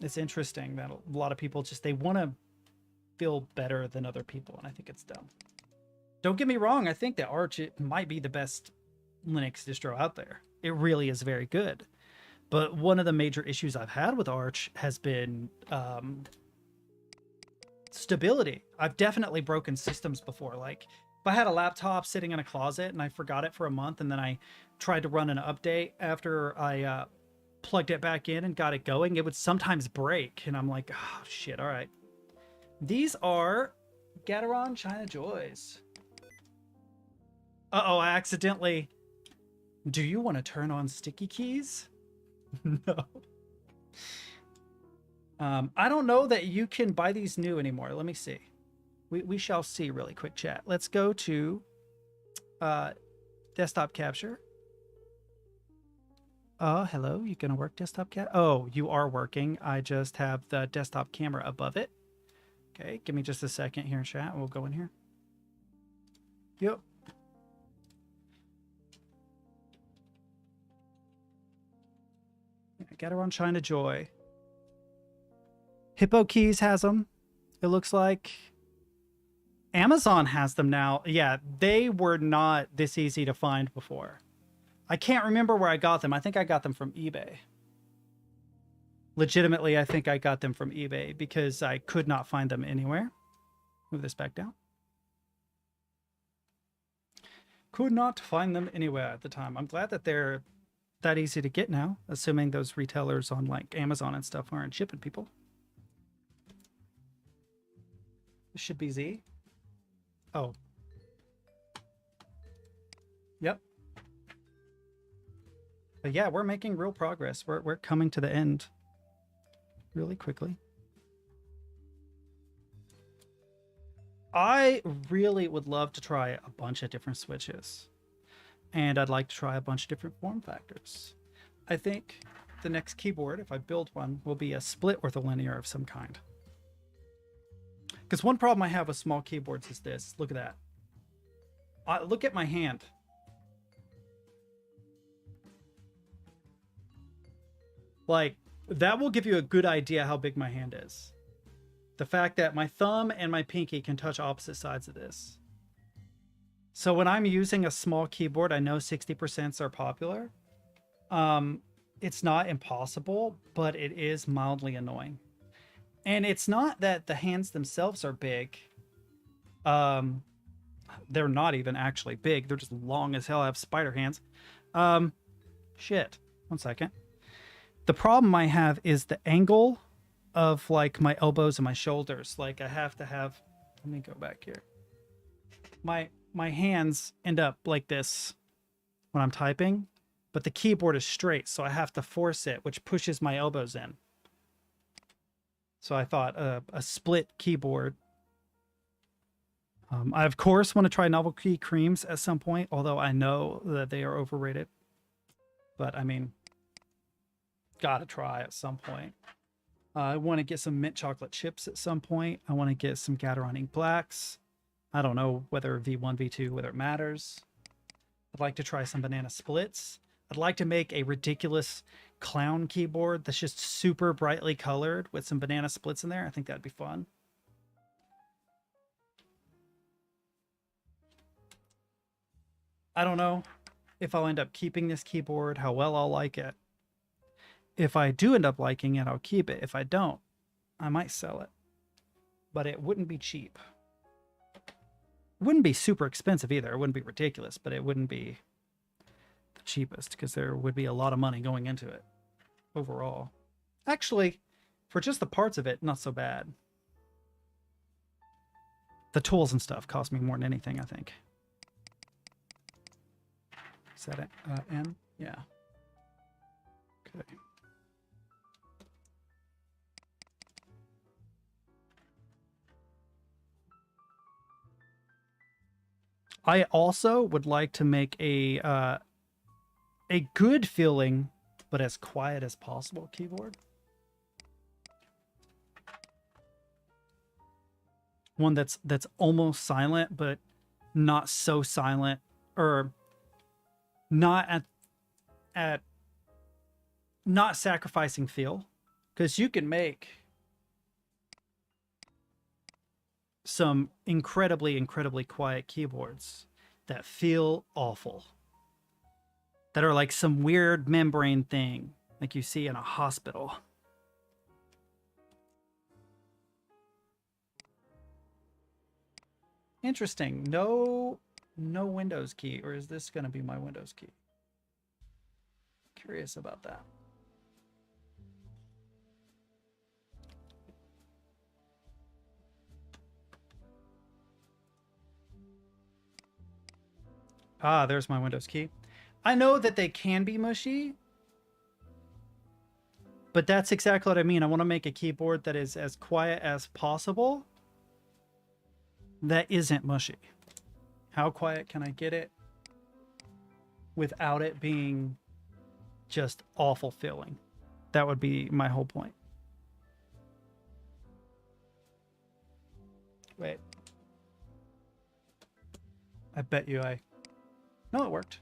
It's interesting that a lot of people just, they want to feel better than other people, and I think it's dumb. Don't get me wrong, I think that Arch, it might be the best Linux distro out there. It really is very good. But one of the major issues I've had with Arch has been stability. I've definitely broken systems before. Like, if I had a laptop sitting in a closet and I forgot it for a month, and then I tried to run an update after I plugged it back in and got it going, it would sometimes break. And I'm like, oh, shit, all right. These are Gateron China Joys. Uh-oh, I accidentally... Do you want to turn on sticky keys? No. I don't know that you can buy these new anymore. Let me see. We shall see really quick, chat. Let's go to desktop capture. Hello, you gonna work desktop cap? Oh, you are working. I just have the desktop camera above it. Okay, give me just a second here, chat. We'll go in here. Yep. I got her on China Joy. Hippo Keys has them. It looks like Amazon has them now. Yeah, they were not this easy to find before. I can't remember where I got them. I think I got them from eBay. Legitimately, I think I got them from eBay because I could not find them anywhere. Move this back down. Could not find them anywhere at the time. I'm glad that they're that easy to get now, assuming those retailers on like Amazon and stuff aren't shipping people. This should be Z. Oh. Yep. But yeah, we're making real progress. We're coming to the end really quickly. I really would love to try a bunch of different switches. And I'd like to try a bunch of different form factors. I think the next keyboard, if I build one, will be a split ortholinear of some kind. Because one problem I have with small keyboards is this. Look at that. Look at my hand. Like, that will give you a good idea how big my hand is. The fact that my thumb and my pinky can touch opposite sides of this. So when I'm using a small keyboard, I know 60% are popular. It's not impossible, but it is mildly annoying. And it's not that the hands themselves are big. They're not even actually big. They're just long as hell. I have spider hands. Shit. 1 second. The problem I have is the angle of like my elbows and my shoulders. Like I have to have, let me go back here. My hands end up like this when I'm typing, but the keyboard is straight. So I have to force it, which pushes my elbows in. So I thought a split keyboard. I, of course, want to try novelty creams at some point, although I know that they are overrated. But, I mean, gotta try at some point. I want to get some mint chocolate chips at some point. I want to get some Gateron ink blacks. I don't know whether V1, V2, whether it matters. I'd like to try some banana splits. I'd like to make a ridiculous clown keyboard that's just super brightly colored with some banana splits in there. I think that'd be fun. I don't know if I'll end up keeping this keyboard, how well I'll like it. If I do end up liking it, I'll keep it. If I don't, I might sell it. But it wouldn't be cheap. It wouldn't be super expensive either. It wouldn't be ridiculous, but it wouldn't be the cheapest because there would be a lot of money going into it overall. Actually, for just the parts of it, not so bad. The tools and stuff cost me more than anything, I think. Is that it? N? Yeah. Okay. I also would like to make a good feeling, but as quiet as possible keyboard. One that's almost silent, but not so silent, or not at not sacrificing feel, because you can make some incredibly quiet keyboards that feel awful, that are like some weird membrane thing like you see in a hospital. Interesting. No Windows key, or is this going to be my Windows key? Curious about that. Ah, there's my Windows key. I know that they can be mushy, but that's exactly what I mean. I want to make a keyboard that is as quiet as possible, that isn't mushy? How quiet can I get it without it being just awful feeling? That would be my whole point. Wait. I bet you No, it worked.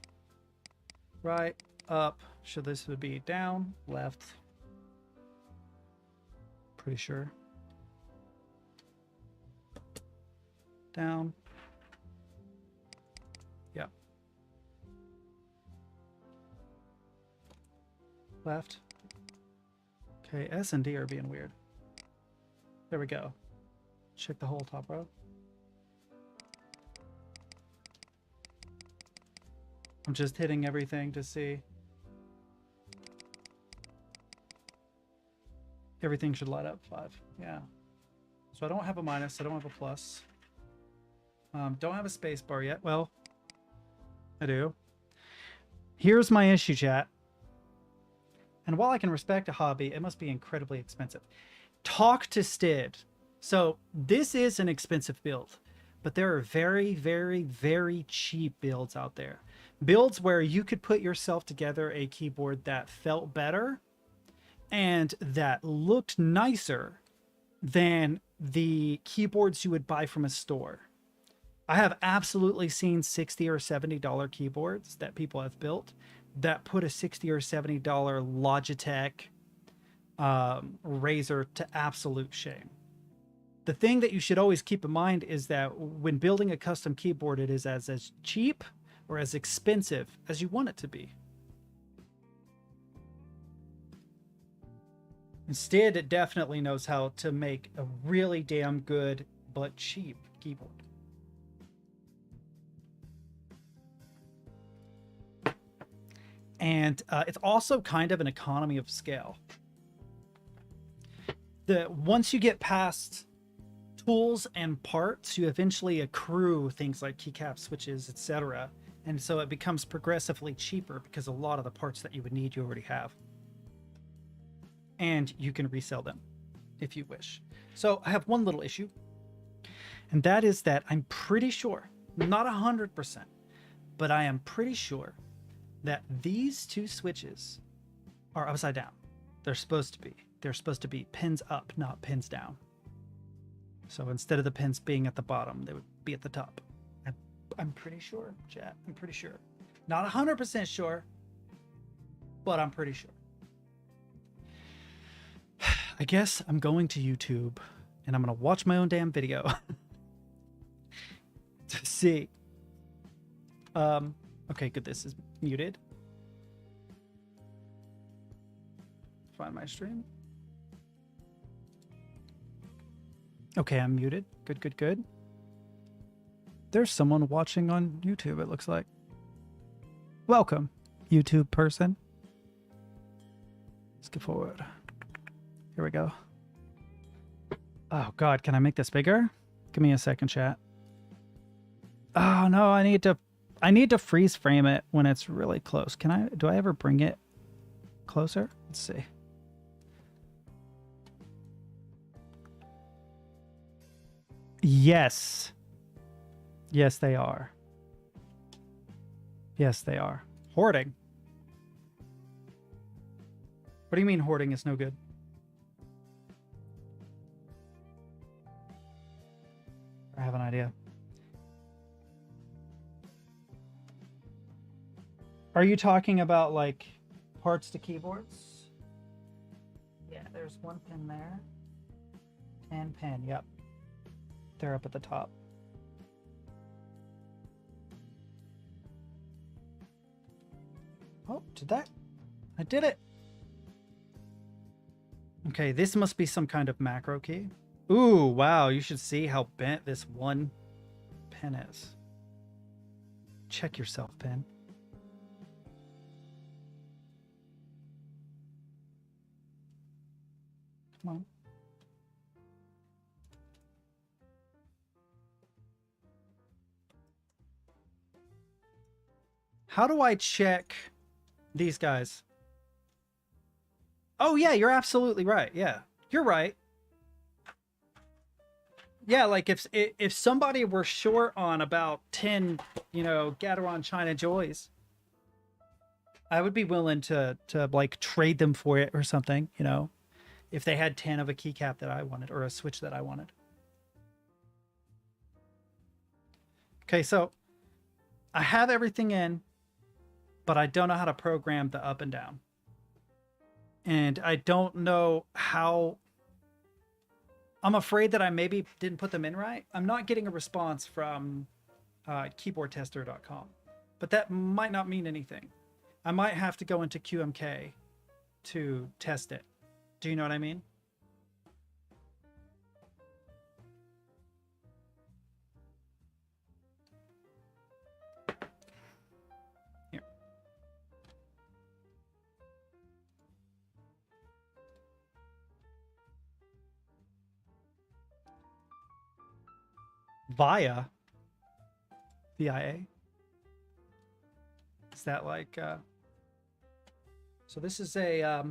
Right, up. So this would be down, left. Pretty sure. Down. Yep. Left. Okay, S and D are being weird. There we go. Check the whole top row. I'm just hitting everything to see. Everything should light up 5. Yeah. So I don't have a minus. I don't have a plus. Don't have a space bar yet. Well, I do. Here's my issue, chat. And while I can respect a hobby, it must be incredibly expensive. Talk to Stid. So this is an expensive build, but there are very, very, very cheap builds out there. Builds where you could put yourself together a keyboard that felt better and that looked nicer than the keyboards you would buy from a store. I have absolutely seen $60 or $70 keyboards that people have built that put a $60 or $70 Logitech Razer to absolute shame. The thing that you should always keep in mind is that when building a custom keyboard, it is as cheap or as expensive as you want it to be. Instead, it definitely knows how to make a really damn good but cheap keyboard. And it's also kind of an economy of scale. Once you get past tools and parts, you eventually accrue things like keycaps, switches, etc. And so it becomes progressively cheaper because a lot of the parts that you would need you already have. And you can resell them if you wish. So I have one little issue, and that is that I'm pretty sure, not 100%, but I am pretty sure that these two switches are upside down. They're supposed to be. They're supposed to be pins up, not pins down. So instead of the pins being at the bottom, they would be at the top. I'm pretty sure, chat. I'm pretty sure. Not 100% sure, but I'm pretty sure. I guess I'm going to YouTube and I'm going to watch my own damn video to see. Okay, good. This is muted. Find my stream. Okay, I'm muted. Good, good, good. There's someone watching on YouTube, it looks like. Welcome, YouTube person. Let's get forward. Here we go. Oh God, can I make this bigger? Give me a second, chat. Oh no, I need to freeze frame it when it's really close. Do I ever bring it closer? Let's see. Yes. Yes, they are. Yes, they are. Hoarding. What do you mean hoarding is no good? I have an idea. Are you talking about like parts to keyboards? Yeah, there's one pin there. And pin, yep. They're up at the top. Oh, did that? I did it. Okay, this must be some kind of macro key. Ooh, wow, you should see how bent this one pin is. Check yourself, pin. Come on. How do I check these guys? Oh yeah, you're absolutely right. Yeah, you're right. Yeah, like if somebody were short on about 10, you know, Gateron China Joys, I would be willing to like trade them for it or something, you know, if they had 10 of a keycap that I wanted or a switch that I wanted. Okay, so I have everything in, but I don't know how to program the up and down. And I don't know how. I'm afraid that I maybe didn't put them in right. I'm not getting a response from keyboardtester.com, but that might not mean anything. I might have to go into QMK to test it. Do you know what I mean? Here. VIA? VIA? Is that like... So this is a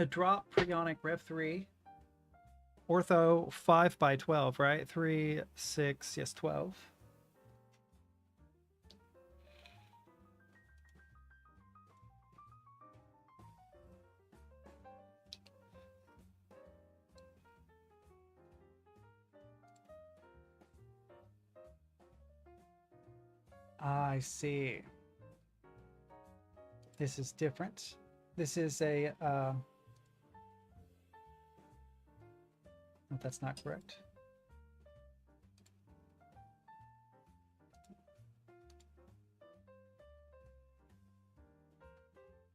Drop Preonic Rev 3 Ortho 5x12, right? 3, 6, yes, 12. I see. This is different. This is a... no, that's not correct.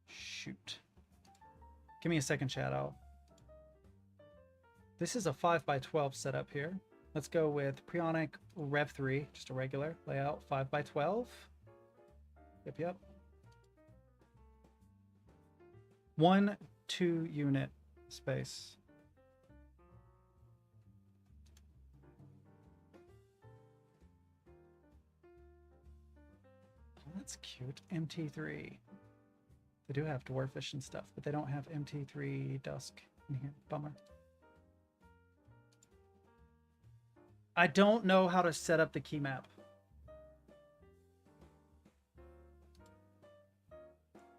Shoot. Give me a second, chat. This is a 5x12 setup here. Let's go with Preonic Rev 3, just a regular layout, 5x12. Yep. 1 2 unit space. Oh, that's cute. MT3. They do have Dwarfish and stuff, but they don't have MT3 Dusk in here. Bummer. I don't know how to set up the key map.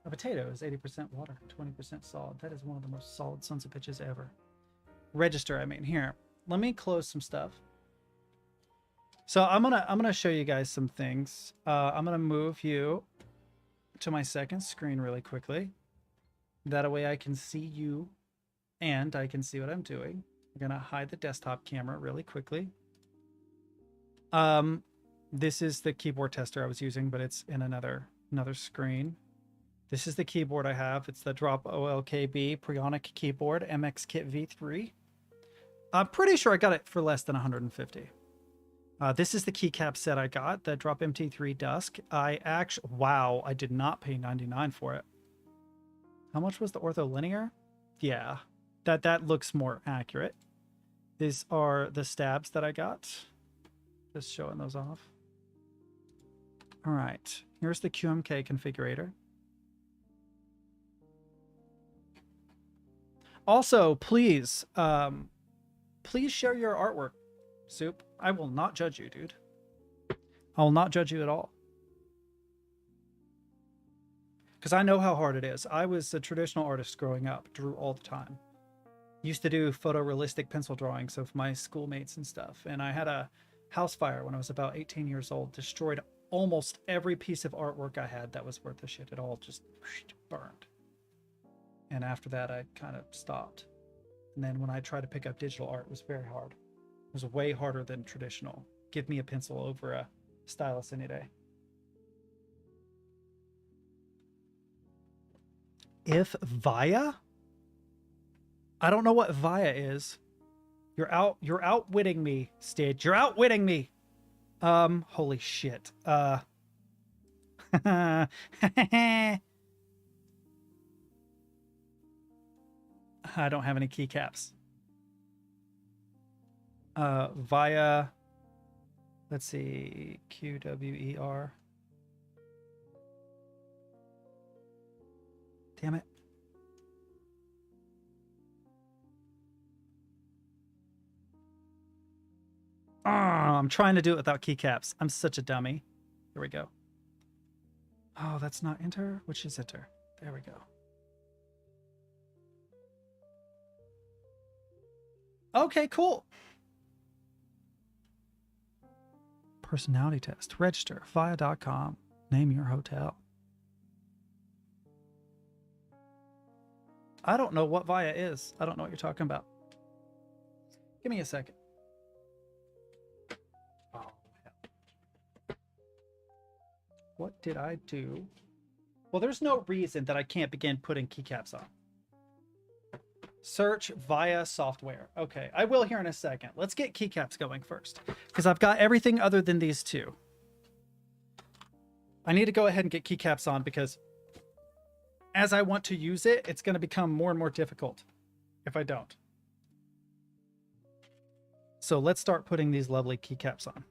A potato is 80% water, 20% solid. That is one of the most solid sons of bitches ever. Register, I mean. Here, let me close some stuff. So I'm gonna show you guys some things. I'm gonna move you to my second screen really quickly. That way I can see you and I can see what I'm doing. I'm gonna hide the desktop camera really quickly. This is the keyboard tester I was using, but it's in another screen. This is the keyboard I have. It's the Drop OLKB Preonic keyboard, MX Kit V3. I'm pretty sure I got it for less than 150. This is the keycap set I got, the Drop MT3 Dusk. Wow, I did not pay $99 for it. How much was the Ortholinear? Yeah, that looks more accurate. These are the stabs that I got. Just showing those off. All right, here's the QMK configurator. Also, please share your artwork, Soup. I will not judge you, dude. I will not judge you at all. Because I know how hard it is. I was a traditional artist growing up, drew all the time. Used to do photorealistic pencil drawings of my schoolmates and stuff. And I had a house fire when I was about 18 years old, destroyed almost every piece of artwork I had that was worth a shit. It all just burned. And after that, I kind of stopped. And then when I tried to pick up digital art, it was very hard. It was way harder than traditional. Give me a pencil over a stylus any day. If VIA? I don't know what VIA is. You're outwitting me, Stitch. You're outwitting me. Holy shit. I don't have any keycaps. VIA, let's see, QWER. Damn it. I'm trying to do it without keycaps. I'm such a dummy. Here we go. Oh, that's not enter. Which is enter? There we go. Okay, cool. Personality test. Register. Via.com. Name your hotel. I don't know what Via is. I don't know what you're talking about. Give me a second. Oh, hell. What did I do? Well, there's no reason that I can't begin putting keycaps on. Search via software. Okay, I will here in a second. Let's get keycaps going first, because I've got everything other than these two. I need to go ahead and get keycaps on because as I want to use it, it's going to become more and more difficult if I don't. So let's start putting these lovely keycaps on.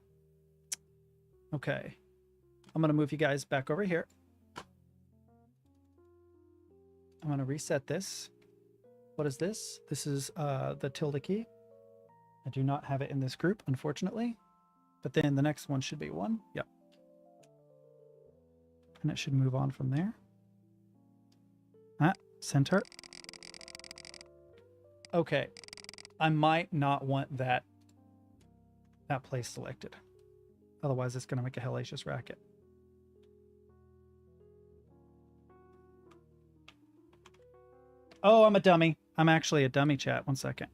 Okay, I'm going to move you guys back over here. I'm going to reset this. What is this? This is the tilde key. I do not have it in this group, unfortunately. But then the next one should be 1. Yep. And it should move on from there. Center. Okay. I might not want that place selected. Otherwise, it's going to make a hellacious racket. Oh, I'm a dummy. I'm actually a dummy, chat. 1 second.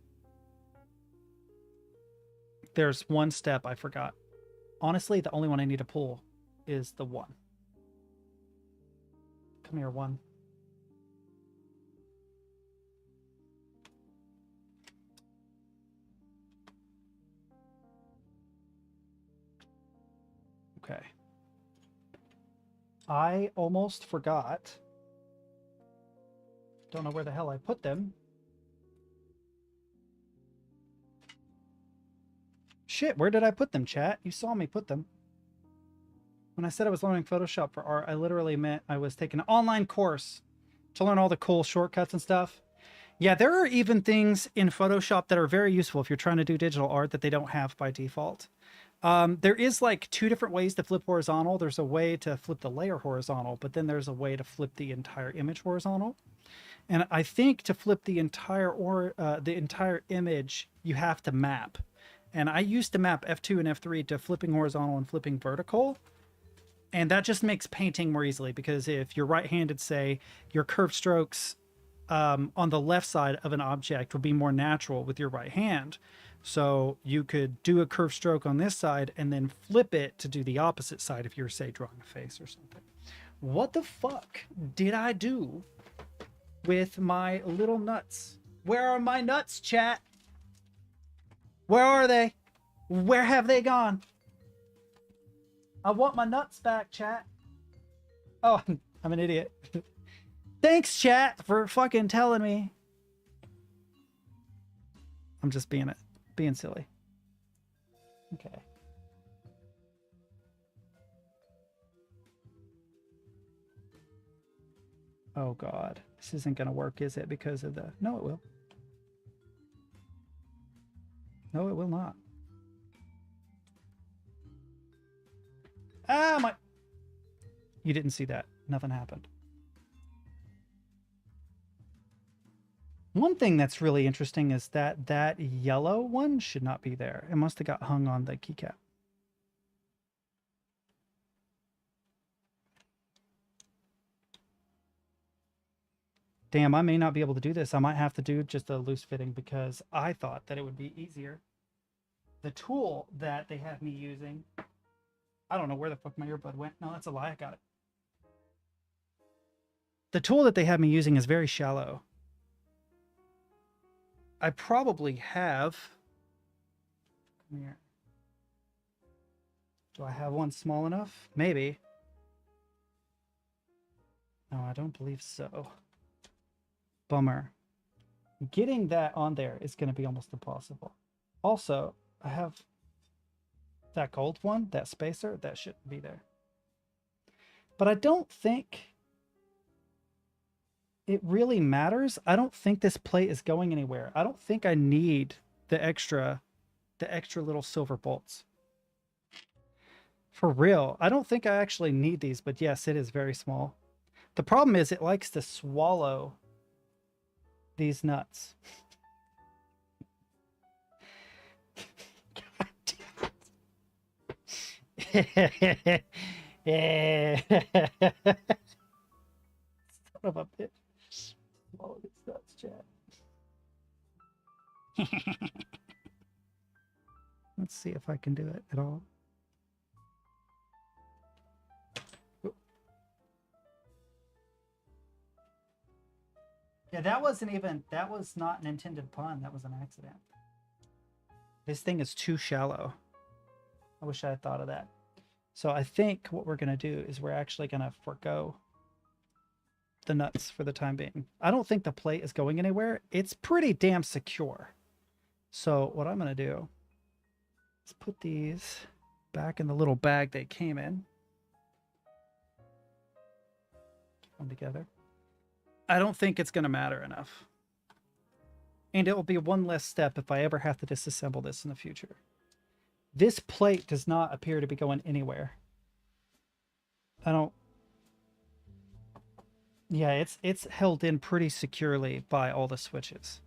There's one step I forgot. Honestly, the only one I need to pull is the 1. Come here, 1. Okay. I almost forgot. Don't know where the hell I put them. Shit, where did I put them, chat? You saw me put them. When I said I was learning Photoshop for art, I literally meant I was taking an online course to learn all the cool shortcuts and stuff. Yeah, there are even things in Photoshop that are very useful if you're trying to do digital art that they don't have by default. There is like 2 different ways to flip horizontal. There's a way to flip the layer horizontal, but then there's a way to flip the entire image horizontal. And I think to flip the entire image, you have to map. And I used to map F2 and F3 to flipping horizontal and flipping vertical. And that just makes painting more easily, because if you're right-handed, say, your curved strokes on the left side of an object would be more natural with your right hand. So you could do a curved stroke on this side and then flip it to do the opposite side if you're, say, drawing a face or something. What the fuck did I do with my little nuts? Where are my nuts, chat? Where are they? Where have they gone? I want my nuts back, chat. Oh, I'm an idiot. Thanks, chat, for fucking telling me. I'm just being silly. Okay. Oh God, this isn't gonna work, is it? Because of the... No, it will. No, it will not. Ah, my... You didn't see that. Nothing happened. One thing that's really interesting is that that yellow one should not be there. It must have got hung on the keycap. Damn, I may not be able to do this. I might have to do just a loose fitting because I thought that it would be easier. The tool that they have me using... I don't know where the fuck my earbud went. No, that's a lie. I got it. The tool that they have me using is very shallow. I probably have... Come here. Do I have one small enough? Maybe. No, I don't believe so. Bummer. Getting that on there is going to be almost impossible. Also, I have that gold one, that spacer, that shouldn't be there. But I don't think it really matters. I don't think this plate is going anywhere. I don't think I need the extra little silver bolts. For real. I don't think I actually need these, but yes, it is very small. The problem is it likes to swallow these nuts. Yeah. Son of a bitch. Swallow these nuts, Chad. Let's see if I can do it at all. Yeah, that was not an intended pun. That was an accident. This thing is too shallow. I wish I had thought of that. So I think what we're going to do is we're actually going to forego the nuts for the time being. I don't think the plate is going anywhere. It's pretty damn secure. So what I'm going to do is put these back in the little bag they came in. Put them together. I don't think it's going to matter enough. And it will be one less step if I ever have to disassemble this in the future. This plate does not appear to be going anywhere. I don't... Yeah, it's held in pretty securely by all the switches.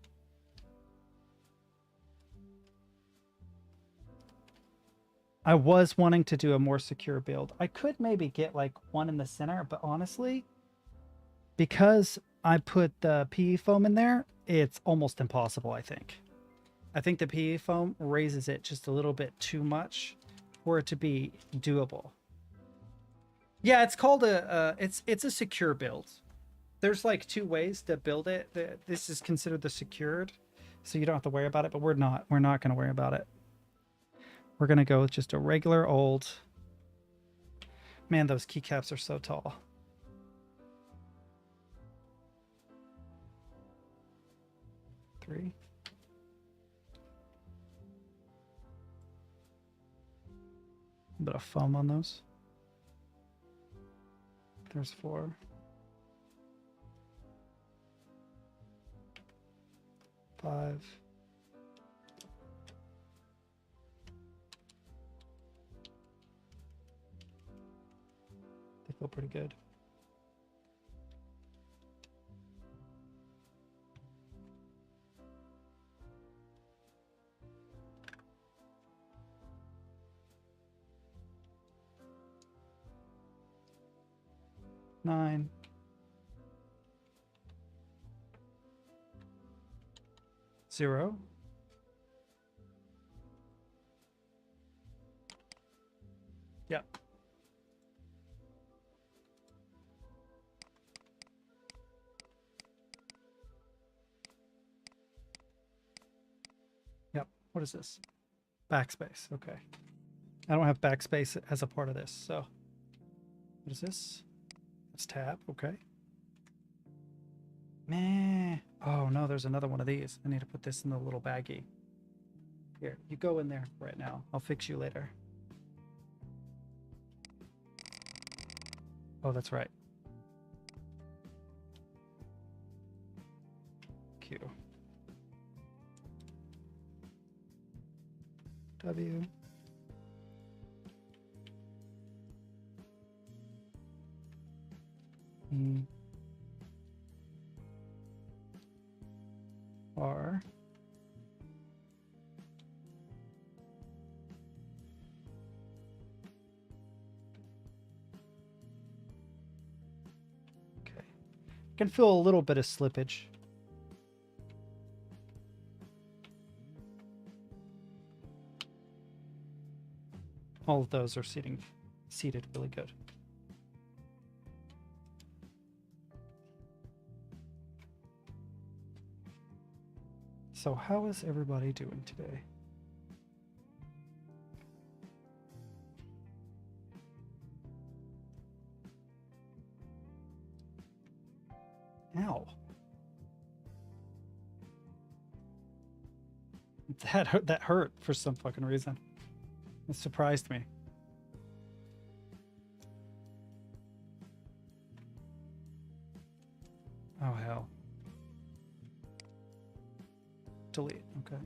I was wanting to do a more secure build. I could maybe get like one in the center, but honestly, because I put the PE foam in there, it's almost impossible, I think. I think the PE foam raises it just a little bit too much for it to be doable. Yeah, it's called it's a secure build. There's like two ways to build it. This is considered the secured, so you don't have to worry about it, but we're not going to worry about it. We're going to go with just a regular old... Man, those keycaps are so tall. Three. A bit of foam on those. There's 4. 5. They feel pretty good. Nine. 0. Yep. Yep. What is this? Backspace. Okay. I don't have backspace as a part of this, so. What is this? That's tab. Okay. Meh. Oh no, there's another one of these. I need to put this in the little baggie. Here, you go in there right now. I'll fix you later. Oh, that's right. Q. W. E. R. Okay. I can feel a little bit of slippage. All of those are seated really good. So how is everybody doing today? Ow. That hurt for some fucking reason. It surprised me. Oh, hell. Delete. Okay.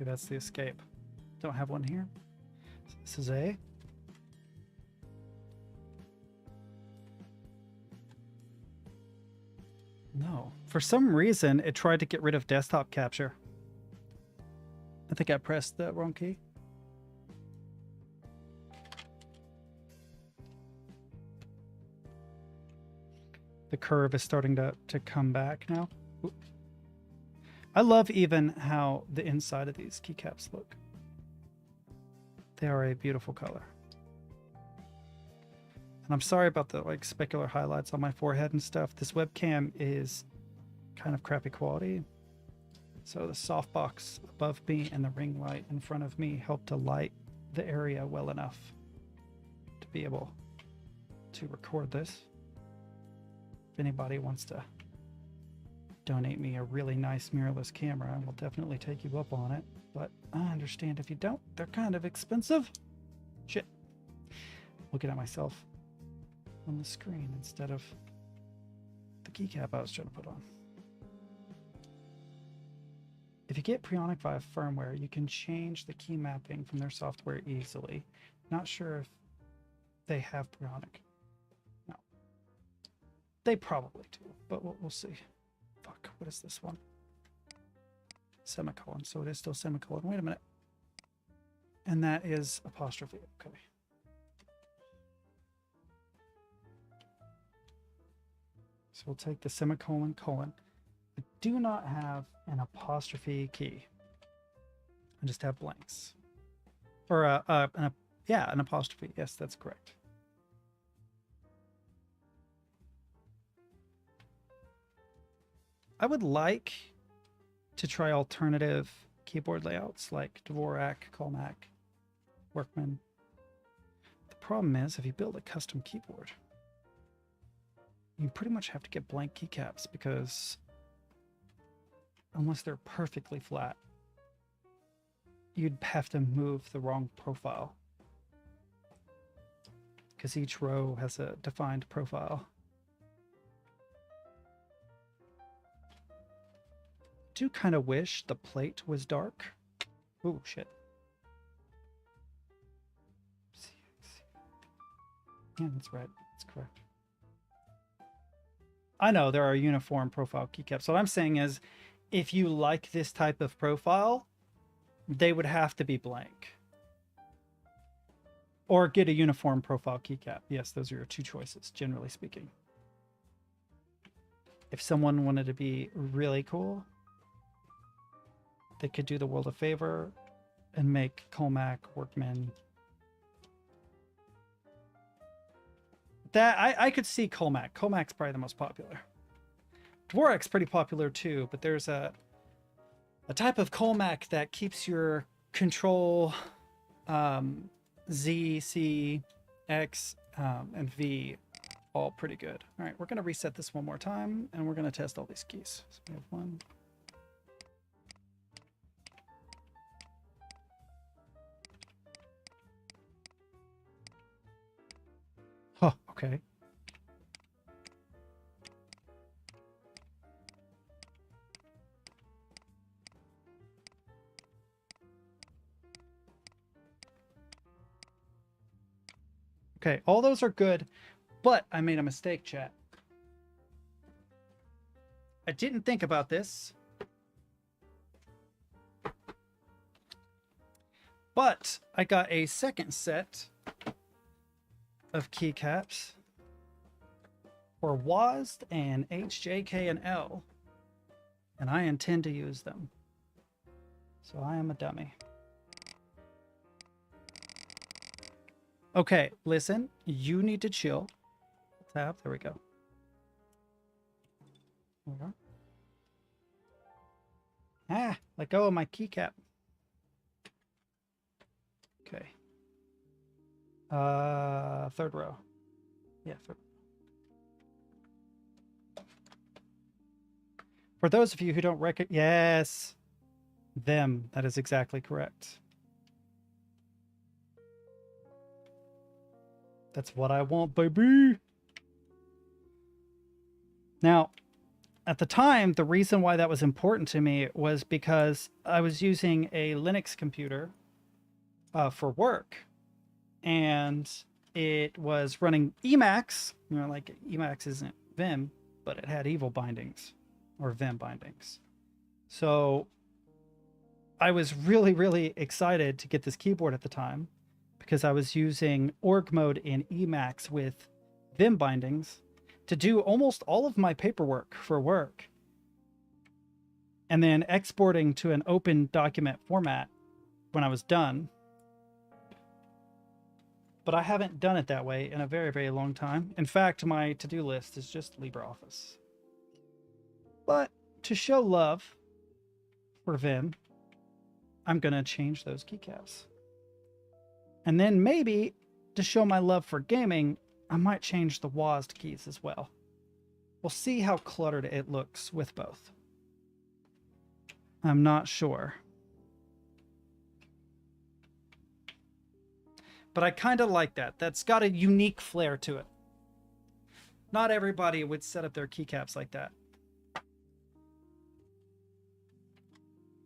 Okay, that's the escape. Don't have one here. So this is A. No. For some reason, it tried to get rid of desktop capture. I think I pressed the wrong key. The curve is starting to come back now. Oop. I love even how the inside of these keycaps look. They are a beautiful color. And I'm sorry about the like specular highlights on my forehead and stuff. This webcam is kind of crappy quality. So the softbox above me and the ring light in front of me help to light the area well enough to be able to record this. If anybody wants to donate me a really nice mirrorless camera, I will definitely take you up on it. But I understand if you don't, they're kind of expensive. Shit. Looking at myself on the screen instead of the keycap I was trying to put on. If you get Preonic via firmware, you can change the key mapping from their software easily. Not sure if they have Preonic. No. They probably do, but we'll see. Fuck, what is this one? Semicolon, so it is still semicolon. Wait a minute. And that is apostrophe, okay. So we'll take the semicolon, colon. I do not have an apostrophe key. I just have blanks. Or yeah, an apostrophe. Yes, that's correct. I would like to try alternative keyboard layouts like Durock, Colmac, Workman. The problem is if you build a custom keyboard, you pretty much have to get blank keycaps because unless they're perfectly flat, you'd have to move the wrong profile because each row has a defined profile. I do kind of wish the plate was dark. Oh shit. Yeah, that's right. That's correct. I know there are uniform profile keycaps. What I'm saying is, if you like this type of profile, they would have to be blank. Or get a uniform profile keycap. Yes, those are your two choices, generally speaking. If someone wanted to be really cool, they could do the world a favor and make Colmac, Workman. That I could see Colmac. Colmac's probably the most popular. Dvorak's pretty popular too, but there's a type of Colmac that keeps your control Z, C, X, and V all pretty good. All right, we're going to reset this one more time, and we're going to test all these keys. So we have one. Oh, okay. Okay, all those are good, but I made a mistake, chat. I didn't think about this, but I got a second set of keycaps for WASD and HJK and L, and I intend to use them. So I am a dummy. Okay, listen, you need to chill. Tab, there we go. Ah, let go of my keycap. Okay. Third row. Yeah, third. For those of you who don't recognize, yes, them. That is exactly correct. That's what I want, baby. Now, at the time, the reason why that was important to me was because I was using a Linux computer for work, and it was running Emacs. You know, like Emacs isn't Vim, but it had evil bindings or Vim bindings. So I was really, really excited to get this keyboard at the time because I was using org mode in Emacs with Vim bindings to do almost all of my paperwork for work, and then exporting to an open document format when I was done. But I haven't done it that way in a very, very long time. In fact, my to-do list is just LibreOffice. But to show love for Vim, I'm going to change those keycaps. And then maybe to show my love for gaming, I might change the WASD keys as well. We'll see how cluttered it looks with both. I'm not sure. But I kind of like that. That's got a unique flair to it. Not everybody would set up their keycaps like that.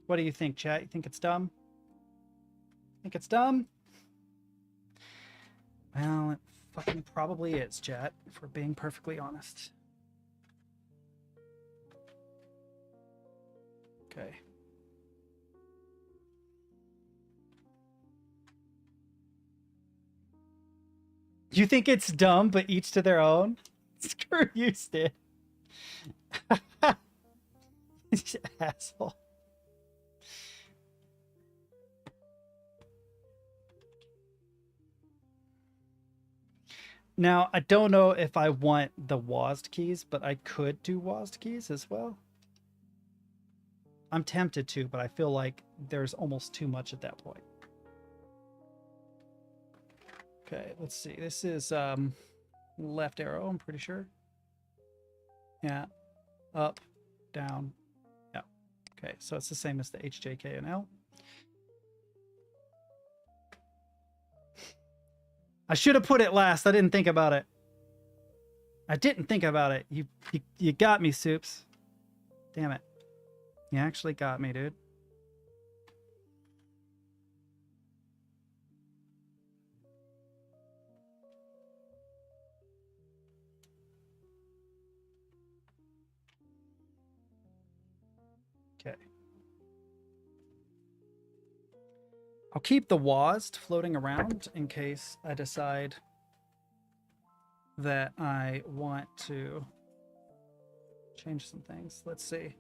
What do you think, chat? You think it's dumb? Think it's dumb? Well, it fucking probably is, chat, if we're being perfectly honest. Okay. You think it's dumb, but each to their own? Screw you, Stid. Asshole. Now, I don't know if I want the WASD keys, but I could do WASD keys as well. I'm tempted to, but I feel like there's almost too much at that point. Okay, let's see. This is left arrow, I'm pretty sure. Yeah. Up, down. Yeah. Okay, so it's the same as the H, J, K, and L. I should have put it last. I didn't think about it. I didn't think about it. You got me, Soups. Damn it. You actually got me, dude. Okay. I'll keep the WASD floating around in case I decide that I want to change some things. Let's see.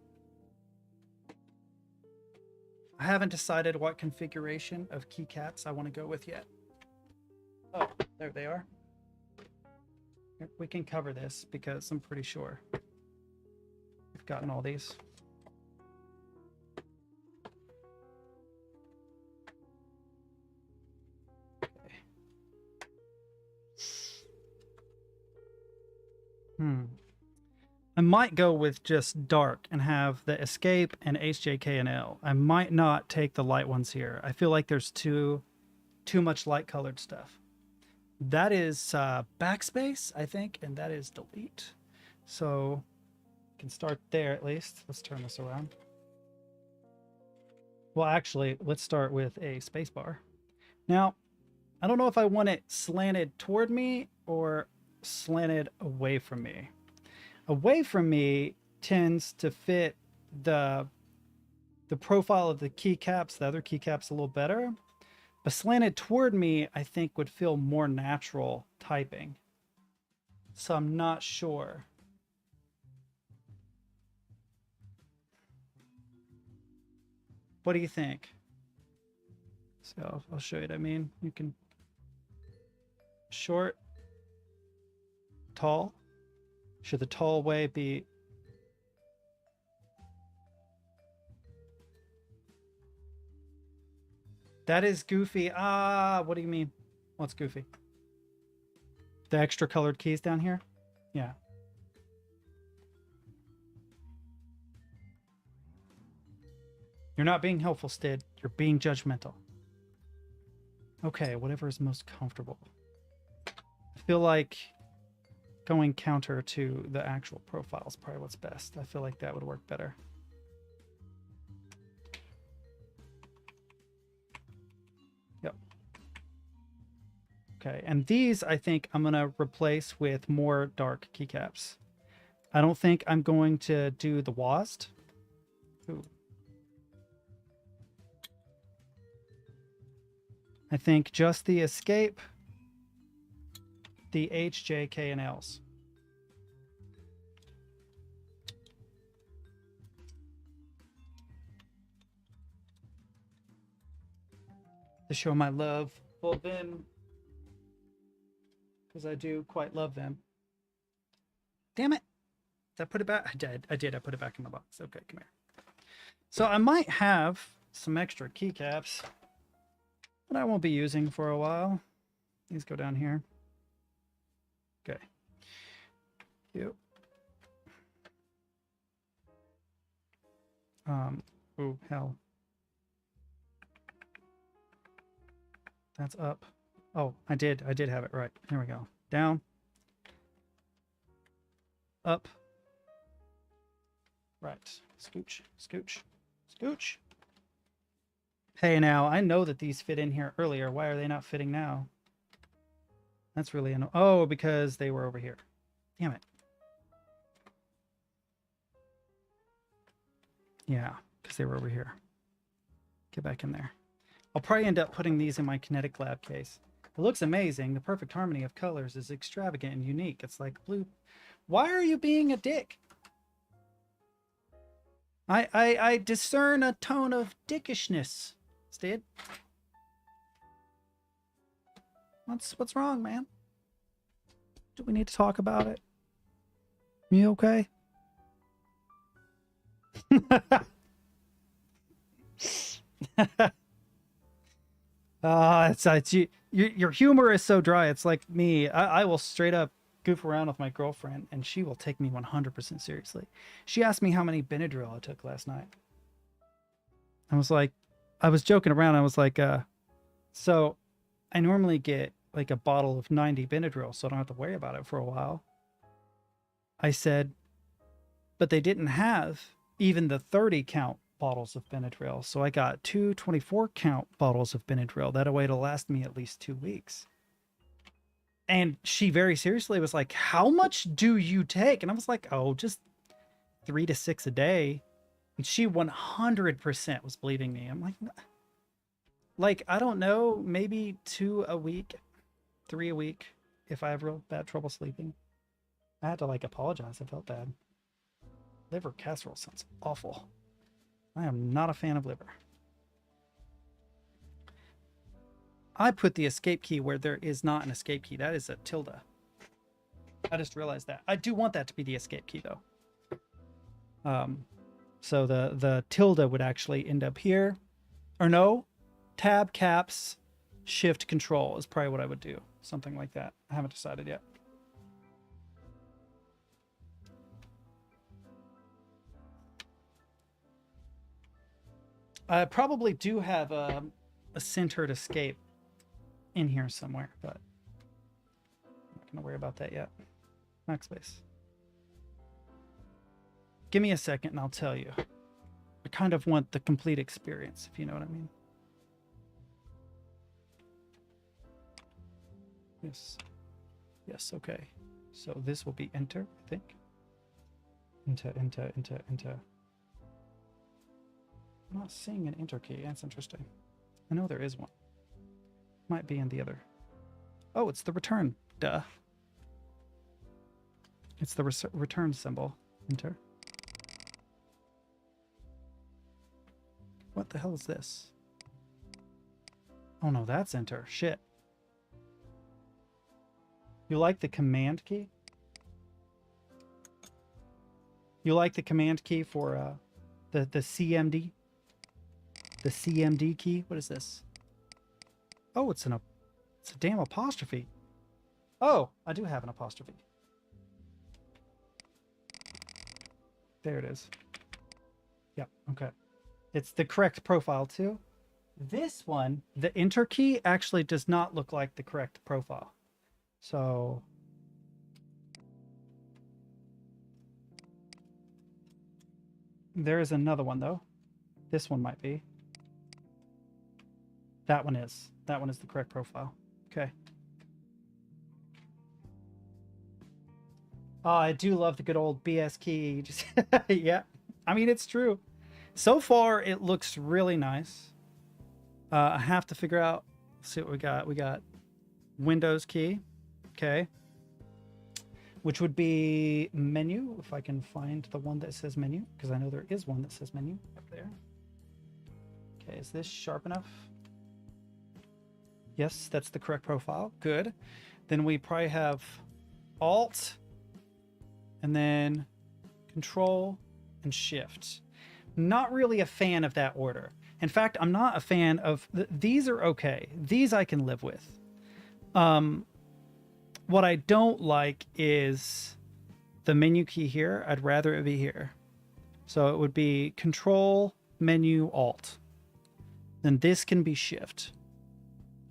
I haven't decided what configuration of keycaps I want to go with yet. Oh, there they are. We can cover this because I'm pretty sure we've gotten all these. I might go with just dark and have the escape and HJK and L. I might not take the light ones here. I feel like there's too much light colored stuff. That is backspace, I think, and that is delete. So we can start there at least. Let's turn this around. Well, actually, let's start with a space bar. Now, I don't know if I want it slanted toward me or slanted away from me. Away from me tends to fit the profile of the keycaps, the other keycaps, a little better. But slanted toward me, I think, would feel more natural typing. So I'm not sure. What do you think? So I'll show you what I mean. You can short, tall. Should the tall way be that is goofy? Ah, what do you mean? What's goofy? The extra colored keys down here? Yeah. You're not being helpful, Stid. You're being judgmental. Okay, whatever is most comfortable. I feel like going counter to the actual profile is probably what's best. I feel like that would work better. Yep. Okay, and these I think I'm gonna replace with more dark keycaps. I don't think I'm going to do the WASD. Ooh. I think just the escape, the H, J, K, and L's. To show my love for them, because I do quite love them. Damn it. Did I put it back? I did. I put it back in my box. Okay, come here. So I might have some extra keycaps that I won't be using for a while. These go down here. Okay. Yep. Oh, hell. That's up. Oh, I did have it right. There we go. Down. Up. Right. Scooch, scooch, scooch. Hey, now, I know that these fit in here earlier. Why are they not fitting now? That's really annoying. Oh, because they were over here. Damn it. Yeah, because they were over here. Get back in there. I'll probably end up putting these in my Kinetic Lab case. It looks amazing. The perfect harmony of colors is extravagant and unique. It's like blue. Why are you being a dick? I discern a tone of dickishness, Stead. What's wrong, man? Do we need to talk about it? You okay? It's your humor is so dry. It's like me. I will straight up goof around with my girlfriend, and she will take me 100% seriously. She asked me how many Benadryl I took last night. I was like, I was joking around. I was like, so I normally get like a bottle of 90 Benadryl, so I don't have to worry about it for a while. I said, but they didn't have even the 30 count bottles of Benadryl, so I got 2 24 count bottles of Benadryl. That way it'll last me at least 2 weeks. And she very seriously was like, how much do you take? And I was like, oh, just 3 to 6 a day. And she 100% was believing me. I'm like, I don't know, maybe 2 a week, 3 a week if I have real bad trouble sleeping. I had to like apologize. I felt bad. Liver casserole sounds awful. I am not a fan of liver. I put the escape key where there is not an escape key. That is a tilde. I just realized that. I do want that to be the escape key though. So the tilde would actually end up here. Or no, tab, caps, shift, control is probably what I would do. Something like that. I haven't decided yet. I probably do have a centered escape in here somewhere, but I'm not gonna worry about that yet. Backspace. Give me a second and I'll tell you. I kind of want the complete experience, if you know what I mean. Yes. Yes, okay. So this will be enter, I think. Enter, enter, enter, enter. I'm not seeing an enter key. That's interesting. I know there is one. Might be in the other. Oh, it's the return. Duh. It's the return symbol. Enter. What the hell is this? Oh no, that's enter. Shit. You like the command key? You like the command key for the CMD? The CMD key? What is this? Oh, it's a damn apostrophe. Oh, I do have an apostrophe. There it is. Yep, okay. It's the correct profile too. This one, the enter key actually does not look like the correct profile. So There is another one, though. This one might be. That one is. That one is the correct profile. Okay. Oh, I do love the good old BS key. Just yeah. I mean, it's true. So far, it looks really nice. I have to figure out, see what we got. We got Windows key. Okay. Which would be menu, if I can find the one that says menu, because I know there is one that says menu up there. Okay, is this sharp enough? Yes, that's the correct profile. Good. Then we probably have Alt, and then Control and Shift. Not really a fan of that order. In fact, I'm not a fan of... These are okay. These I can live with. What I don't like is the menu key here. I'd rather it be here. So it would be Control, Menu, Alt. Then this can be Shift.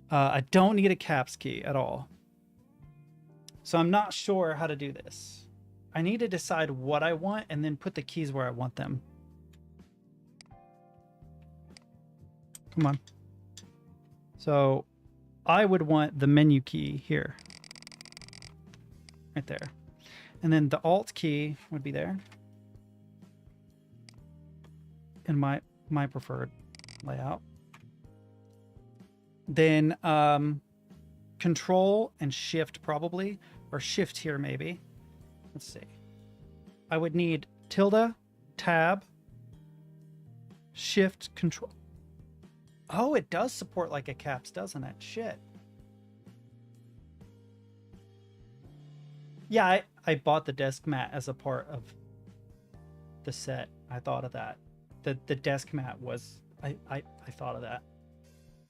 I don't need a caps key at all. So I'm not sure how to do this. I need to decide what I want and then put the keys where I want them. Come on. So I would want the menu key here. Right there. And then the Alt key would be there. In my preferred layout. Then Control and Shift probably, or Shift here maybe. Let's see. I would need tilde, tab, Shift, Control. Oh, it does support like a caps, doesn't it? Shit. Yeah, I bought the desk mat as a part of the set. I thought of that. The desk mat was... I thought of that.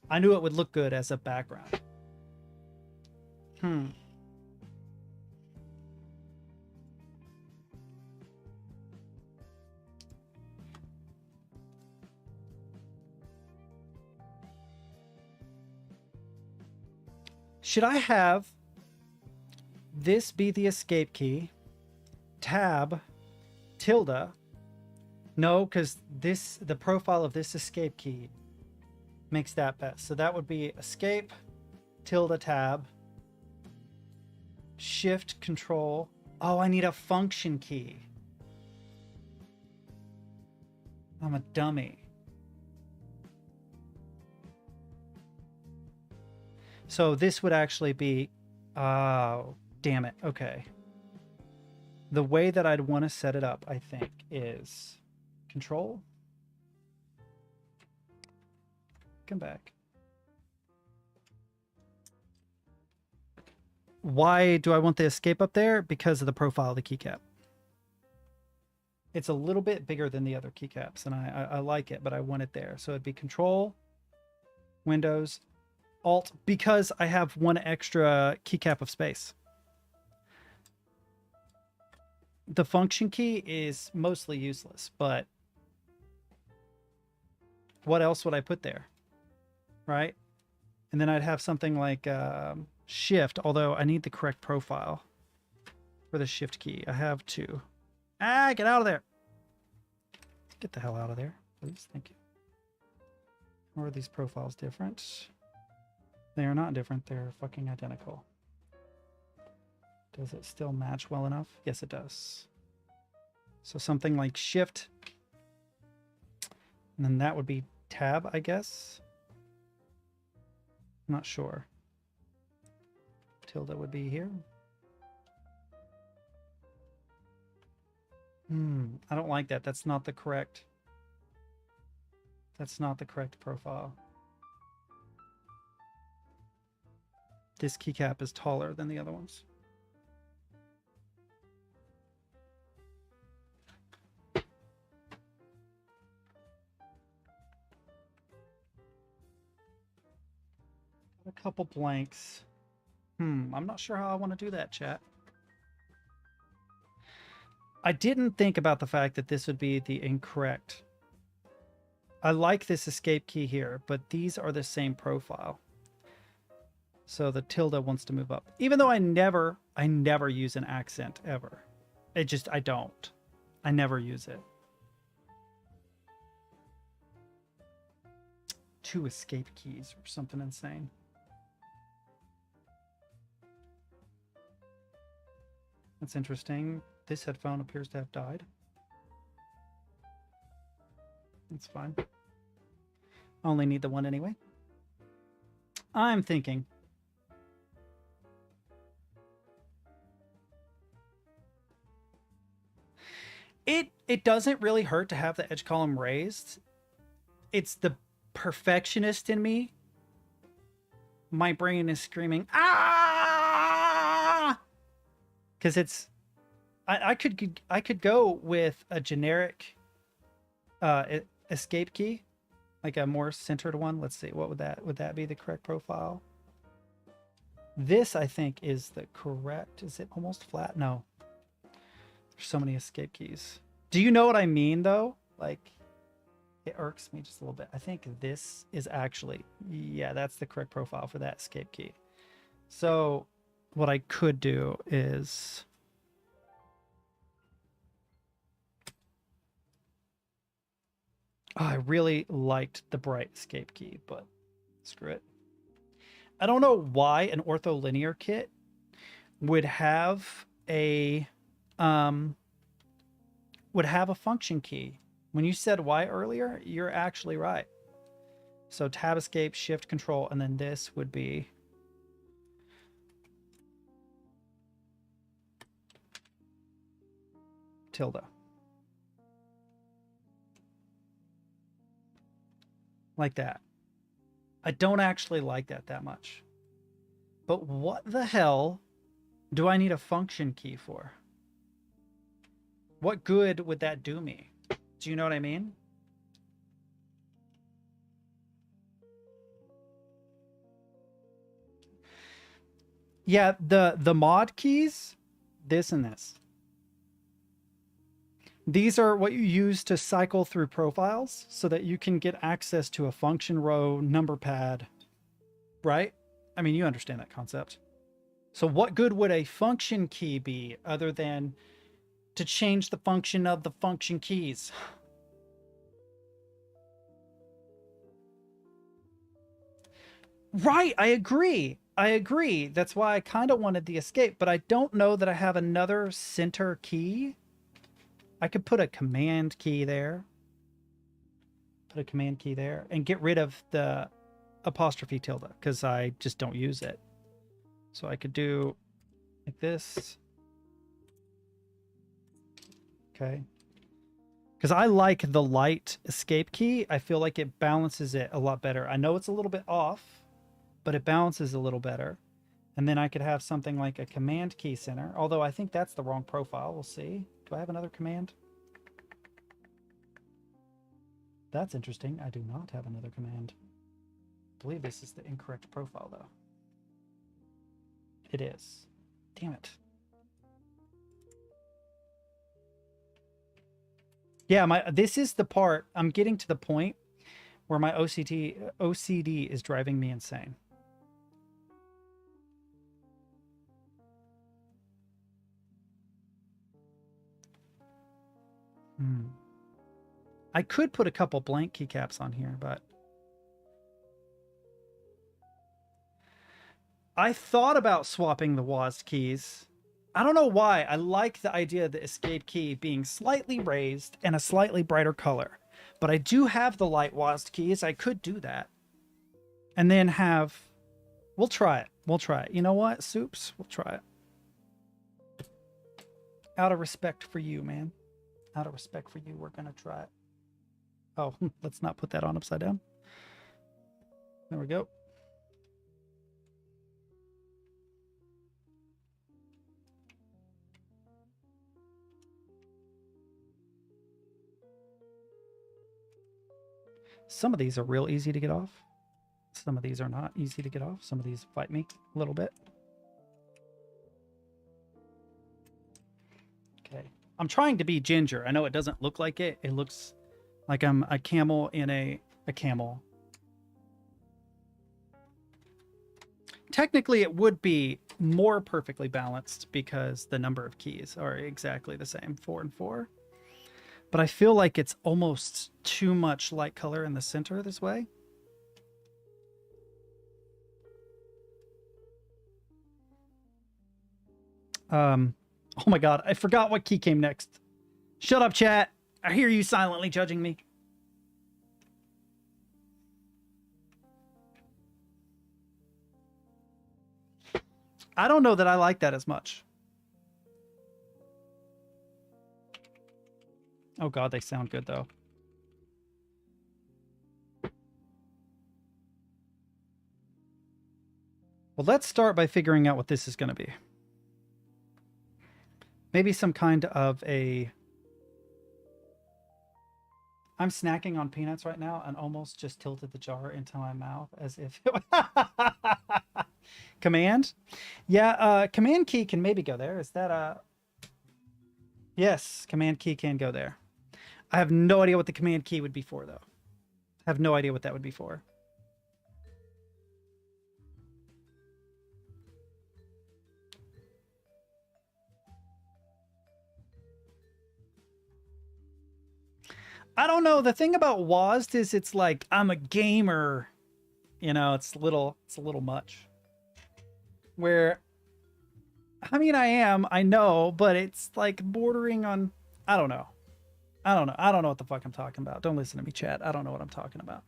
I knew it would look good as a background. Should I have this be the escape key, tab, tilde? No, because the profile of this escape key makes that best. So that would be escape, tilde, tab, Shift, Control. Oh, I need a function key. I'm a dummy. So this would actually be... Oh, damn it. Okay. The way that I'd want to set it up, I think, is Control. Come back. Why do I want the escape up there? Because of the profile of the keycap. It's a little bit bigger than the other keycaps, and I like it, but I want it there. So it'd be Control, Windows, Alt, because I have one extra keycap of space. The function key is mostly useless, but what else would I put there? Right? And then I'd have something like Shift, although I need the correct profile for the Shift key. I have two. Ah, get out of there. Get the hell out of there, please. Thank you. Or are these profiles different? They are not different. They're fucking identical. Does it still match well enough? Yes, it does. So something like Shift. And then that would be Tab, I guess. I'm not sure. Tilde would be here. I don't like that. That's not the correct. That's not the correct profile. This keycap is taller than the other ones. A couple blanks. I'm not sure how I want to do that, chat. I didn't think about the fact that this would be the incorrect. I like this escape key here, but these are the same profile. So the tilde wants to move up. Even though I never use an accent ever. I don't. I never use it. 2 escape keys or something insane. That's interesting. This headphone appears to have died. That's fine. I only need the one anyway. I'm thinking. It doesn't really hurt to have the edge column raised. It's the perfectionist in me. My brain is screaming, ah! Because it's, I could go with a generic escape key, like a more centered one. Let's see, what would that be the correct profile? This, I think, is the correct. Is it almost flat? No. There's so many escape keys. Do you know what I mean, though? Like, it irks me just a little bit. I think this is actually, yeah, that's the correct profile for that escape key. So what I could do is, oh, I really liked the bright escape key, but screw it. I don't know why an ortholinear kit would have a function key. When you said why earlier, you're actually right. So tab escape, shift control, and then this would be tilde. Like that. I don't actually like that much. But what the hell do I need a function key for? What good would that do me? Do you know what I mean? Yeah, the mod keys, this and this. These are what you use to cycle through profiles so that you can get access to a function row number pad, right? I mean, you understand that concept. So what good would a function key be other than to change the function of the function keys? Right, I agree. I agree. That's why I kind of wanted the escape, but I don't know that I have another center key. I could put a command key there. Put a command key there and get rid of the apostrophe tilde because I just don't use it. So I could do like this. Okay. Because I like the light escape key. I feel like it balances it a lot better. I know it's a little bit off, but it balances a little better. And then I could have something like a command key center, although I think that's the wrong profile. We'll see. Do I have another command? That's interesting. I do not have another command. I believe this is the incorrect profile, though. It is. Damn it. Yeah, this is the part. I'm getting to the point where my OCD is driving me insane. I could put a couple blank keycaps on here, but I thought about swapping the WASD keys. I don't know why. I like the idea of the escape key being slightly raised and a slightly brighter color. But I do have the light WASD keys. I could do that. And then have... We'll try it. We'll try it. You know what, Soups? We'll try it. Out of respect for you, man. Out of respect for you, we're going to try it. Oh, let's not put that on upside down. There we go. Some of these are real easy to get off. Some of these are not easy to get off. Some of these fight me a little bit. Okay. I'm trying to be ginger. I know it doesn't look like it. It looks like I'm a camel in a camel. Technically, it would be more perfectly balanced because the number of keys are exactly the same, 4 and 4. But I feel like it's almost too much light color in the center this way. Oh my god, I forgot what key came next. Shut up, chat. I hear you silently judging me. I don't know that I like that as much. Oh god, they sound good though. Well, let's start by figuring out what this is going to be. Maybe some kind of a... I'm snacking on peanuts right now and almost just tilted the jar into my mouth as if... Command? Yeah, command key can maybe go there. Is that a... Yes, command key can go there. I have no idea what the command key would be for, though. I have no idea what that would be for. I don't know. The thing about WASD is it's like, I'm a gamer. You know, it's a little much. Where, I mean, I am, I know, but it's like bordering on, I don't know. I don't know what the fuck I'm talking about. Don't listen to me, chat. I don't know what I'm talking about.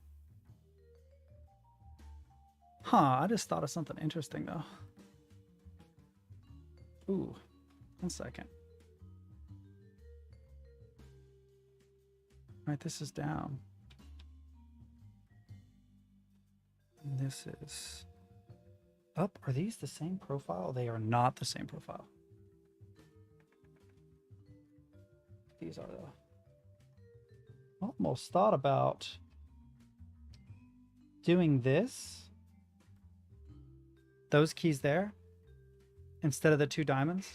Huh, I just thought of something interesting, though. Ooh, 1 second. All right, this is down. And this is up. Are these the same profile? They are not the same profile. These are the... Almost thought about doing this. Those keys there. Instead of the 2 diamonds.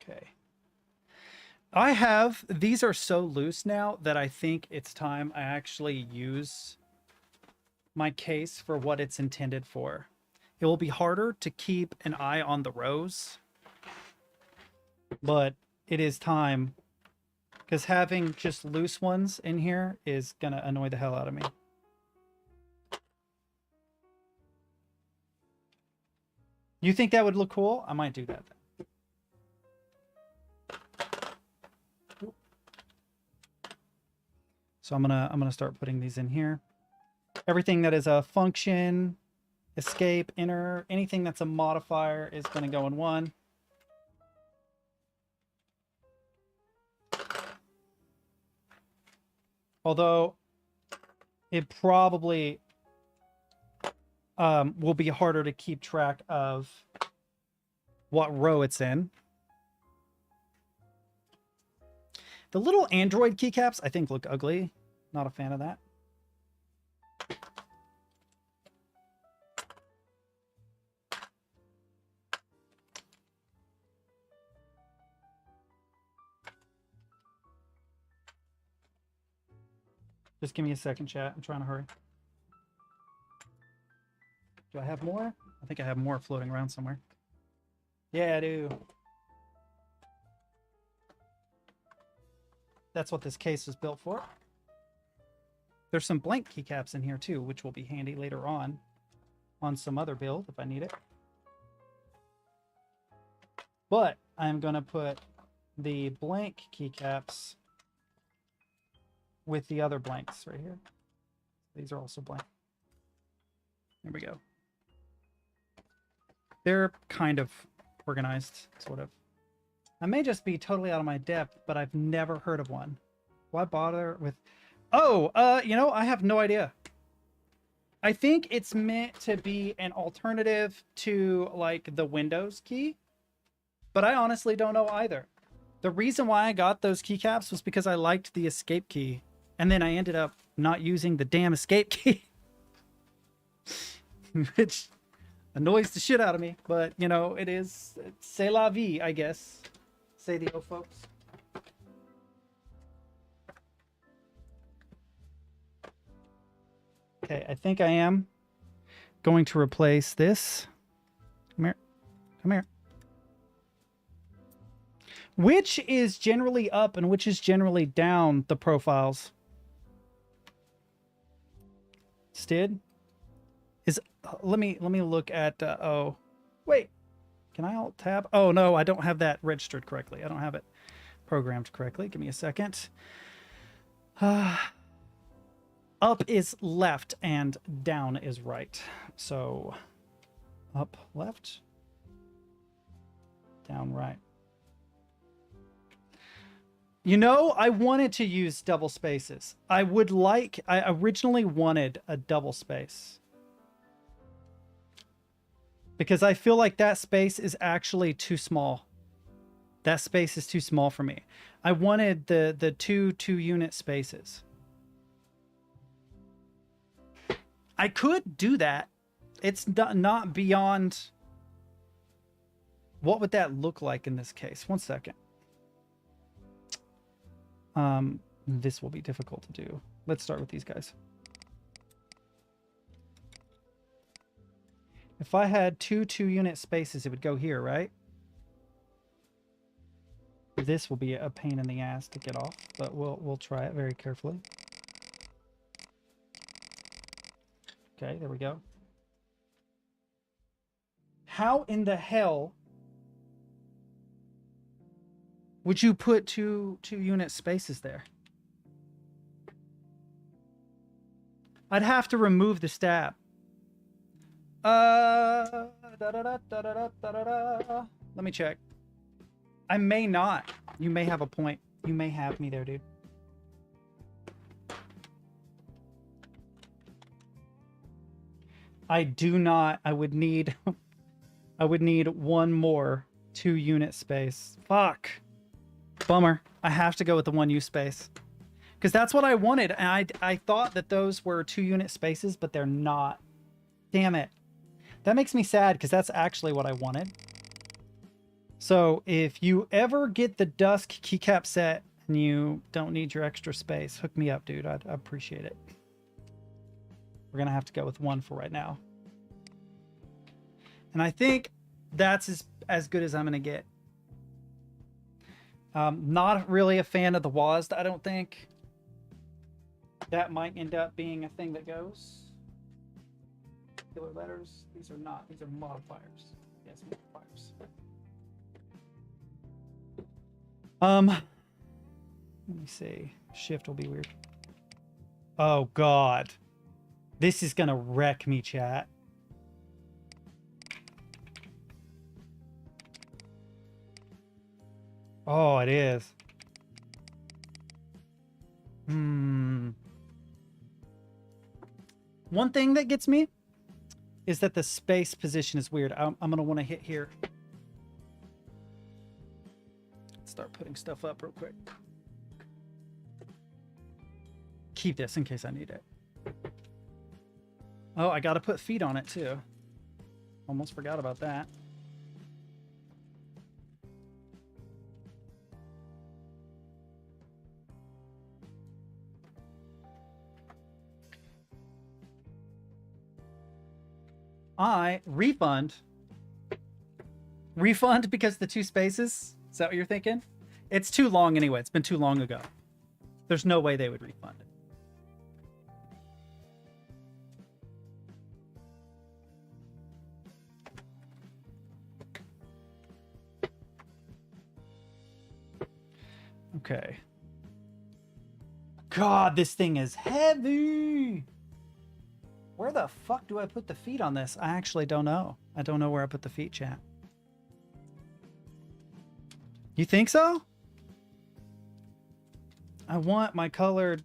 Okay. I have, these are so loose now that I think it's time I actually use my case for what it's intended for. It will be harder to keep an eye on the rows, but it is time, because having just loose ones in here is gonna annoy the hell out of me. You think that would look cool? I might do that then. So I'm gonna start putting these in here. Everything that is a function, escape, enter, anything that's a modifier is gonna go in 1. Although it probably will be harder to keep track of what row it's in. The little Android keycaps, I think, look ugly. Not a fan of that. Just give me a second, chat. I'm trying to hurry. Do I have more? I think I have more floating around somewhere. Yeah, I do. That's what this case was built for. There's some blank keycaps in here too, which will be handy later on some other build if I need it. But I'm going to put the blank keycaps with the other blanks right here. These are also blank. There we go. They're kind of organized, sort of. I may just be totally out of my depth, but I've never heard of one. Why bother with... Oh, you know, I have no idea. I think it's meant to be an alternative to, like, the Windows key. But I honestly don't know either. The reason why I got those keycaps was because I liked the escape key. And then I ended up not using the damn escape key. Which annoys the shit out of me. But, you know, it is... C'est la vie, I guess. Say the old folks. Okay, I think I am going to replace this. Come here. Come here. Which is generally up and which is generally down the profiles? Stid? Is let me look at oh wait, can I alt tab? Oh no, I don't have that registered correctly. I don't have it programmed correctly. Give me a second. Up is left and down is right. So up left, down right. You know, I wanted to use double spaces. I originally wanted a double space. Because I feel like that space is actually too small. That space is too small for me. I wanted the two unit spaces. I could do that. It's not beyond... What would that look like in this case? One second. This will be difficult to do. Let's start with these guys. If I had two unit spaces, it would go here, right? This will be a pain in the ass to get off, but we'll try it very carefully. Okay, there we go. How in the hell would you put two unit spaces there? I'd have to remove the stab. Let me check. I may not. You may have a point. You may have me there, dude. I do not. I would need one more 2 unit space. Fuck. Bummer. I have to go with the 1 U space. Because that's what I wanted. And I thought that those were 2 unit spaces, but they're not. Damn it. That makes me sad because that's actually what I wanted. So if you ever get the Dusk Keycap set and you don't need your extra space, hook me up, dude. I'd appreciate it. We're going to have to go with 1 for right now. And I think that's as good as I'm going to get. Not really a fan of the WASD, I don't think. That might end up being a thing that goes. Killer letters. These are not. These are modifiers. Yes, modifiers. Let me see. Shift will be weird. Oh, God. This is going to wreck me, chat. Oh, it is. One thing that gets me is that the space position is weird. I'm going to want to hit here. Let's start putting stuff up real quick. Keep this in case I need it. Oh, I got to put feet on it too. Almost forgot about that. Refund because the 2 spaces. Is that what you're thinking? It's too long anyway. It's been too long ago. There's no way they would refund it. Okay. God, this thing is heavy. Where the fuck do I put the feet on this? I actually don't know. I don't know where I put the feet, chat. You think so? I want my colored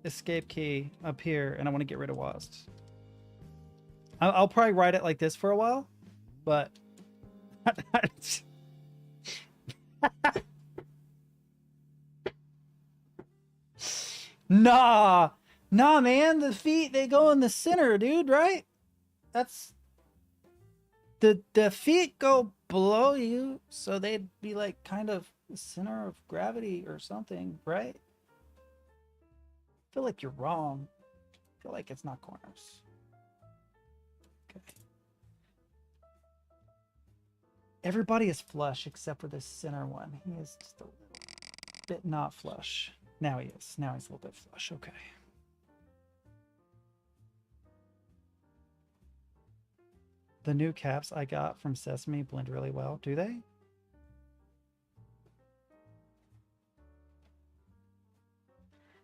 escape key up here, and I want to get rid of WASD. I'll probably write it like this for a while, but... Nah, man, the feet, they go in the center, dude, right? That's... The feet go below you, so they'd be like kind of the center of gravity or something, right? I feel like you're wrong. I feel like it's not corners. Okay. Everybody is flush except for this center one. He is just a little bit not flush. Now he is. Now he's a little bit flush. Okay. The new caps I got from Sesame blend really well. Do they?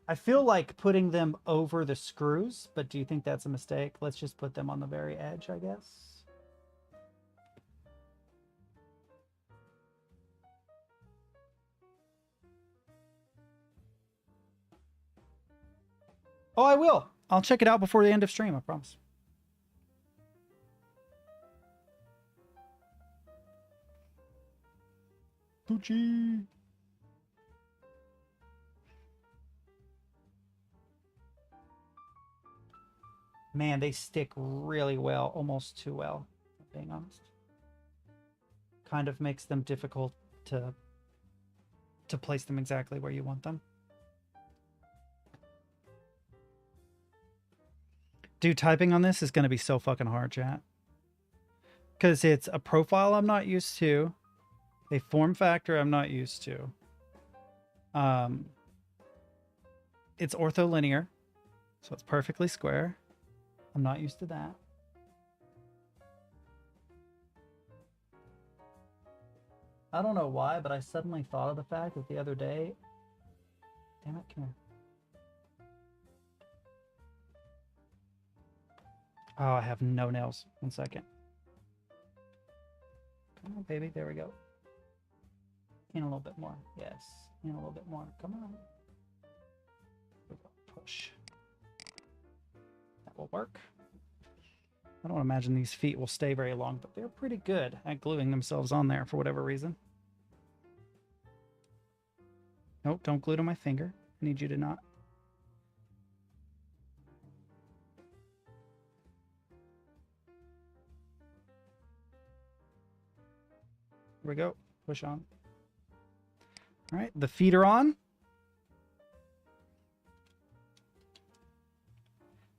I feel like putting them over the screws, but do you think that's a mistake? Let's just put them on the very edge, I guess. Oh, I will. I'll check it out before the end of stream, I promise. Gucci. Man, they stick really well, almost too well, if I'm being honest. Kind of makes them difficult to place them exactly where you want them. Dude, typing on this is going to be so fucking hard, chat. Because it's a profile I'm not used to, a form factor I'm not used to. It's ortholinear, so it's perfectly square. I'm not used to that. I don't know why, but I suddenly thought of the fact that the other day... Damn it, come here. Oh, I have no nails. 1 second. Come on, baby. There we go. In a little bit more. Yes. In a little bit more. Come on. Push. That will work. I don't imagine these feet will stay very long, but they're pretty good at gluing themselves on there for whatever reason. Nope, don't glue to my finger. I need you to not. Here we go. Push on. All right, the feet are on.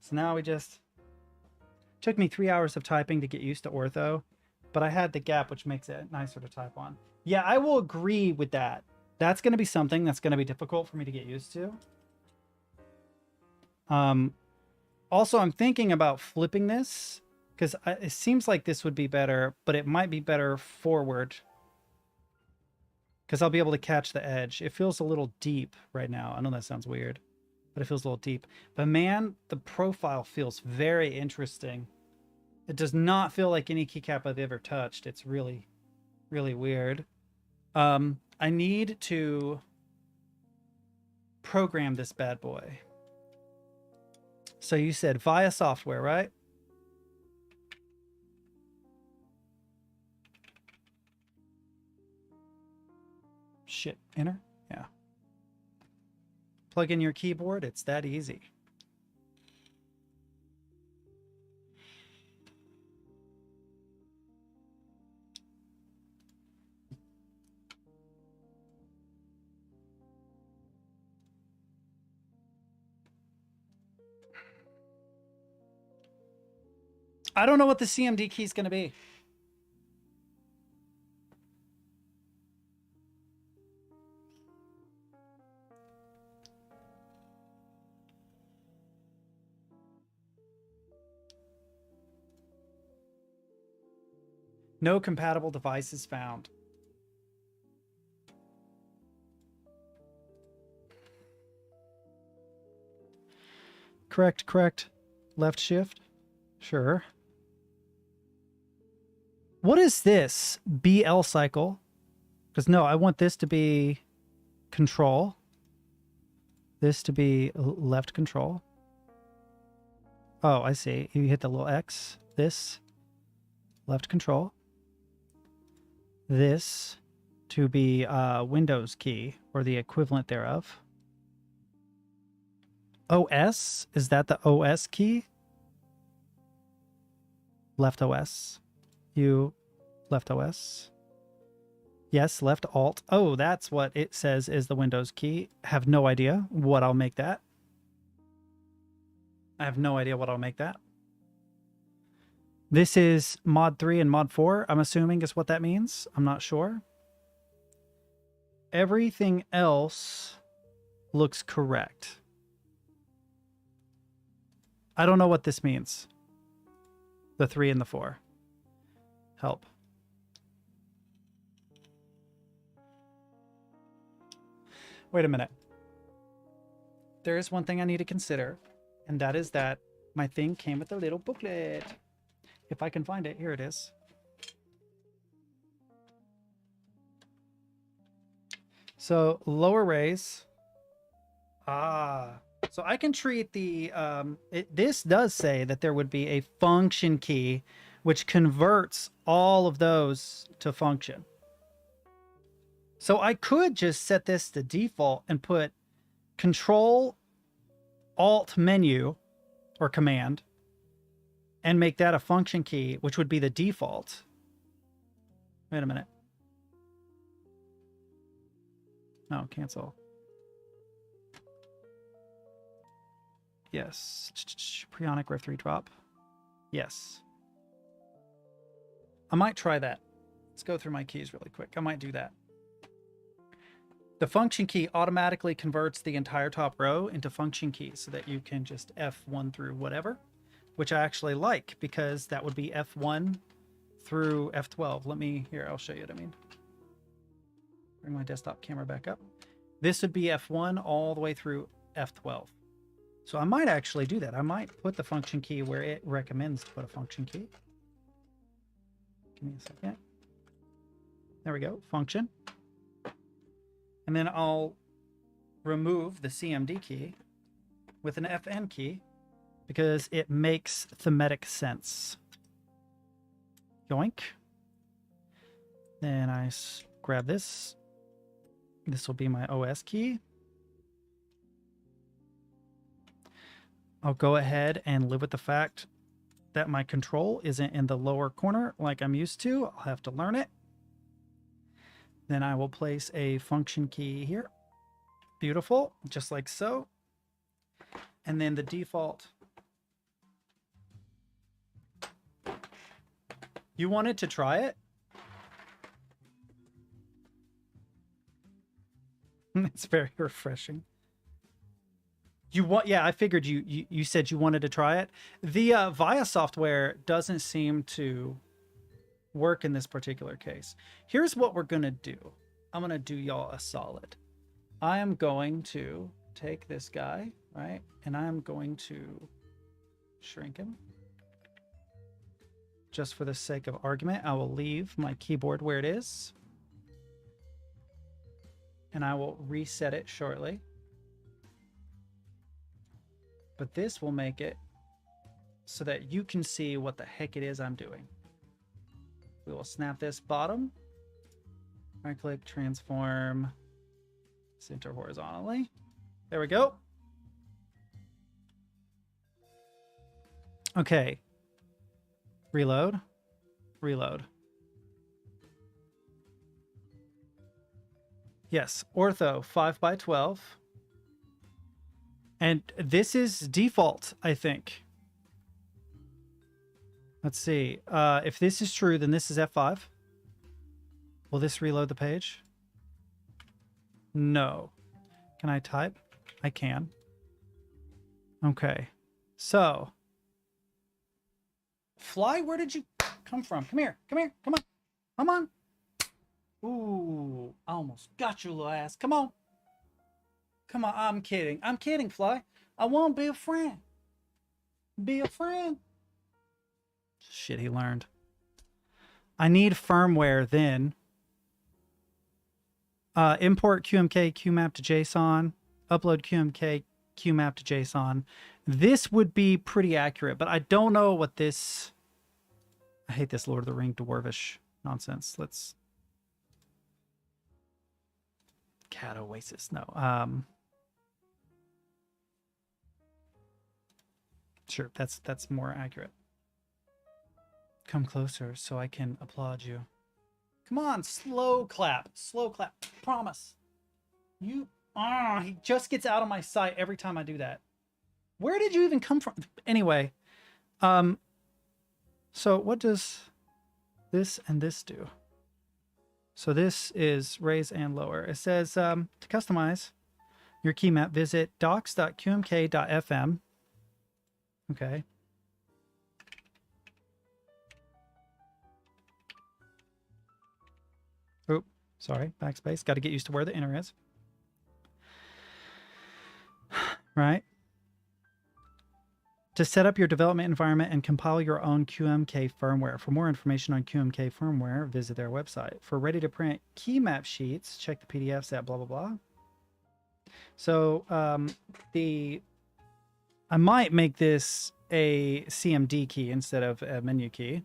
So now we just... Took me 3 hours of typing to get used to ortho, but I had the gap, which makes it nicer to type on. Yeah, I will agree with that. That's going to be something that's going to be difficult for me to get used to. Also, I'm thinking about flipping this, because it seems like this would be better, but it might be better forward, because I'll be able to catch the edge. It feels a little deep right now. I know that sounds weird, but it feels a little deep. But man, the profile feels very interesting. It does not feel like any keycap I've ever touched. It's really, really weird. I need to program this bad boy. So you said via software, right? Shit, enter? Yeah. Plug in your keyboard, it's that easy. I don't know what the CMD key is going to be. No compatible devices found. Correct, correct. Left shift. Sure. What is this? BL cycle? Because no, I want this to be control. This to be left control. Oh, I see. You hit the little X. This, left control. This to be Windows key, or the equivalent thereof. OS? Is that the OS key? Left OS. You left OS. Yes, left Alt. Oh, that's what it says is the Windows key. Have no idea what I'll make that. I have no idea what I'll make that. This is mod 3 and mod 4, I'm assuming is what that means. I'm not sure. Everything else looks correct. I don't know what this means. The 3 and the 4. Help. Wait a minute. There is one thing I need to consider, and that is that my thing came with a little booklet. If I can find it, here it is. So lower raise. So I can treat the, this does say that there would be a function key which converts all of those to function. So I could just set this to default and put Control Alt menu or command and make that a function key, which would be the default. Wait a minute. No, cancel. Yes. Preonic Rev 3 drop. Yes. I might try that. Let's go through my keys really quick. I might do that. The function key automatically converts the entire top row into function keys so that you can just F1 through whatever, which I actually like because that would be F1 through F12. Let me, here, I'll show you what I mean. Bring my desktop camera back up. This would be F1 all the way through F12. So I might actually do that. I might put the function key where it recommends to put a function key. Give me a second. There we go, function. And then I'll remove the CMD key with an FN key because it makes thematic sense. Yoink. Then I grab this. This will be my OS key. I'll go ahead and live with the fact that my control isn't in the lower corner like I'm used to. I'll have to learn it. Then I will place a function key here. Beautiful, just like so. And then the default. You wanted to try it? It's very refreshing. You want, yeah, I figured you said you wanted to try it. The VIA software doesn't seem to work in this particular case. Here's what we're gonna do. I'm gonna do y'all a solid. I am going to take this guy, right? And I'm going to shrink him. Just for the sake of argument, I will leave my keyboard where it is. And I will reset it shortly. But this will make it so that you can see what the heck it is I'm doing. We will snap this bottom. Right click, transform, center horizontally. There we go. Okay. Reload. Reload. Yes, ortho 5x12. And this is default, I think. Let's see. If this is true, then this is F5. Will this reload the page? No. Can I type? I can. Okay. So. Fly, where did you come from? Come here. Come here. Come on. Come on. Ooh, I almost got you, little ass. Come on. Come on. I'm kidding. I'm kidding, Fly. I want to be a friend. Be a friend. Shit, he learned. I need firmware then. Import QMK QMap to JSON. Upload QMK QMap to JSON. This would be pretty accurate, but I don't know what this... I hate this Lord of the Ring dwarvish nonsense. Let's... Cat Oasis. No. Sure, that's more accurate. Come closer so I can applaud you. Come on, slow clap. Slow clap. Promise. You... he just gets out of my sight every time I do that. Where did you even come from? Anyway, So what does this and this do? So this is raise and lower. It says to customize your key map, visit docs.qmk.fm. Okay. Oop, sorry, backspace. Got to get used to where the enter is. Right. To set up your development environment and compile your own QMK firmware. For more information on QMK firmware, visit their website. For ready-to-print key map sheets, check the PDFs at blah, blah, blah. So I might make this a CMD key instead of a menu key.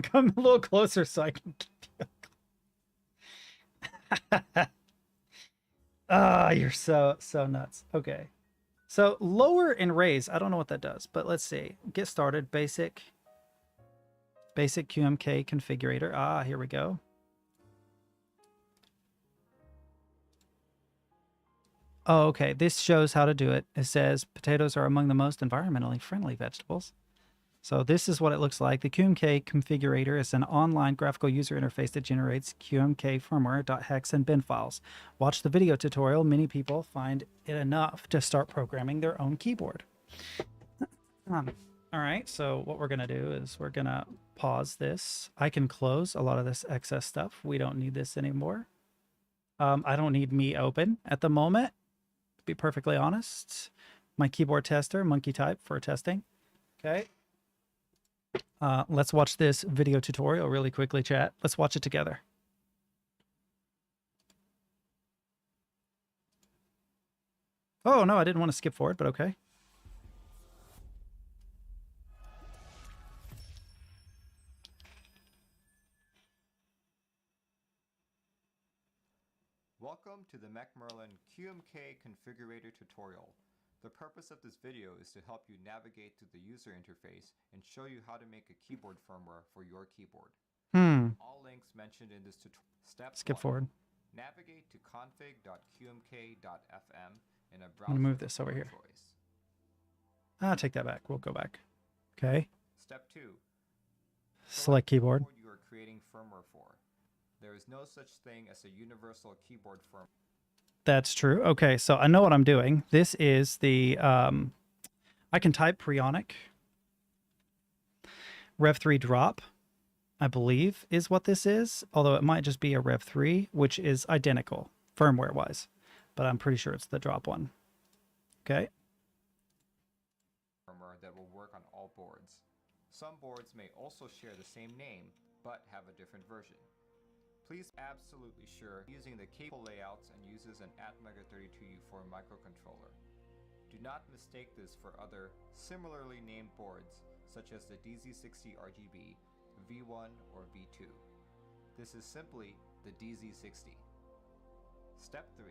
Come a little closer so I can keep you. Ah, you're so nuts. Okay. So lower and raise, I don't know what that does, but let's see. Get started, basic QMK configurator. Ah, here we go. Oh, okay. This shows how to do it. It says potatoes are among the most environmentally friendly vegetables. So this is what it looks like. The QMK configurator is an online graphical user interface that generates QMK firmware.hex and bin files. Watch the video tutorial. Many people find it enough to start programming their own keyboard. All right, so what we're going to do is we're going to pause this. I can close a lot of this excess stuff. We don't need this anymore. I don't need me open at the moment, to be perfectly honest. My keyboard tester, monkey type for testing. Okay. Let's watch this video tutorial really quickly, chat. Let's watch it together. Oh, no, I didn't want to skip forward, but okay. Welcome to the Macmillan QMK Configurator tutorial. The purpose of this video is to help you navigate through the user interface and show you how to make a keyboard firmware for your keyboard. All links mentioned in this tutorial. Step Skip 1. forward. Navigate to config.qmk.fm in a browser. I'm gonna move this over here. Choice. Take that back. We'll go back. Okay. Step 2. Select keyboard. You are creating firmware for. There is no such thing as a universal keyboard firmware. That's true. Okay, so I know what I'm doing. This is the, I can type Preonic. Rev 3 drop, I believe, is what this is. Although it might just be a Rev 3, which is identical, firmware-wise. But I'm pretty sure it's the drop one. Okay. Firmware that will work on all boards. Some boards may also share the same name, but have a different version. Please be absolutely sure using the cable layouts and uses an Atmega32U4 microcontroller. Do not mistake this for other similarly named boards such as the DZ60 RGB, V1 or V2. This is simply the DZ60. Step 3.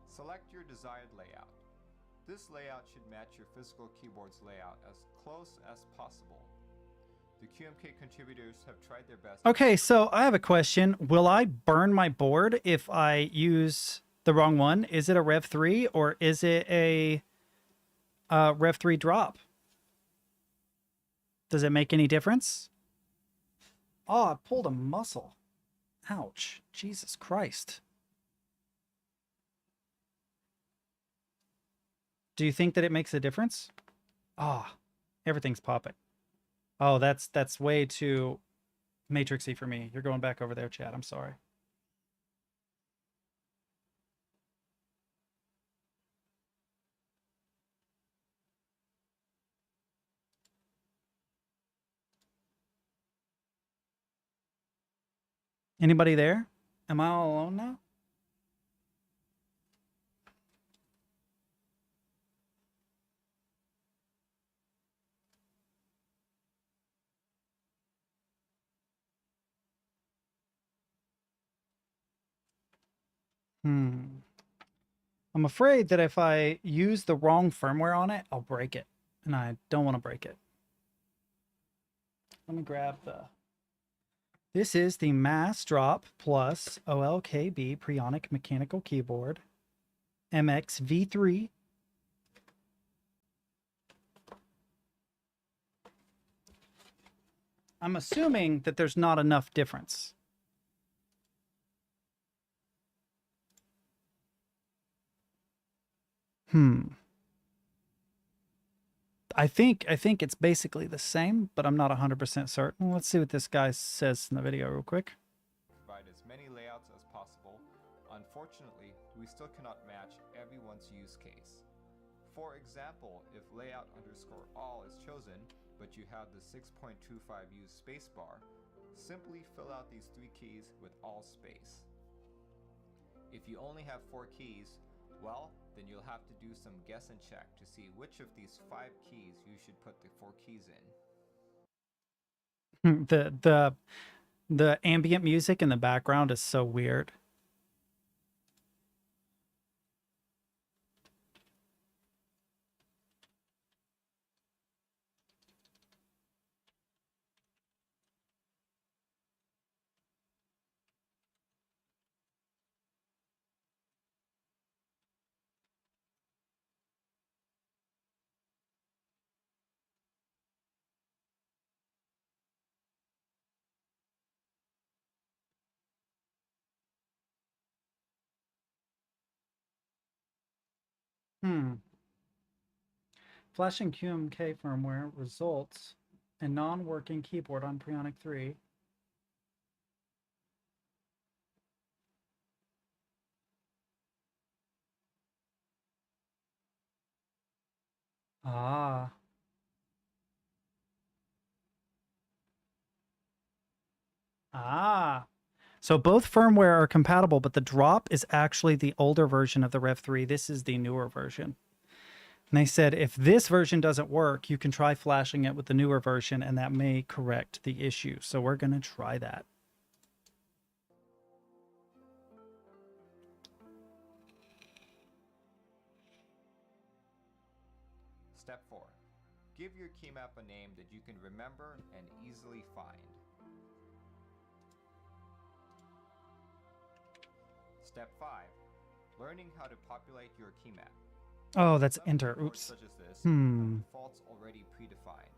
Select your desired layout. This layout should match your physical keyboard's layout as close as possible. The QMK contributors have tried their best. Okay, so I have a question. Will I burn my board if I use the wrong one? Is it a Rev 3 or is it a Rev 3 drop? Does it make any difference? Oh, I pulled a muscle. Ouch. Jesus Christ. Do you think that it makes a difference? Ah, everything's popping. Oh, that's way too matrixy for me. You're going back over there, chat. I'm sorry. Anybody there? Am I all alone now? I'm afraid that if I use the wrong firmware on it, I'll break it. And I don't want to break it. Let me grab the... This is the Mass Drop Plus OLKB Preonic Mechanical Keyboard. MX V3. I'm assuming that there's not enough difference. I think it's basically the same, but I'm not 100% certain. Let's see what this guy says in the video real quick. Provide as many layouts as possible. Unfortunately, we still cannot match everyone's use case. For example, if layout underscore all is chosen, but you have the 6.25 use spacebar, simply fill out these 3 keys with all space. If you only have 4 keys, well, then you'll have to do some guess and check to see which of these 5 keys you should put the 4 keys in. The ambient music in the background is so weird. Flashing QMK firmware results in non-working keyboard on Preonic 3. Ah. Ah. So both firmware are compatible, but the drop is actually the older version of the Rev 3. This is the newer version. And they said if this version doesn't work, you can try flashing it with the newer version, and that may correct the issue. So we're going to try that. Step 4. Give your key map a name that you can remember and easily find. Step 5. Learning how to populate your key map. Oh, that's Some enter. keyboards Oops. such as this have defaults already predefined.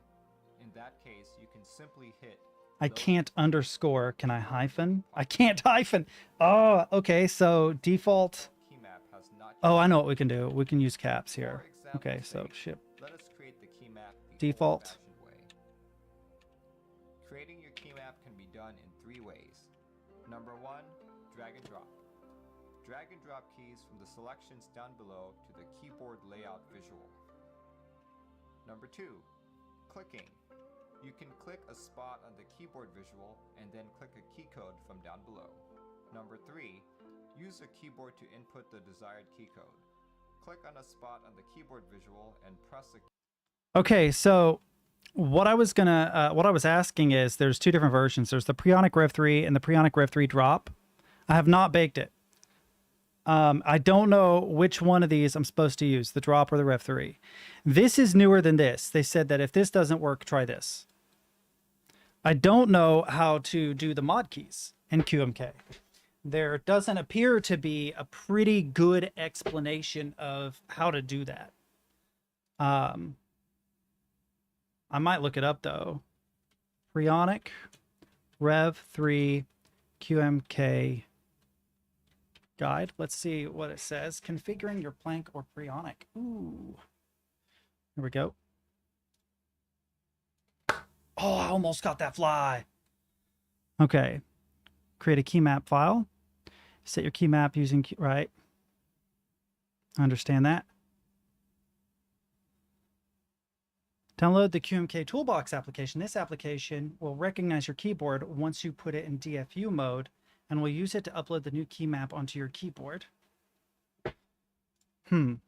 In that case, you can simply hit I can't underscore. Can I hyphen? I can't hyphen. Oh, okay. So default. key map has not. Oh, I know what we can do. We can use caps here. For Okay, example's so sake, ship. Let us create the key map the Default. old-fashioned way. Creating your key map can be done in 3 ways. Number 1, drag and drop. Drag and drop keys from the selections down below to the keyboard layout visual. Number 2, clicking. You can click a spot on the keyboard visual and then click a key code from down below. Number 3, use a keyboard to input the desired key code. Click on a spot on the keyboard visual and press a key. Okay, so what I was asking is there's 2 different versions. There's the Preonic Rev 3 and the Preonic Rev 3 drop. I have not baked it. I don't know which one of these I'm supposed to use, the drop or the Rev 3. This is newer than this. They said that if this doesn't work, try this. I don't know how to do the mod keys in QMK. There doesn't appear to be a pretty good explanation of how to do that. I might look it up though. Preonic Rev 3 QMK guide. Let's see what it says. Configuring your plank or Preonic. Ooh. Here we go. Oh, I almost got that fly. Okay. Create a key map file. Set your key map using, right. Understand that. Download the QMK Toolbox application. This application will recognize your keyboard once you put it in DFU mode and will use it to upload the new key map onto your keyboard. I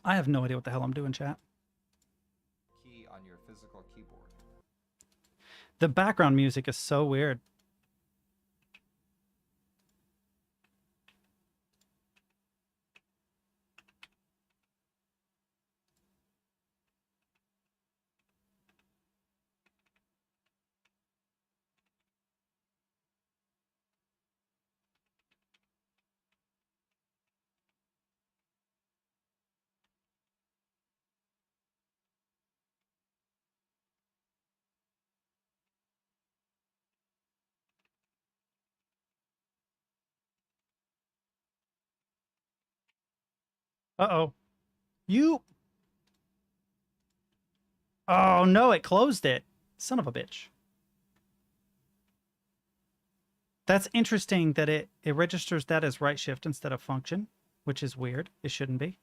have no idea what the hell I'm doing, chat. Key on your physical keyboard. The background music is so weird. Uh-oh. You... Oh, no, it closed it. Son of a bitch. That's interesting that it registers that as right shift instead of function, which is weird. It shouldn't be.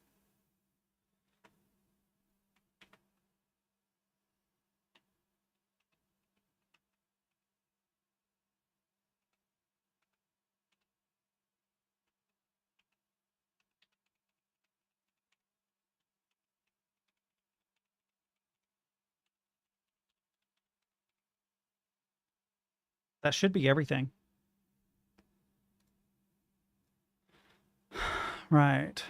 That should be everything. Right.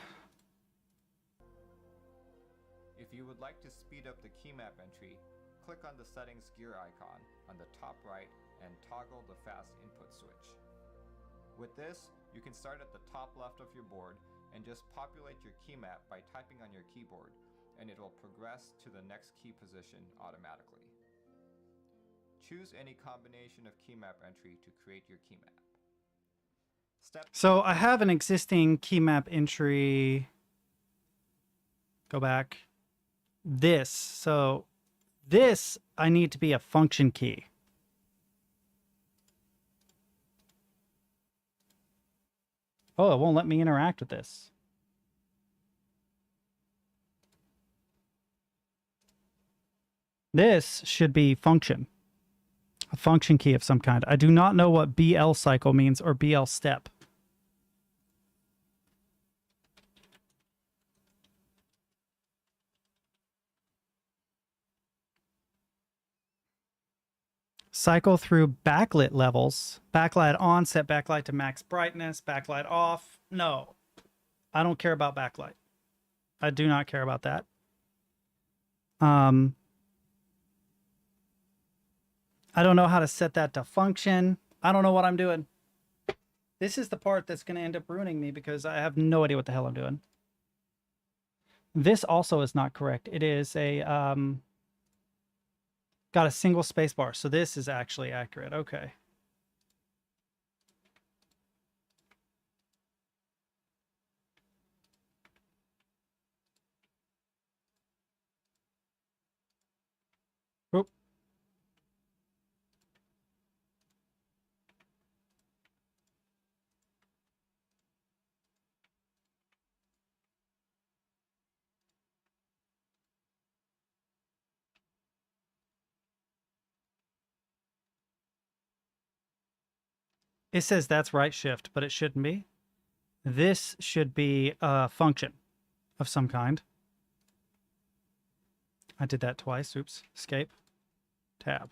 If you would like to speed up the key map entry, click on the settings gear icon on the top right and toggle the fast input switch. With this, you can start at the top left of your board and just populate your key map by typing on your keyboard, and it will progress to the next key position automatically. Choose any combination of key map entry to create your key map. So I have an existing key map entry. Go back. This. So this, I need to be a function key. Oh, it won't let me interact with this. This should be function. A function key of some kind. I do not know what BL cycle means or BL step. Cycle through backlit levels. Backlight on, set backlight to max brightness. Backlight off. No. I don't care about backlight. I do not care about that. I don't know how to set that to function. I don't know what I'm doing. This is the part that's going to end up ruining me because I have no idea what the hell I'm doing. This also is not correct. It is a, got a single space bar. So this is actually accurate. Okay. Oop. It says that's right shift, but it shouldn't be. This should be a function of some kind. I did that twice. Oops. Escape. Tab.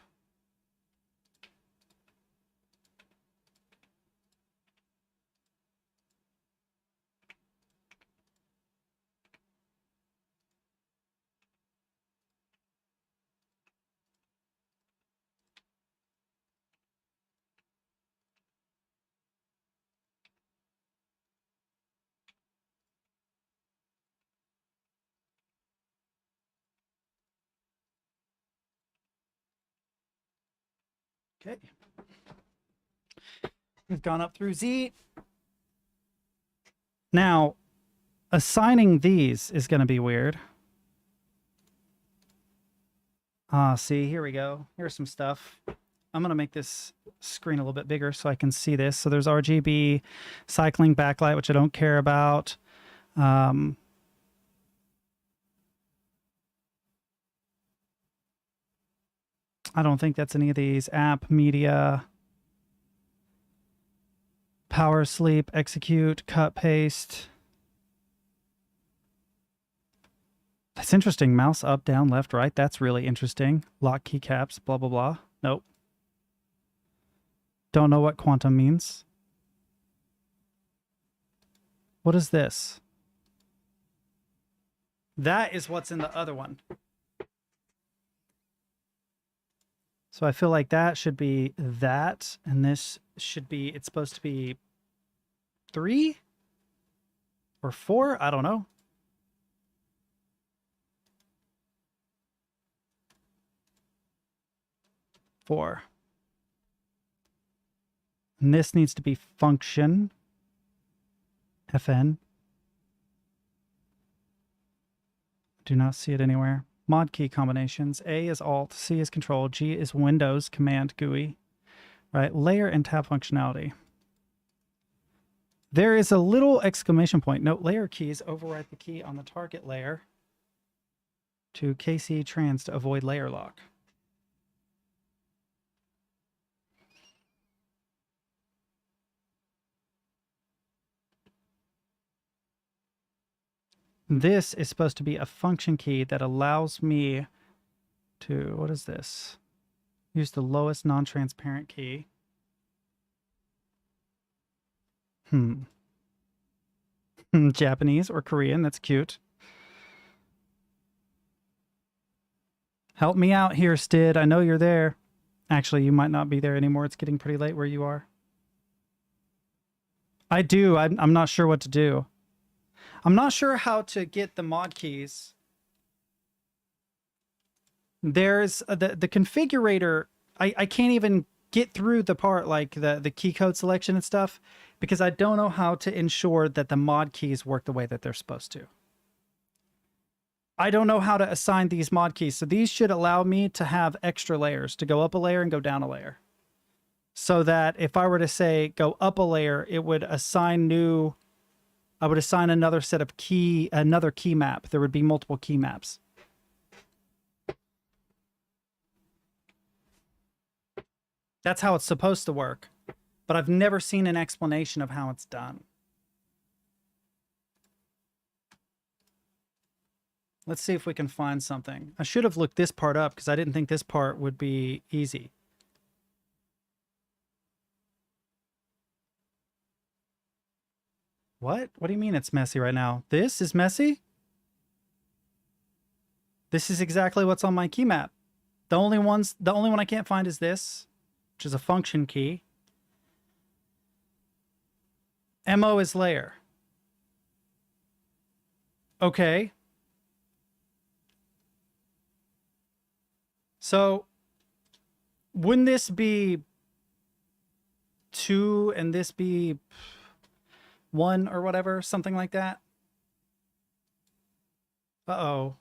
Okay. We've gone up through Z. Now, assigning these is going to be weird. See, here we go. Here's some stuff. I'm going to make this screen a little bit bigger so I can see this. So there's RGB, cycling backlight, which I don't care about. I don't think that's any of these. App, media, power, sleep, execute, cut, paste. That's interesting. Mouse up, down, left, right. That's really interesting. Lock keycaps, blah, blah, blah. Nope. Don't know what quantum means. What is this? That is what's in the other one. So I feel like that should be that, and this should be, it's supposed to be 3 or 4? I don't know. Four. And this needs to be function. FN. Do not see it anywhere. Mod key combinations. A is Alt, C is Control, G is Windows, Command, GUI. Right, layer and tab functionality. There is a little exclamation point. Note layer keys override the key on the target layer to KC trans to avoid layer lock. This is supposed to be a function key that allows me to, what is this? Use the lowest non-transparent key. Japanese or Korean, that's cute. Help me out here, Stid. I know you're there. Actually, you might not be there anymore. It's getting pretty late where you are. I do. I'm not sure what to do. I'm not sure how to get the mod keys. There's the configurator. I can't even get through the part like the key code selection and stuff because I don't know how to ensure that the mod keys work the way that they're supposed to. I don't know how to assign these mod keys. So these should allow me to have extra layers, to go up a layer and go down a layer. So that if I were to say go up a layer, it would assign new, I would assign another set of another key map. There would be multiple key maps. That's how it's supposed to work. But I've never seen an explanation of how it's done. Let's see if we can find something. I should have looked this part up because I didn't think this part would be easy. What? What do you mean it's messy right now? This is messy? This is exactly what's on my key map. The only one I can't find is this, which is a function key. MO is layer. Okay. So wouldn't this be 2 and this be 1 or whatever, something like that? Uh-oh.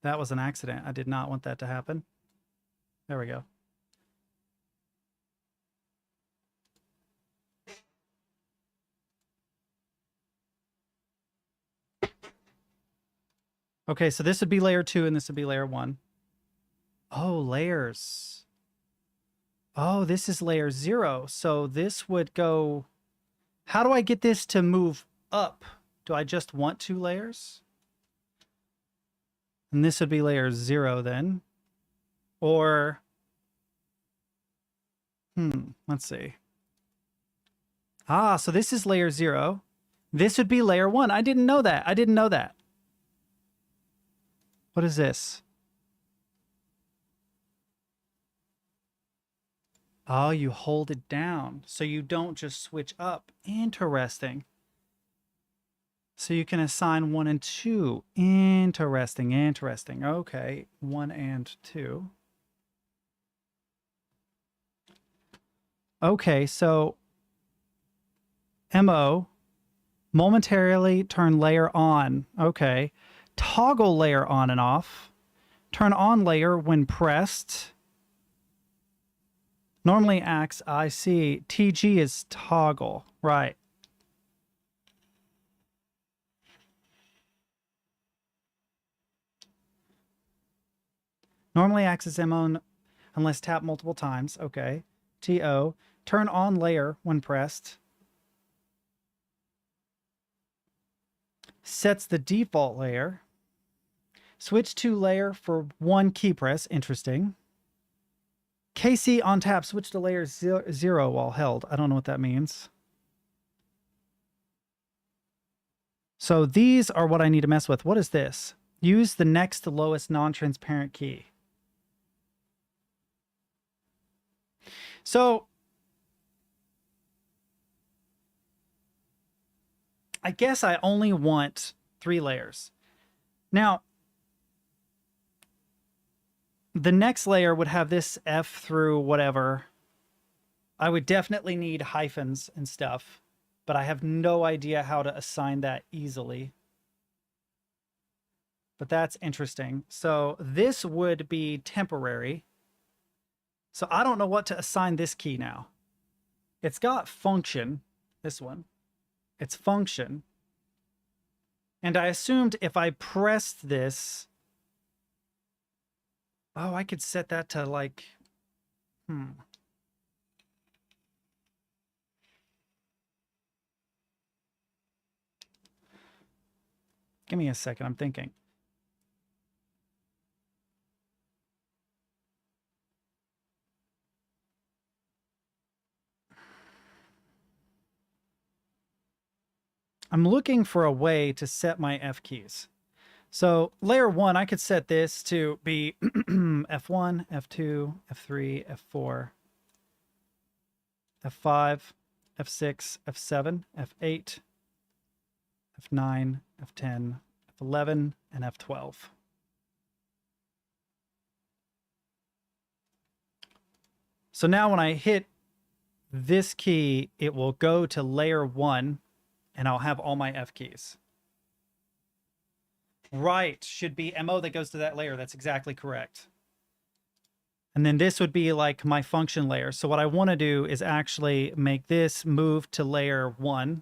That was an accident. I did not want that to happen. There we go. Okay, so this would be layer 2 and this would be layer 1. Oh, layers. Oh, this is layer 0. So this would go... How do I get this to move up? Do I just want 2 layers? And this would be layer 0 then. Or... let's see. Ah, so this is layer 0. This would be layer 1. I didn't know that. I didn't know that. What is this? Oh, you hold it down. So you don't just switch up. Interesting. So you can assign 1 and 2. Interesting, interesting. Okay, 1 and 2. Okay, so MO, momentarily turn layer on. Okay. Toggle layer on and off. Turn on layer when pressed. Normally acts IC. TG is toggle. Right. Normally acts as MO unless tapped multiple times. Okay. TO. Turn on layer when pressed. Sets the default layer. Switch to layer for 1 key press. Interesting. KC on tap. Switch to layer 0 while held. I don't know what that means. So these are what I need to mess with. What is this? Use the next lowest non-transparent key. So I guess I only want 3 layers. Now, the next layer would have this F through whatever. I would definitely need hyphens and stuff, but I have no idea how to assign that easily. but that's interesting. So this would be temporary. So I don't know what to assign this key now. It's got function, this one. It's function. And I assumed if I pressed this, oh, I could set that to like, Give me a second, I'm thinking. I'm looking for a way to set my F keys. So layer 1, I could set this to be F1, F2, F3, F4, F5, F6, F7, F8, F9, F10, F11, and F12. So now when I hit this key, it will go to layer 1, and I'll have all my F keys. Right, should be MO that goes to that layer. That's exactly correct. And then this would be like my function layer. So what I want to do is actually make this move to layer 1.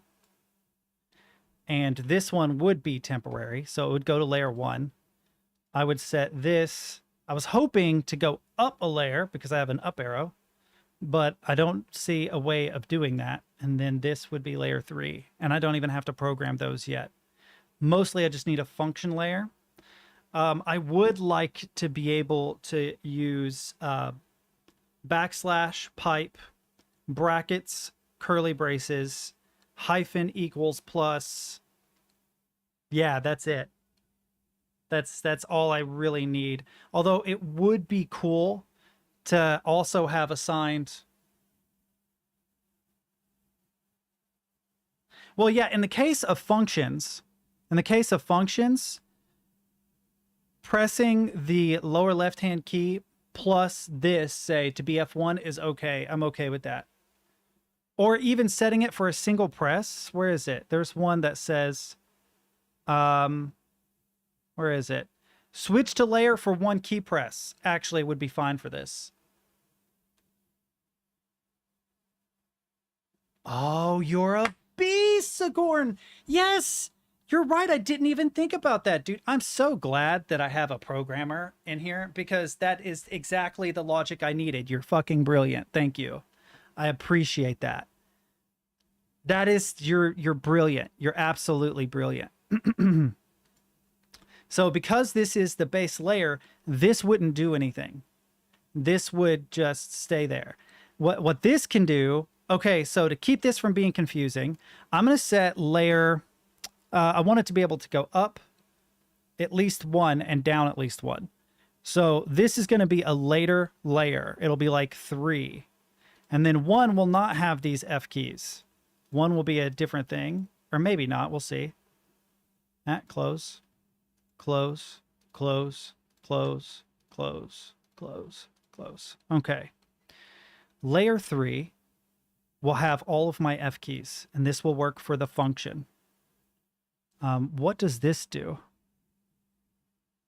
And this one would be temporary. So it would go to layer 1. I would set this. I was hoping to go up a layer because I have an up arrow, but I don't see a way of doing that. And then this would be layer 3. And I don't even have to program those yet. Mostly I just need a function layer. I would like to be able to use backslash, pipe, brackets, curly braces, hyphen equals plus. Yeah, that's it. That's all I really need. Although it would be cool to also have assigned. Well, yeah, in the case of functions, pressing the lower left-hand key plus this, say, to be F1 is okay. I'm okay with that. Or even setting it for a single press. Where is it? There's one that says, where is it? Switch to layer for 1 key press. Actually, would be fine for this. Oh, you're a beast, Sigourn. Yes, you're right. I didn't even think about that, dude. I'm so glad that I have a programmer in here because that is exactly the logic I needed. You're fucking brilliant. Thank you. I appreciate that. That is, you're brilliant. You're absolutely brilliant. So because this is the base layer, this wouldn't do anything. This would just stay there. What this can do, okay, so to keep this from being confusing, I'm going to set layer, I want it to be able to go up at least 1 and down at least 1. So this is going to be a later layer. It'll be like 3. And then 1 will not have these F keys. 1 will be a different thing, or maybe not. We'll see. Close, close, close, close, close, close, close. Okay. Layer 3 will have all of my F keys, and this will work for the function. What does this do?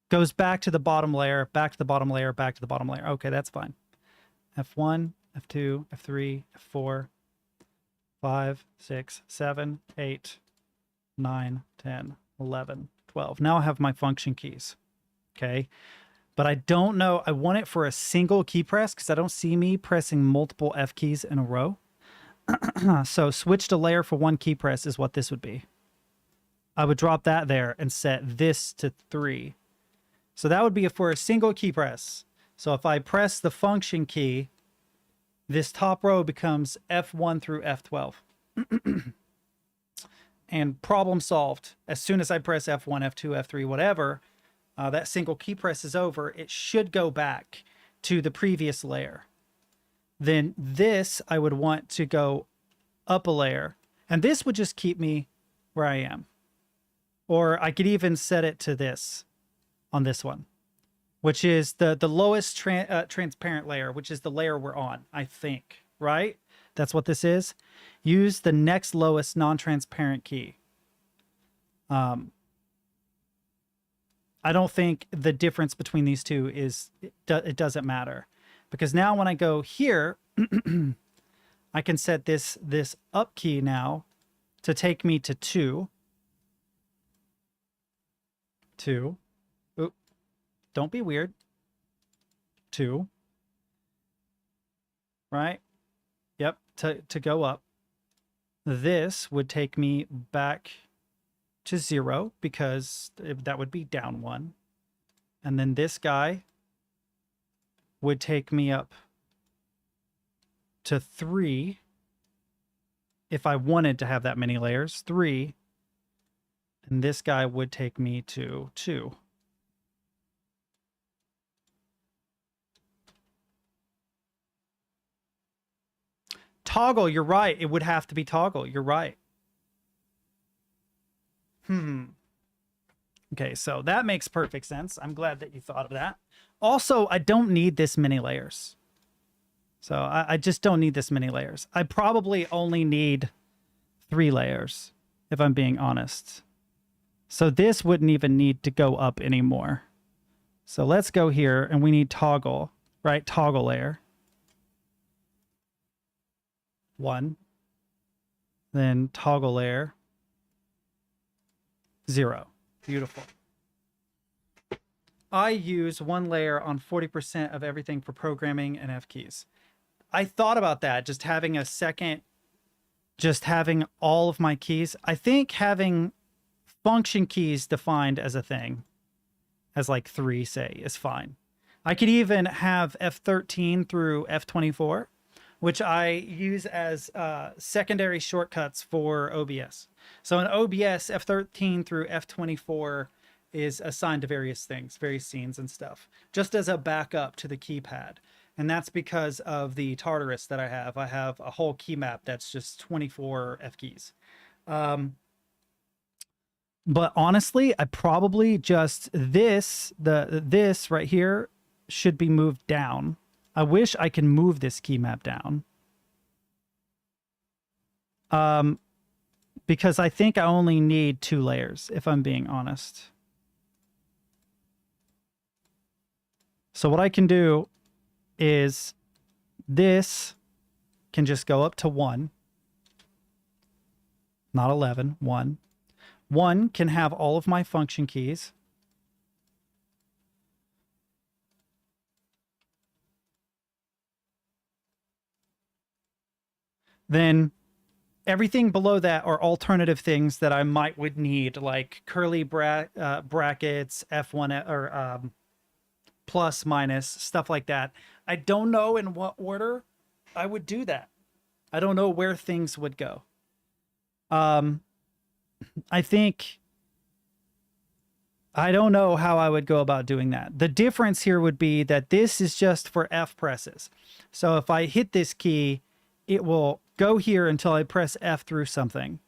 Goes back to the bottom layer, back to the bottom layer, back to the bottom layer. Okay, that's fine. F1, F2, F3, F4, 5, 6, 7, 8, 9, 10, 11, 12. Now I have my function keys. Okay. But I don't know. I want it for a single key press because I don't see me pressing multiple F keys in a row. So switch to layer for 1 key press is what this would be. I would drop that there and set this to 3. So that would be for a single key press. So if I press the function key, this top row becomes F1 through F12. And problem solved. As soon as I press F1, F2, F3, whatever, that single key press is over, it should go back to the previous layer. Then this, I would want to go up a layer. And this would just keep me where I am. Or I could even set it to this on this one, which is the lowest transparent layer, which is the layer we're on, I think, right? That's what this is. Use the next lowest non-transparent key. I don't think the difference between these two is, it doesn't matter. Because now when I go here, I can set this up key now to take me to 2. 2. Oop. Don't be weird. 2. Right? Yep, to go up. This would take me back to 0 because that would be down 1. And then this guy would take me up to 3 if I wanted to have that many layers. 3. And this guy would take me to 2. Toggle, you're right. It would have to be toggle. You're right. Okay, so that makes perfect sense. I'm glad that you thought of that. Also, I don't need this many layers. So I just don't need this many layers. I probably only need 3 layers, if I'm being honest. So this wouldn't even need to go up anymore. So let's go here, and we need toggle, right? Toggle layer. 1. Then toggle layer. 0. Beautiful. I use 1 layer on 40% of everything for programming and F keys. I thought about that, just having a second, just having all of my keys. I think having function keys defined as a thing, as like 3, say, is fine. I could even have F13 through F24, which I use as secondary shortcuts for OBS. So in OBS, F13 through F24 is assigned to various things, various scenes and stuff, just as a backup to the keypad. And that's because of the Tartarus that I have. I have a whole key map that's just 24 F keys. But honestly, I probably just this right here should be moved down. I wish I can move this key map down. Because I think I only need 2 layers, if I'm being honest. So what I can do is this can just go up to 1. Not 11, 1. 1 can have all of my function keys. Then everything below that are alternative things that I would need, like curly brackets, F1 or plus, minus, stuff like that. I don't know in what order I would do that. I don't know where things would go. I think I don't know how I would go about doing that. The difference here would be that this is just for F presses. So if I hit this key, it will go here until I press F through something.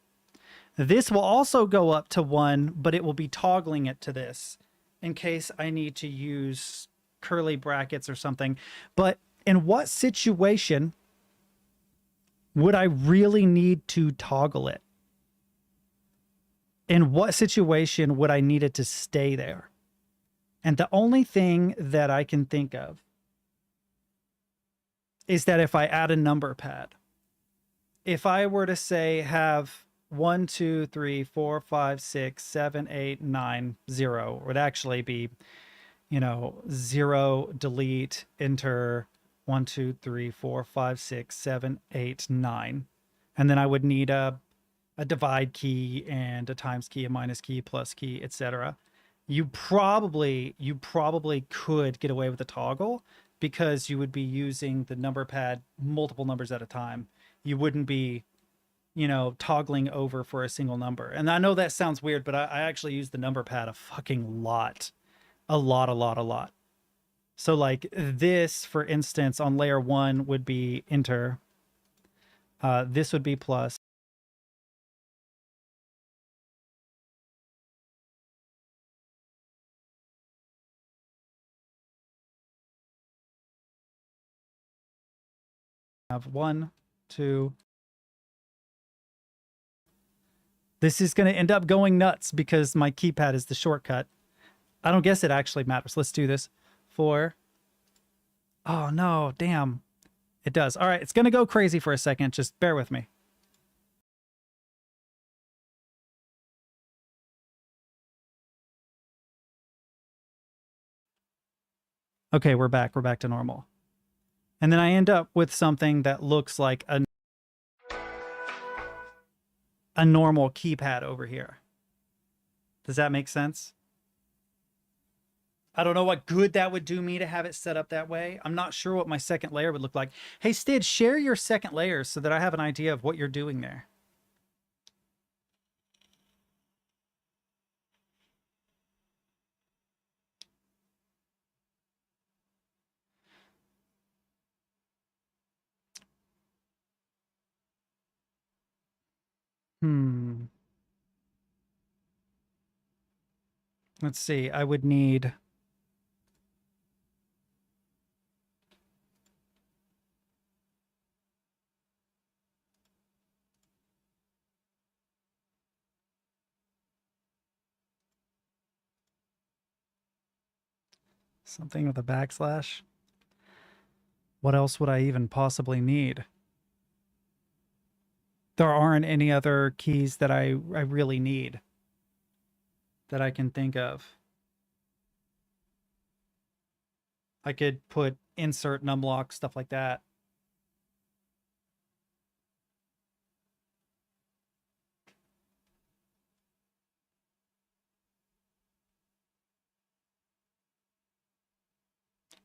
This will also go up to 1, but it will be toggling it to this in case I need to use curly brackets or something. But in what situation would I really need to toggle it? In what situation would I need it to stay there? And the only thing that I can think of is that if I add a number pad, if I were to say have 1, 2, 3, 4, 5, 6, 7, 8, 9, 0, would actually be, 0, delete, enter, 1, 2, 3, 4, 5, 6, 7, 8, 9. And then I would need a divide key and a times key, a minus key, plus key, etc. You probably could get away with a toggle because you would be using the number pad multiple numbers at a time. You wouldn't be, toggling over for a single number. And I know that sounds weird, but I actually use the number pad a fucking lot. A lot. So like this, for instance, on layer 1 would be enter. This would be plus. Have 1, 2. This is going to end up going nuts because my keypad is the shortcut. I don't guess it actually matters. Let's do this. 4. Oh, no. Damn. It does. All right. It's going to go crazy for a second. Just bear with me. Okay, we're back. We're back to normal. And then I end up with something that looks like a normal keypad over here. Does that make sense? I don't know what good that would do me to have it set up that way. I'm not sure what my second layer would look like. Hey, Stid, share your second layer so that I have an idea of what you're doing there. Let's see. I would need... something with a backslash. What else would I even possibly need? There aren't any other keys that I really need that I can think of. I could put insert, numlock, stuff like that.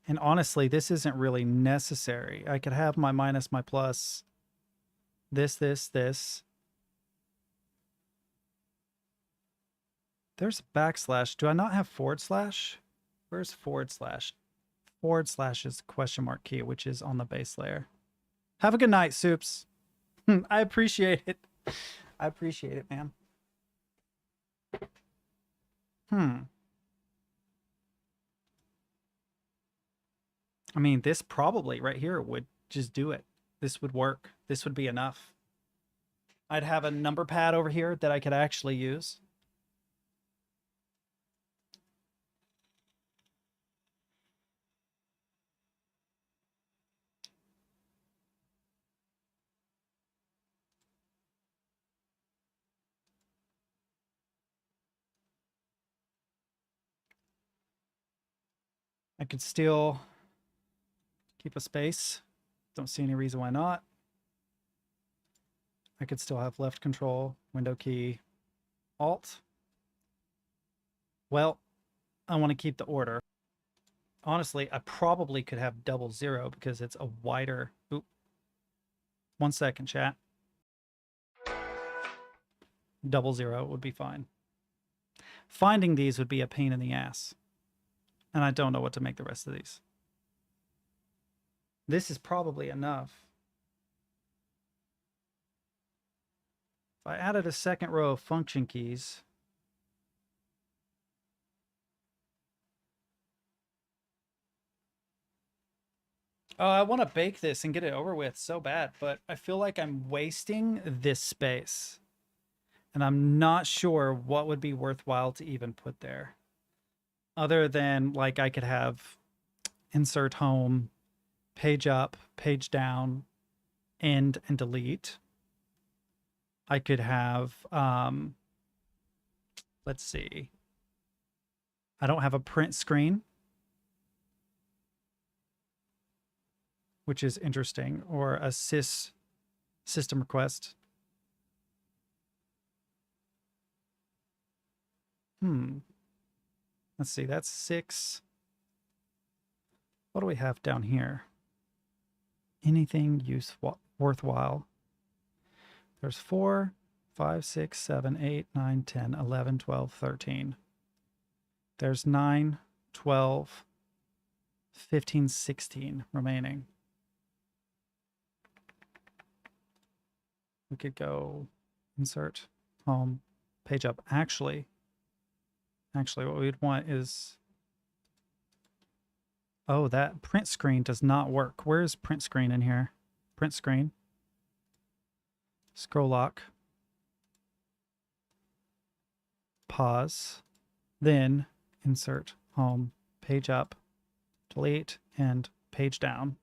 And honestly, this isn't really necessary. I could have my minus, my plus, this. There's backslash. Do I not have forward slash? Where's forward slash? Forward slash is question mark key, which is on the base layer. Have a good night, Soups. I appreciate it. I appreciate it, man. I mean, this probably right here would just do it. This would work. This would be enough. I'd have a number pad over here that I could actually use. I could still keep a space. Don't see any reason why not. I could still have left control, window key, alt. Well, I want to keep the order. Honestly, I probably could have 00 because it's a wider... Oop. 1 second, chat. 00 would be fine. Finding these would be a pain in the ass. And I don't know what to make the rest of these. This is probably enough. If I added a second row of function keys... Oh, I want to bake this and get it over with so bad, but I feel like I'm wasting this space. And I'm not sure what would be worthwhile to even put there. Other than, like, I could have insert home, page up, page down, end, and delete. I could have, let's see. I don't have a print screen, which is interesting, or a system request. Let's see, that's 6. What do we have down here? Anything worthwhile? There's 4, 5, 6, 7, 8, 9, 10, 11, 12, 13. There's 9, 12, 15, 16 remaining. We could go insert, home, page up. Actually, what we'd want is... Oh, that print screen does not work. Where's print screen in here? Print screen. Scroll lock. Pause. Then insert, home, page up, delete, and page down.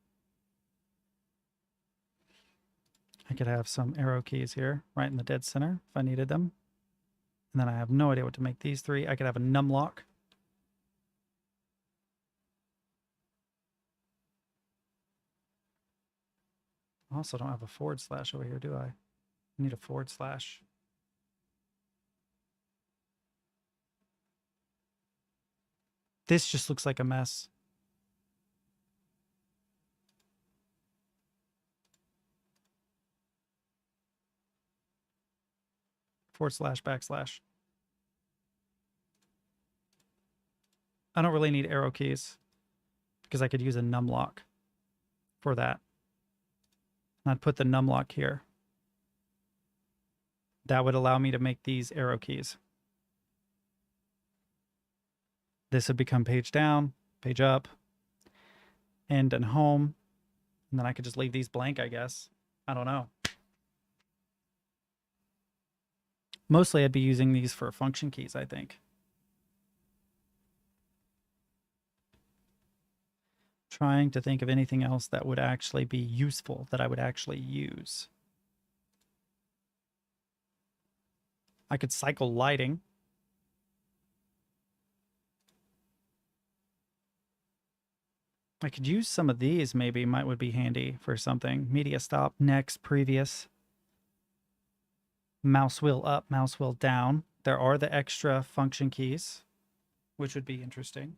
I could have some arrow keys here right in the dead center if I needed them. And then I have no idea what to make these three. I could have a num lock. I also don't have a forward slash over here, do I? I need a forward slash. This just looks like a mess. Forward slash, backslash. I don't really need arrow keys because I could use a num lock for that. And I'd put the num lock here. That would allow me to make these arrow keys. This would become page down, page up, end and home. And then I could just leave these blank, I guess. I don't know. Mostly I'd be using these for function keys, I think. Trying to think of anything else that would actually be useful, that I would actually use. I could cycle lighting. I could use some of these, maybe would be handy for something. Media stop, next, previous. Mouse wheel up, mouse wheel down. There are the extra function keys, which would be interesting.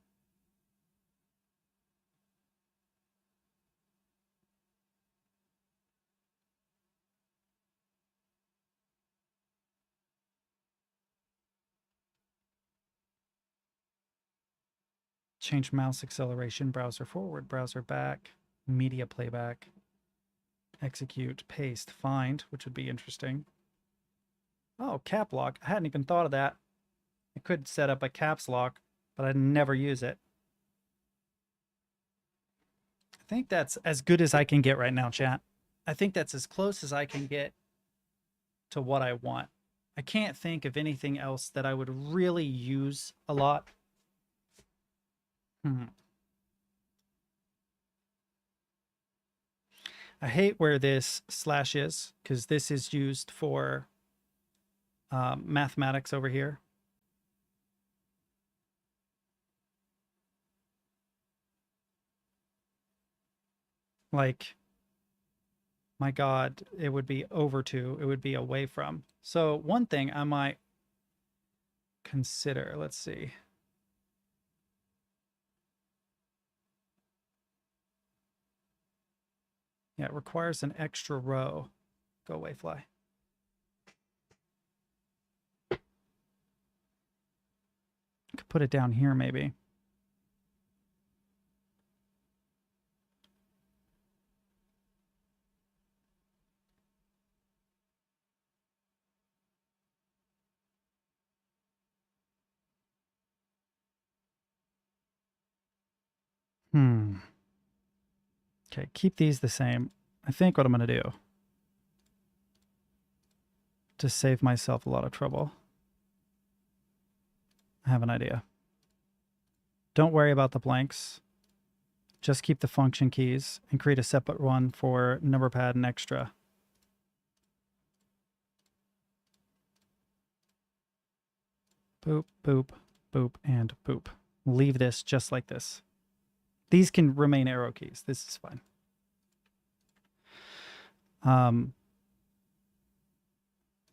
Change mouse acceleration, browser forward, browser back, media playback, execute, paste, find, which would be interesting. Oh, cap lock. I hadn't even thought of that. I could set up a caps lock, but I'd never use it. I think that's as good as I can get right now, chat. I think that's as close as I can get to what I want. I can't think of anything else that I would really use a lot. I hate where this slash is because this is used for mathematics over here. Like, my God, it would be over to, it would be away from. So one thing I might consider, let's see. Yeah, it requires an extra row. Go away, fly. Could put it down here maybe. Okay, keep these the same. I think what I'm going to do to save myself a lot of trouble. I have an idea. Don't worry about the blanks. Just keep the function keys and create a separate one for number pad and extra. Boop, boop, boop, and boop. Leave this just like this. These can remain arrow keys. This is fine.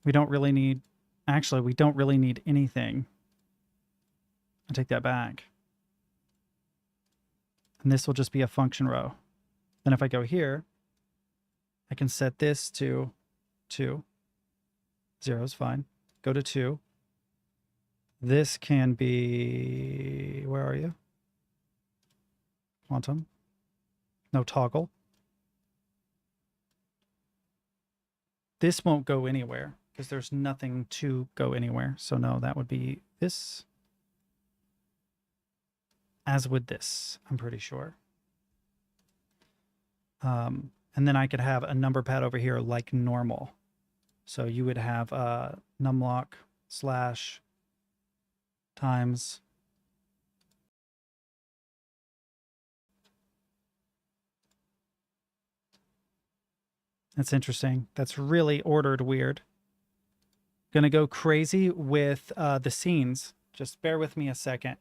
We don't really need, actually, we don't really need anything. I'll take that back. And this will just be a function row. Then if I go here, I can set this to 2. 0 is fine. Go to 2. This can be, where are you? Quantum. No toggle. This won't go anywhere because there's nothing to go anywhere. So no, that would be this. As would this, I'm pretty sure. And then I could have a number pad over here like normal. So you would have numlock slash times That's interesting. That's really ordered weird. Gonna go crazy with the scenes. Just bear with me a second.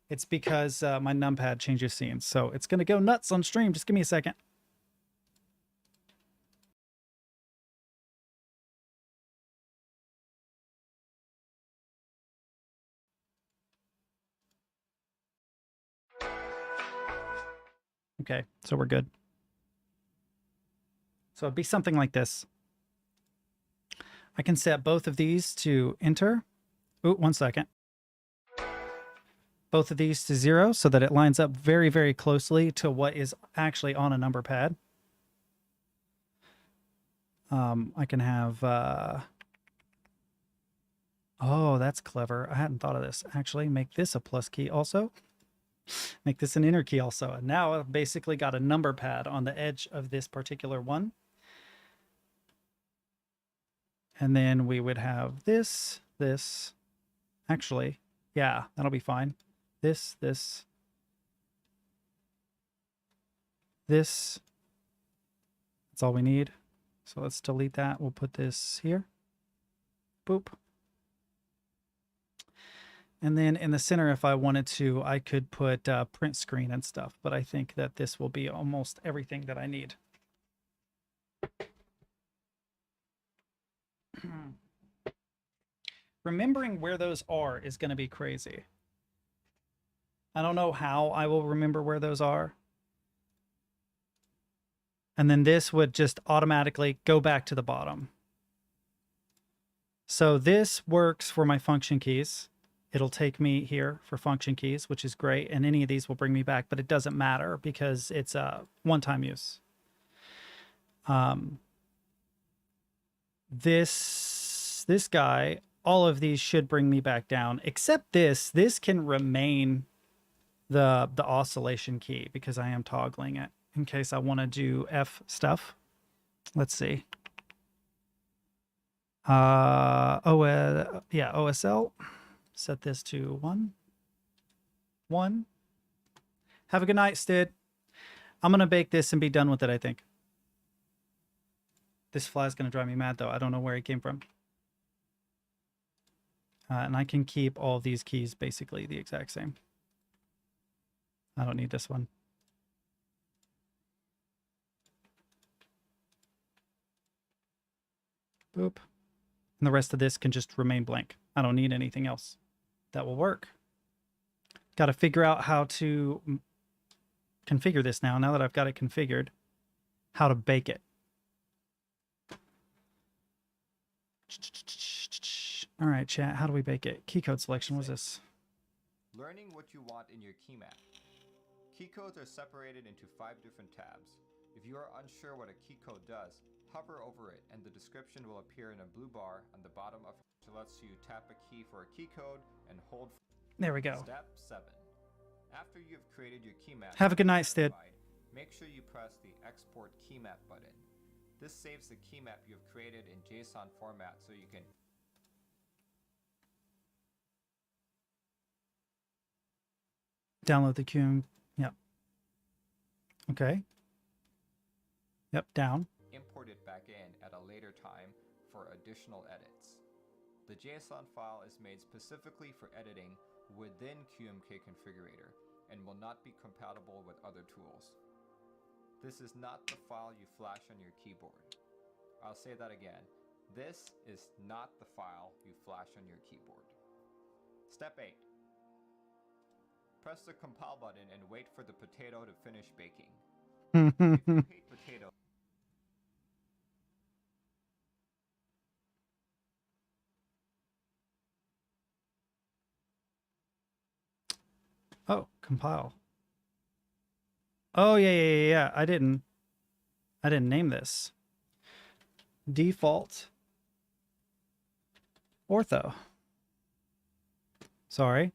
It's because my numpad changes scenes. So it's gonna go nuts on stream. Just give me a second. Okay, so we're good. So it'd be something like this. I can set both of these to enter. Ooh, 1 second. Both of these to 0 so that it lines up very, very closely to what is actually on a number pad. I can have... Oh, that's clever. I hadn't thought of this. Actually, make this a plus key also. Make this an inner key also. And now I've basically got a number pad on the edge of this particular one. And then we would have this. Actually, yeah, that'll be fine. This. That's all we need. So let's delete that. We'll put this here. Boop. And then in the center, if I wanted to, I could put print screen and stuff. But I think that this will be almost everything that I need. Remembering where those are is going to be crazy. I don't know how I will remember where those are. And then this would just automatically go back to the bottom. So this works for my function keys. It'll take me here for function keys, which is great. And any of these will bring me back, but it doesn't matter because it's a one-time use. This guy, all of these should bring me back down, except this. This can remain the oscillation key because I am toggling it in case I want to do F stuff. Let's see. OSL. Set this to 1. 1. Have a good night, Stid. I'm going to bake this and be done with it, I think. This fly is going to drive me mad, though. I don't know where it came from. And I can keep all these keys basically the exact same. I don't need this one. Boop. And the rest of this can just remain blank. I don't need anything else. That will work. Got to figure out how to configure this now. Now that I've got it configured, how to bake it. All right, chat. How do we bake it? Key code selection. What's this? Learning what you want in your key map. Key codes are separated into 5 different tabs. If you are unsure what a key code does, hover over it and the description will appear in a blue bar on the bottom of it, which lets you tap a key for a key code and hold. There we go. Step 7. After you've created your key map, have a good night, Stid. Make sure you press the Export Key Map button. This saves the key map you have created in JSON format so you can download the QM. Yep. Okay. Yep, down. Import it back in at a later time for additional edits. The JSON file is made specifically for editing within QMK Configurator and will not be compatible with other tools. This is not the file you flash on your keyboard. I'll say that again. This is not the file you flash on your keyboard. Step 8. Press the compile button and wait for the potato to finish baking. If you hate potato, Oh, compile. Oh, yeah. I didn't name this. Default ortho. Sorry.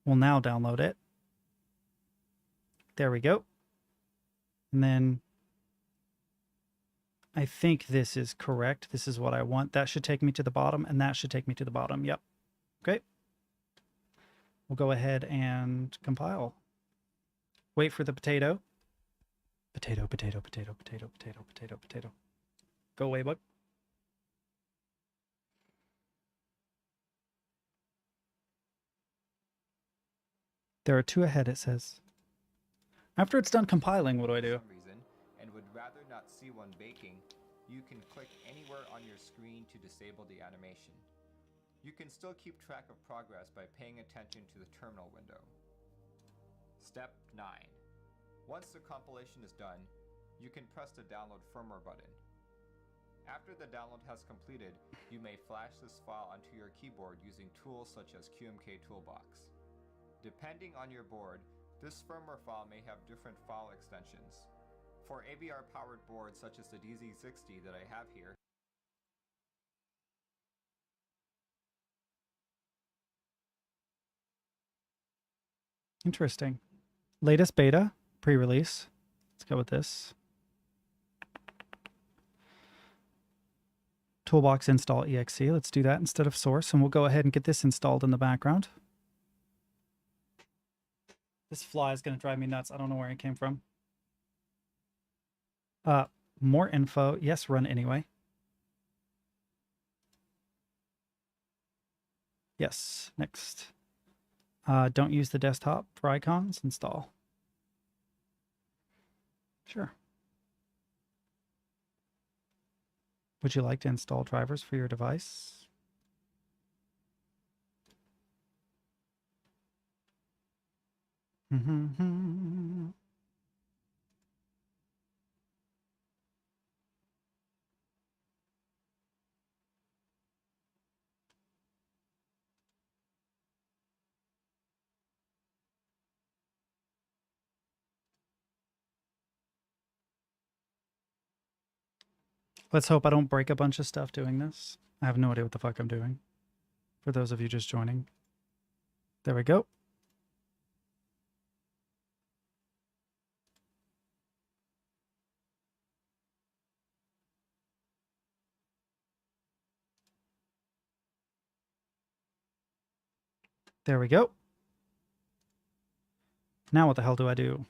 We'll now download it. There we go. And then I think this is correct. This is what I want. That should take me to the bottom, and that should take me to the bottom. Yep. Okay. We'll go ahead and compile. Wait for the potato. Potato. Go away, bug. There are 2 ahead, it says. After it's done compiling, what do I do? For some reason, and would rather not see one baking, you can click anywhere on your screen to disable the animation. You can still keep track of progress by paying attention to the terminal window. Step 9. Once the compilation is done, you can press the download firmware button. After the download has completed, you may flash this file onto your keyboard using tools such as QMK Toolbox. Depending on your board, this firmware file may have different file extensions. For AVR-powered boards such as the DZ60 that I have here, Interesting. Latest beta, pre-release. Let's go with this. Toolbox install exe. Let's do that instead of source, and we'll go ahead and get this installed in the background. This fly is going to drive me nuts. I don't know where it came from. More info. Yes, run anyway. Yes, next. Don't use the desktop for icons. Install. Sure. Would you like to install drivers for your device? Let's hope I don't break a bunch of stuff doing this. I have no idea what the fuck I'm doing. For those of you just joining. There we go. There we go. Now what the hell do I do?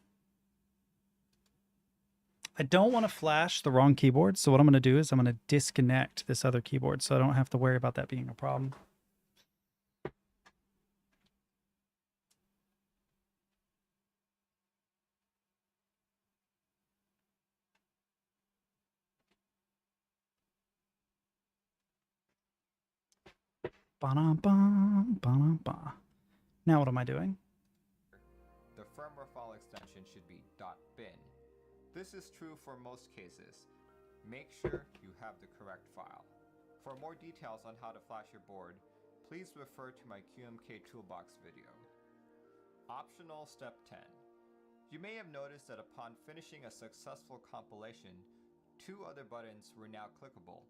I don't want to flash the wrong keyboard, so what I'm going to do is I'm going to disconnect this other keyboard so I don't have to worry about that being a problem. Ba-dum-bum, ba-dum-bum. Now what am I doing? the firmware file extension should be .bin. This is true for most cases. Make sure you have the correct file. For more details on how to flash your board, please refer to my QMK Toolbox video. Optional Step 10. You may have noticed that upon finishing a successful compilation, 2 other buttons were now clickable.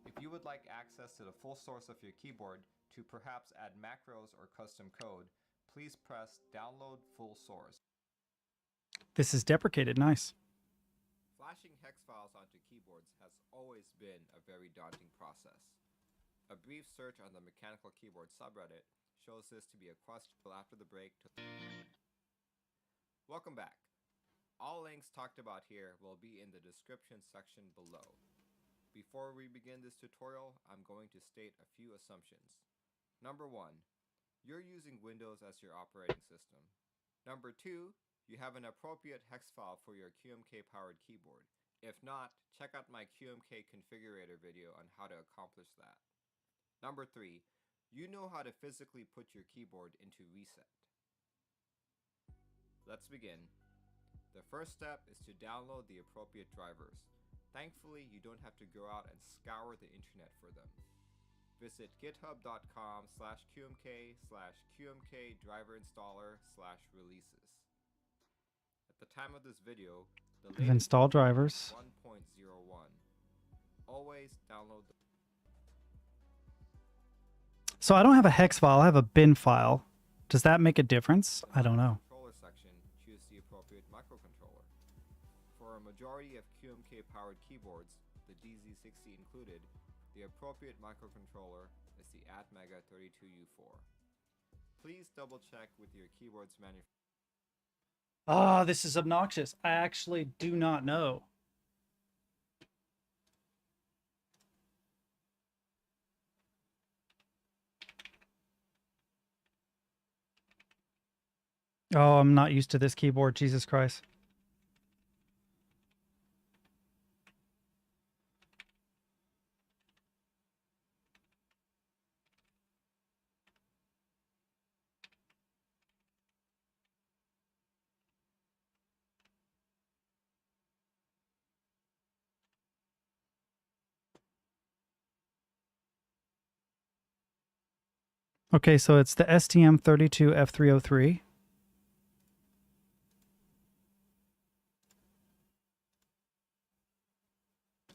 If you would like access to the full source of your keyboard to perhaps add macros or custom code, please press Download Full Source. This is deprecated. Nice. Flashing hex files onto keyboards has always been a very daunting process. A brief search on the Mechanical Keyboard subreddit shows this to be a question after the break. Welcome back. All links talked about here will be in the description section below. Before we begin this tutorial, I'm going to state a few assumptions. Number 1, you're using Windows as your operating system. Number 2, you have an appropriate hex file for your QMK powered keyboard. If not, check out my QMK configurator video on how to accomplish that. Number 3, you know how to physically put your keyboard into reset. Let's begin. The first step is to download the appropriate drivers. Thankfully, you don't have to go out and scour the internet for them. Visit github.com/qmk/qmkdriverinstaller/releases. At the time of this video, the latest Install drivers. 1.01. Always download the So I don't have a hex file. I have a bin file. Does that make a difference? I don't know. controller section. Choose the appropriate microcontroller. For a majority of QMK powered keyboards, the DZ60 included, the appropriate microcontroller is the Atmega 32U4. Please double check with your keyboard's manufacturer. Ah, this is obnoxious. I actually do not know. Oh, I'm not used to this keyboard. Jesus Christ. Okay, so it's the STM32F303.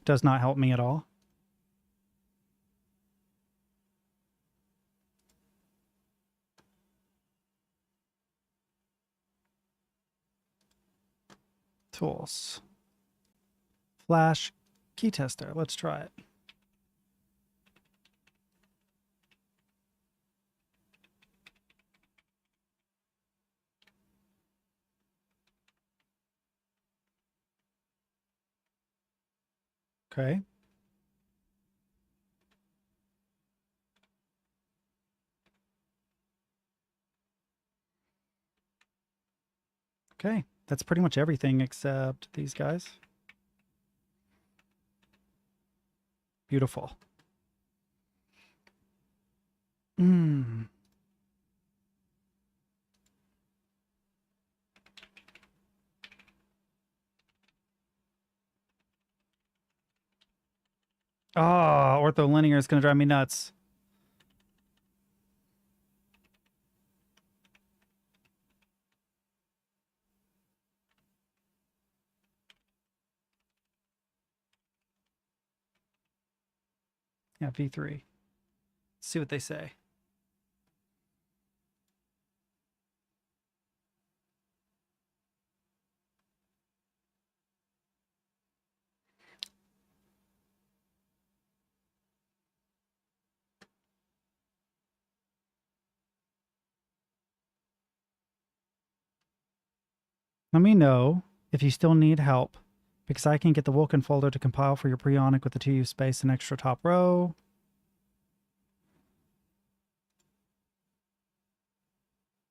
Does not help me at all. Tools. Flash key tester. Let's try it. Okay. Okay. That's pretty much everything except these guys. Beautiful. Hmm. Oh, ortholinear is going to drive me nuts. Yeah, V3. Let's see what they say. Let me know if you still need help, because I can get the Vulkan folder to compile for your Preonic with the 2U space and extra top row.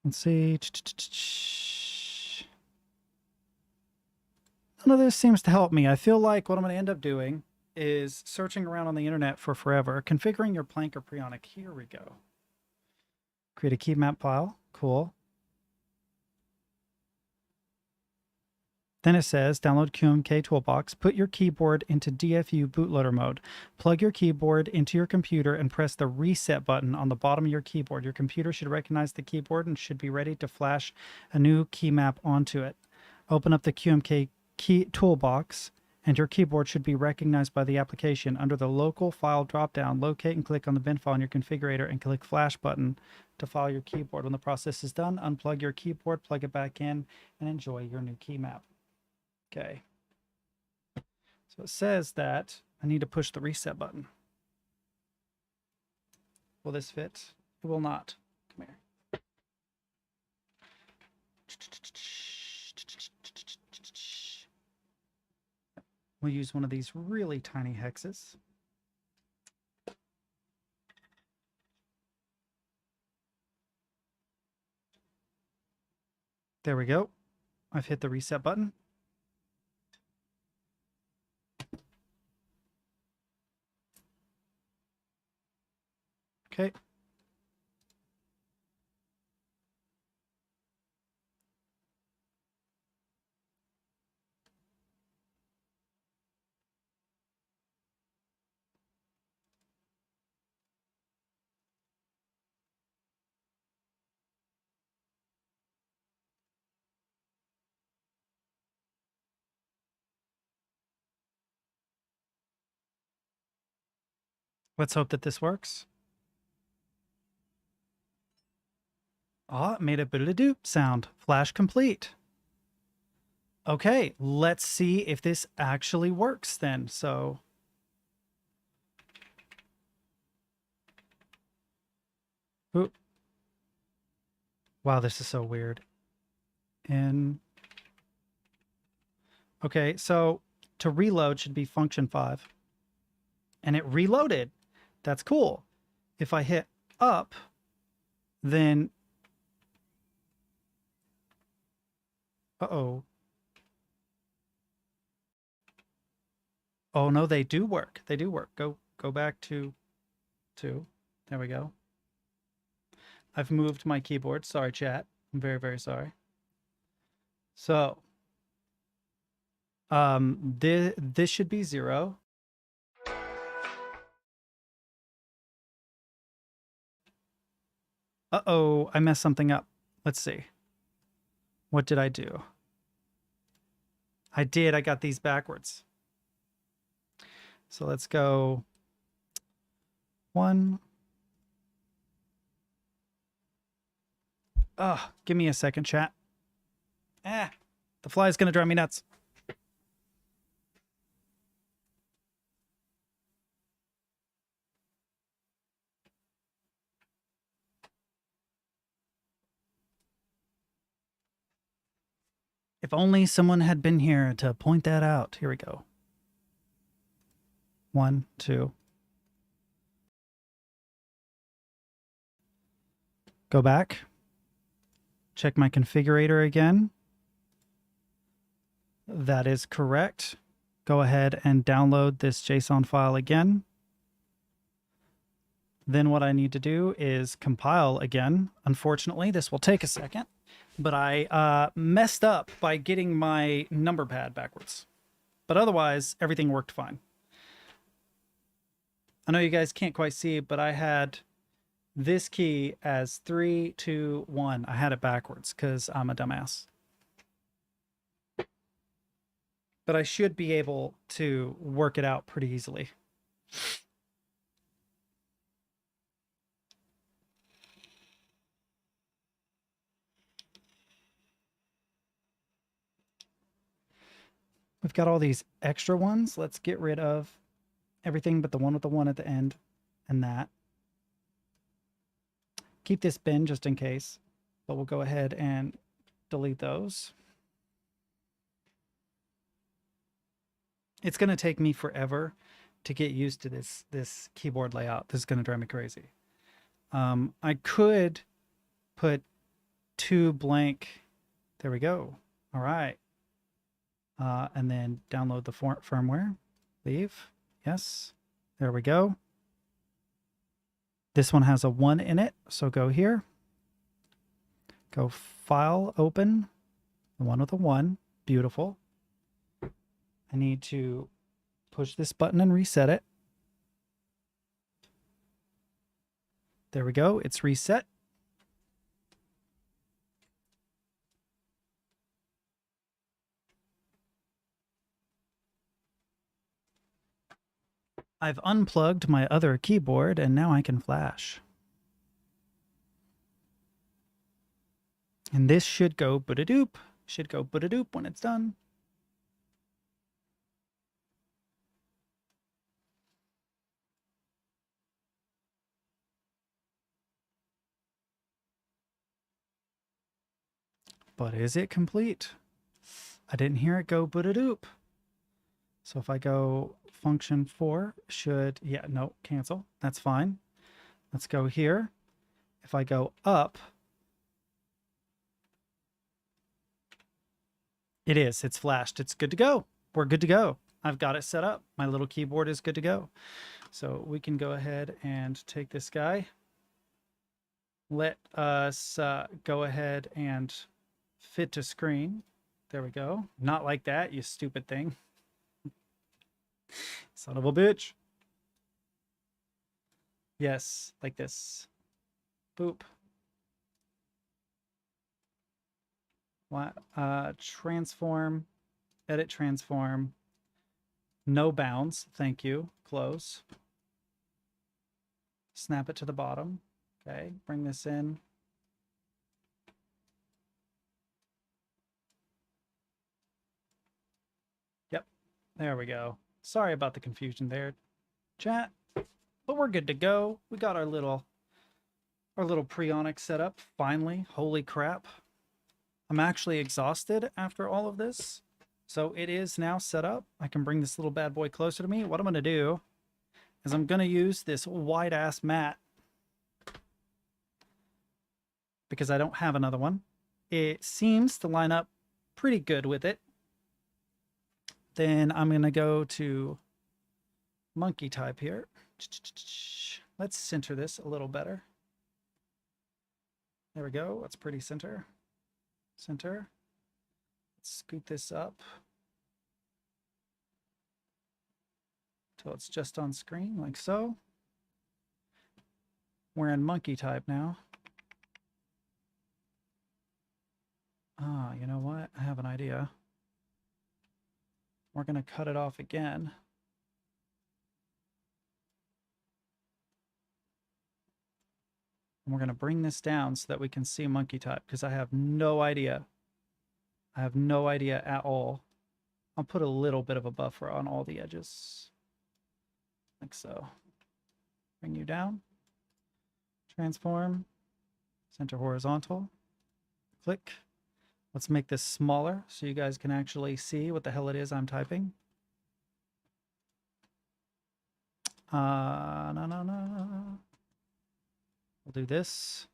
Let's see. None of this seems to help me. I feel like what I'm going to end up doing is searching around on the internet for forever. Configuring your Plank or Preonic. Here we go. Create a key map file. Cool. Then it says, download QMK Toolbox, put your keyboard into DFU bootloader mode. Plug your keyboard into your computer and press the reset button on the bottom of your keyboard. Your computer should recognize the keyboard and should be ready to flash a new key map onto it. Open up the QMK key toolbox and your keyboard should be recognized by the application. Under the local file dropdown, locate and click on the bin file in your configurator and click flash button to file your keyboard. When the process is done, unplug your keyboard, plug it back in, and enjoy your new key map. Okay. So it says that I need to push the reset button. Will this fit? It will not. Come here. We'll use one of these really tiny hexes. There we go. I've hit the reset button. Okay. Let's hope that this works. Oh, it made a biddle-doop sound. Flash complete. Okay, let's see if this actually works then. So ooh. Wow, this is so weird. And okay, so to reload should be function 5. And it reloaded. That's cool. If I hit up, then Uh-oh. Oh no, they do work. They do work. Go back to 2. There we go. I've moved my keyboard. Sorry, chat. I'm very, very sorry. So, this should be 0. Uh-oh, I messed something up. Let's see. What did I do? I got these backwards. So let's go 1. Give me a second, chat. The fly's gonna drive me nuts. If only someone had been here to point that out. Here we go. 1, 2. Go back. Check my configurator again. That is correct. Go ahead and download this JSON file again. Then what I need to do is compile again. Unfortunately, this will take a second, but I messed up by getting my number pad backwards. But otherwise, everything worked fine. I know you guys can't quite see, but I had this key as 3, 2, 1. I had it backwards because I'm a dumbass. But I should be able to work it out pretty easily. We've got all these extra ones. Let's get rid of everything but the one with the 1 at the end and that. Keep this bin just in case, but we'll go ahead and delete those. It's going to take me forever to get used to this keyboard layout. This is going to drive me crazy. I could put 2 blank. There we go. All right. And then download the firmware. Leave. Yes. There we go. This one has a 1 in it, so go here. Go File, Open, the one with a 1. Beautiful. I need to push this button and reset it. There we go. It's reset. I've unplugged my other keyboard and now I can flash. And this should go bootadoop. Should go bootadoop when it's done. But is it complete? I didn't hear it go bootadoop. So if I go function 4, should, yeah, no, cancel. That's fine. Let's go here. If I go up, it's flashed. It's good to go. We're good to go. I've got it set up. My little keyboard is good to go. So we can go ahead and take this guy. Let us go ahead and fit to screen. There we go. Not like that, you stupid thing. Son of a bitch. Yes, like this. Boop. What? Transform. Edit transform. No bounds. Thank you. Close. Snap it to the bottom. Okay. Bring this in. Yep. There we go. Sorry about the confusion there, chat, but we're good to go. We got our little Preonic set up finally. Holy crap. I'm actually exhausted after all of this. So it is now set up. I can bring this little bad boy closer to me. What I'm going to do is I'm going to use this wide ass mat because I don't have another one. It seems to line up pretty good with it. Then I'm going to go to monkey type here. Let's center this a little better. There we go. That's pretty center. Center. Let's scoot this up till it's just on screen, like so. We're in monkey type now. Ah, you know what? I have an idea. We're going to cut it off again. And we're going to bring this down so that we can see monkey type, because I have no idea. I have no idea at all. I'll put a little bit of a buffer on all the edges. Like so. Bring you down. Transform. Center horizontal. Click. Let's make this smaller so you guys can actually see what the hell it is I'm typing. No. We'll do this.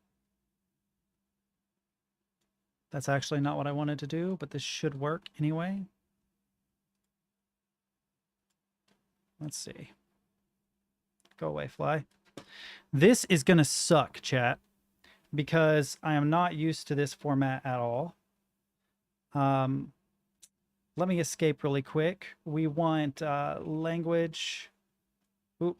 That's actually not what I wanted to do, but this should work anyway. Let's see. Go away, fly. This is going to suck, chat, because I am not used to this format at all. Let me escape really quick. We want language. Oop.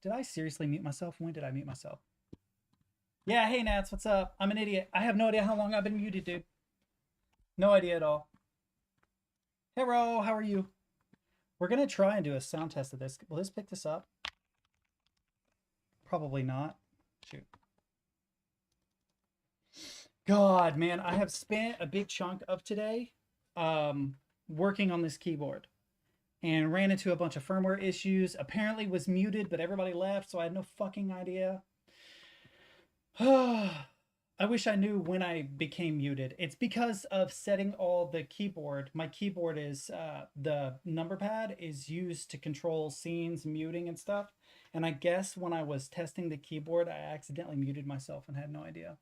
Did I seriously mute myself? When did I mute myself? Yeah, hey Nats, what's up? I'm an idiot. I have no idea how long I've been muted, dude. No idea at all. Hey Ro, how are you? We're gonna try and do a sound test of this. Will this pick this up? Probably not. Shoot. God, man, I have spent a big chunk of today working on this keyboard and ran into a bunch of firmware issues. Apparently was muted, but everybody left, so I had no fucking idea. I wish I knew when I became muted. It's because of setting all the keyboard. My keyboard is, the number pad is used to control scenes, muting and stuff. And I guess when I was testing the keyboard, I accidentally muted myself and had no idea.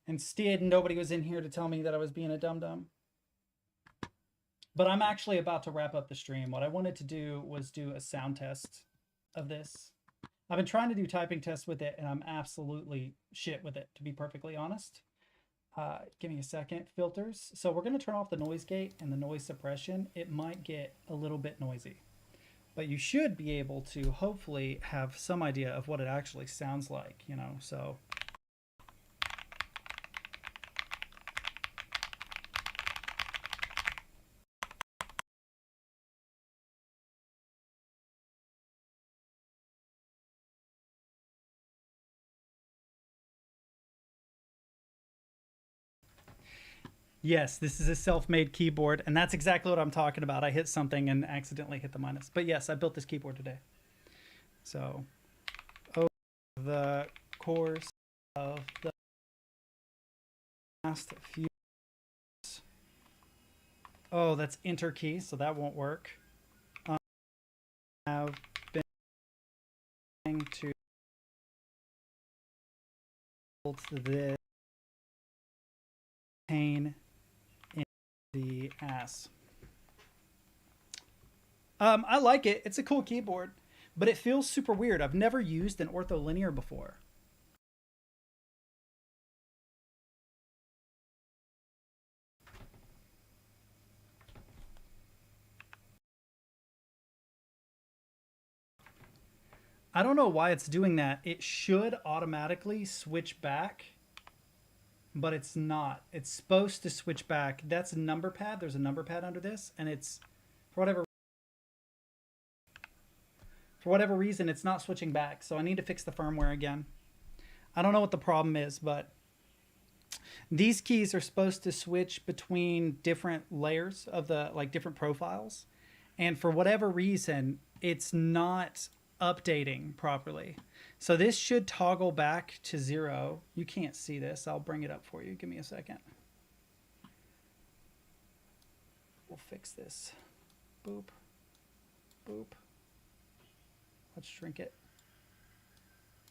Instead, nobody was in here to tell me that I was being a dum-dum. But I'm actually about to wrap up the stream. What I wanted to do was do a sound test of this. I've been trying to do typing tests with it, and I'm absolutely shit with it, to be perfectly honest. Give me a second. Filters. So we're going to turn off the noise gate and the noise suppression. It might get a little bit noisy. But you should be able to hopefully have some idea of what it actually sounds like, you know, so... Yes, this is a self-made keyboard, and that's exactly what I'm talking about. I hit something and accidentally hit the minus. But yes, I built this keyboard today. So, over the course of the last few... Oh, that's enter key, so that won't work. I've been to this pain in the ass. I like it. It's a cool keyboard, but it feels super weird. I've never used an Ortholinear before. I don't know why it's doing that. It should automatically switch back, but it's not. It's supposed to switch back. That's a number pad. There's a number pad under this, and it's, for whatever reason, it's not switching back. So I need to fix the firmware again. I don't know what the problem is, but these keys are supposed to switch between different layers of the, like, different profiles. And for whatever reason, it's not updating properly. So this should toggle back to 0. You can't see this. I'll bring it up for you. Give me a second. We'll fix this. Boop. Boop. Let's shrink it.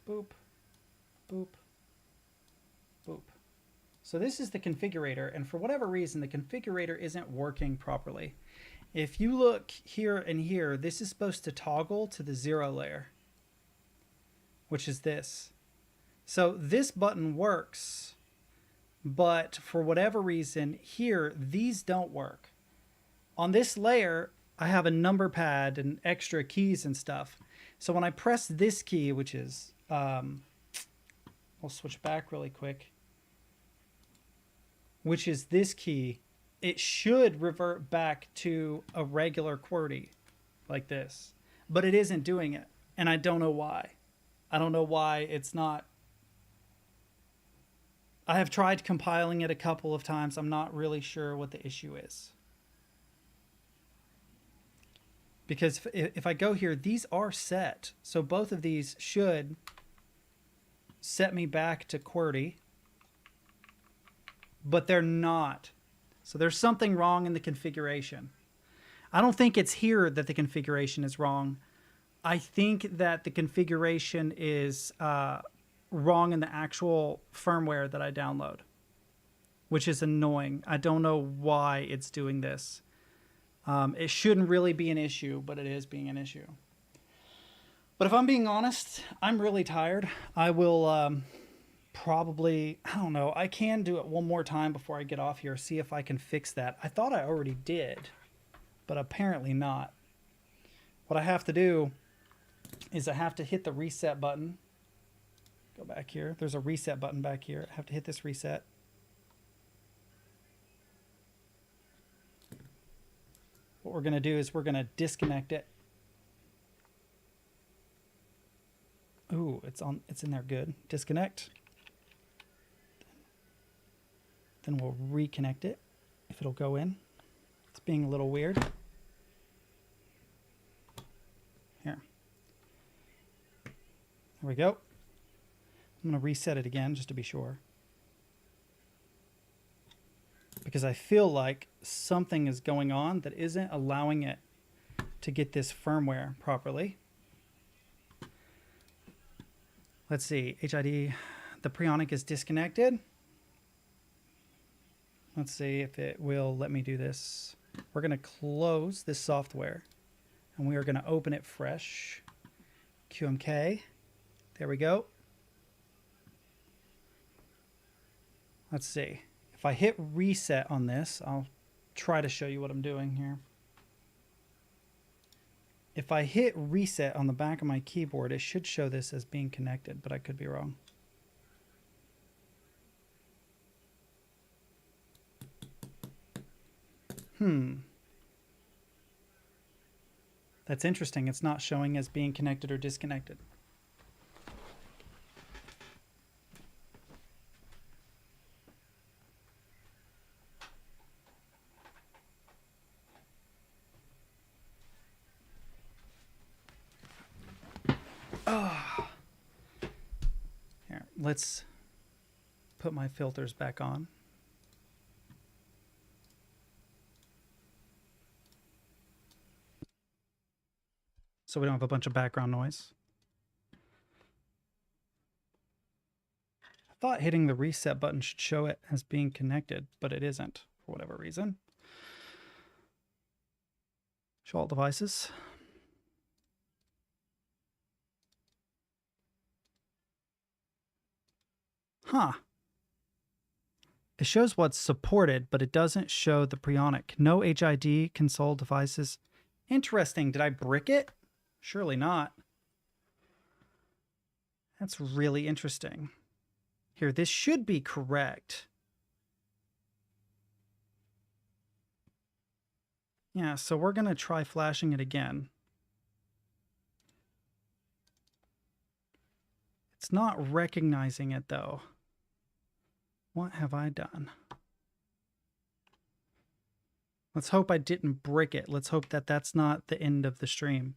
Boop. Boop. Boop. So this is the configurator, and for whatever reason, the configurator isn't working properly. If you look here and here, this is supposed to toggle to the 0 layer, which is this. So this button works, but for whatever reason here, these don't work. On this layer, I have a number pad and extra keys and stuff. So when I press this key, which is, we'll switch back really quick, which is this key, it should revert back to a regular QWERTY like this, but it isn't doing it. And I don't know why. I don't know why it's not. I have tried compiling it a couple of times. I'm not really sure what the issue is. Because if I go here, these are set. So both of these should set me back to QWERTY, but they're not. So there's something wrong in the configuration. I don't think it's here that the configuration is wrong. I think that the configuration is wrong in the actual firmware that I download, which is annoying. I don't know why it's doing this. It shouldn't really be an issue, but it is being an issue. But if I'm being honest, I'm really tired. I will probably, I don't know, I can do it one more time before I get off here, see if I can fix that. I thought I already did, but apparently not. What I have to do is I have to hit the reset button. Go back here. There's a reset button back here. I have to hit this reset. What we're going to do is we're going to disconnect it. Ooh, it's in there good. Disconnect. Then we'll reconnect it if it'll go in. It's being a little weird. Here. There we go. I'm going to reset it again just to be sure. Because I feel like something is going on that isn't allowing it to get this firmware properly. Let's see, HID, the Preonic is disconnected. Let's see if it will let me do this. We're going to close this software and we are going to open it fresh. QMK, there we go. Let's see, if I hit reset on this, I'll try to show you what I'm doing here. If I hit reset on the back of my keyboard, it should show this as being connected, but I could be wrong. That's interesting. It's not showing as being connected or disconnected. Here, let's put my filters back on. So we don't have a bunch of background noise. I thought hitting the reset button should show it as being connected, but it isn't for whatever reason. Show all devices. Huh. It shows what's supported, but it doesn't show the Preonic. No HID console devices. Interesting. Did I brick it? Surely not. That's really interesting. Here, this should be correct. Yeah, so we're going to try flashing it again. It's not recognizing it, though. What have I done? Let's hope I didn't brick it. Let's hope that that's not the end of the stream,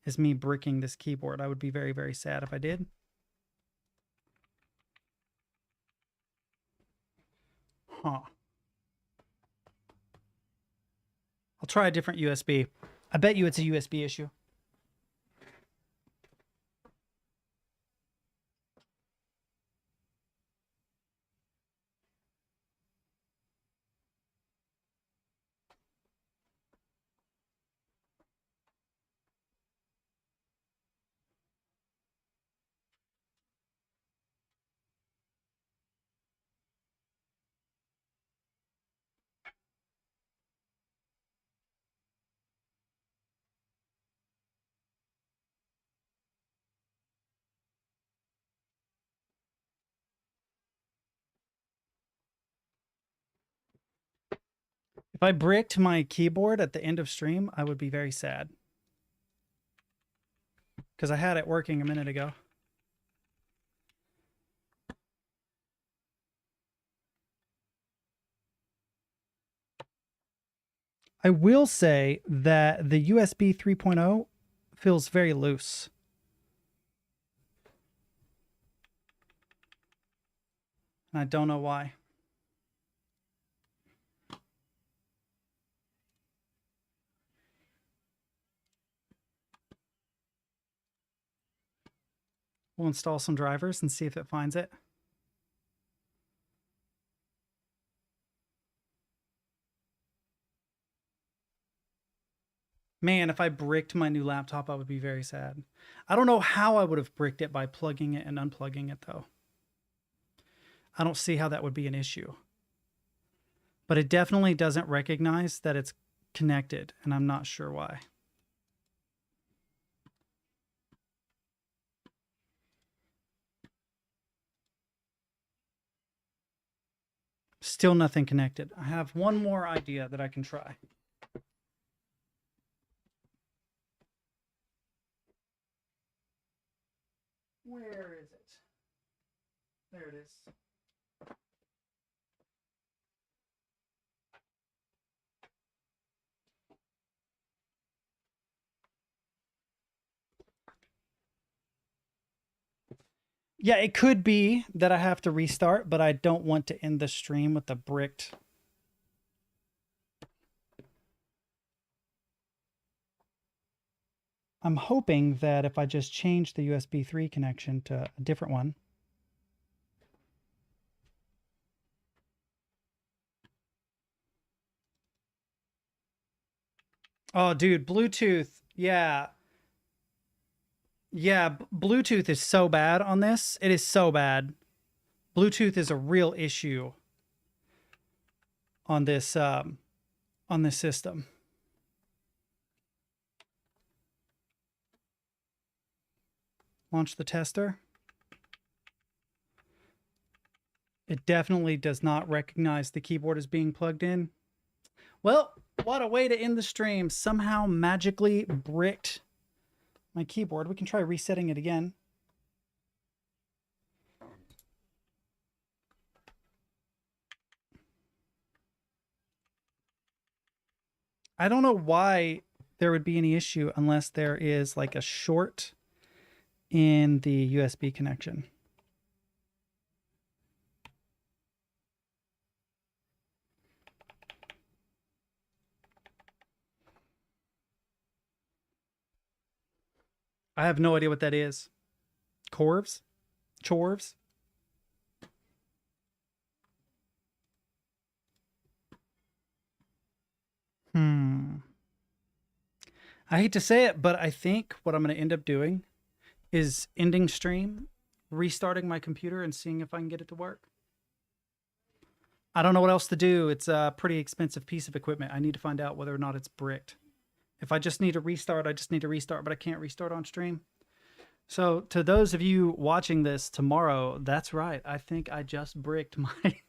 is me bricking this keyboard. I would be very, very sad if I did. Huh. I'll try a different USB. I bet you it's a USB issue. If I bricked my keyboard at the end of stream, I would be very sad. Because I had it working a minute ago. I will say that the USB 3.0 feels very loose. And I don't know why. We'll install some drivers and see if it finds it. Man, if I bricked my new laptop, I would be very sad. I don't know how I would have bricked it by plugging it and unplugging it, though. I don't see how that would be an issue. But it definitely doesn't recognize that it's connected, and I'm not sure why. Still nothing connected. I have one more idea that I can try. Where is it? There it is. Yeah, it could be that I have to restart, but I don't want to end the stream with a bricked. I'm hoping that if I just change the USB 3 connection to a different one. Oh, dude, Bluetooth. Yeah. Yeah, Bluetooth is so bad on this. It is so bad. Bluetooth is a real issue on this system. Launch the tester. It definitely does not recognize the keyboard as being plugged in. Well, what a way to end the stream. Somehow magically bricked my keyboard. We can try resetting it again. I don't know why there would be any issue unless there is like a short in the USB connection. I have no idea what that is. Corvs? Chorvs? I hate to say it, but I think what I'm going to end up doing is ending stream, restarting my computer, and seeing if I can get it to work. I don't know what else to do. It's a pretty expensive piece of equipment. I need to find out whether or not it's bricked. If I just need to restart, I just need to restart, but I can't restart on stream. So to those of you watching this tomorrow, that's right. I think I just bricked my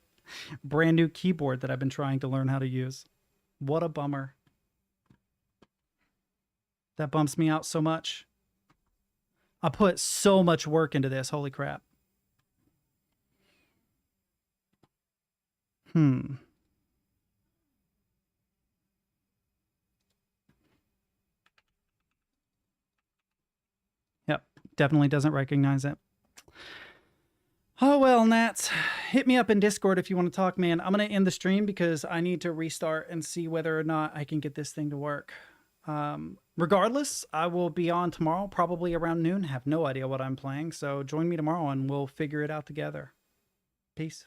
brand new keyboard that I've been trying to learn how to use. What a bummer. That bumps me out so much. I put so much work into this. Holy crap. Yep, definitely doesn't recognize it. Oh, well, Nats, hit me up in Discord if you want to talk, man. I'm going to end the stream because I need to restart and see whether or not I can get this thing to work. Regardless, I will be on tomorrow, probably around noon. Have no idea what I'm playing, so join me tomorrow and we'll figure it out together. Peace.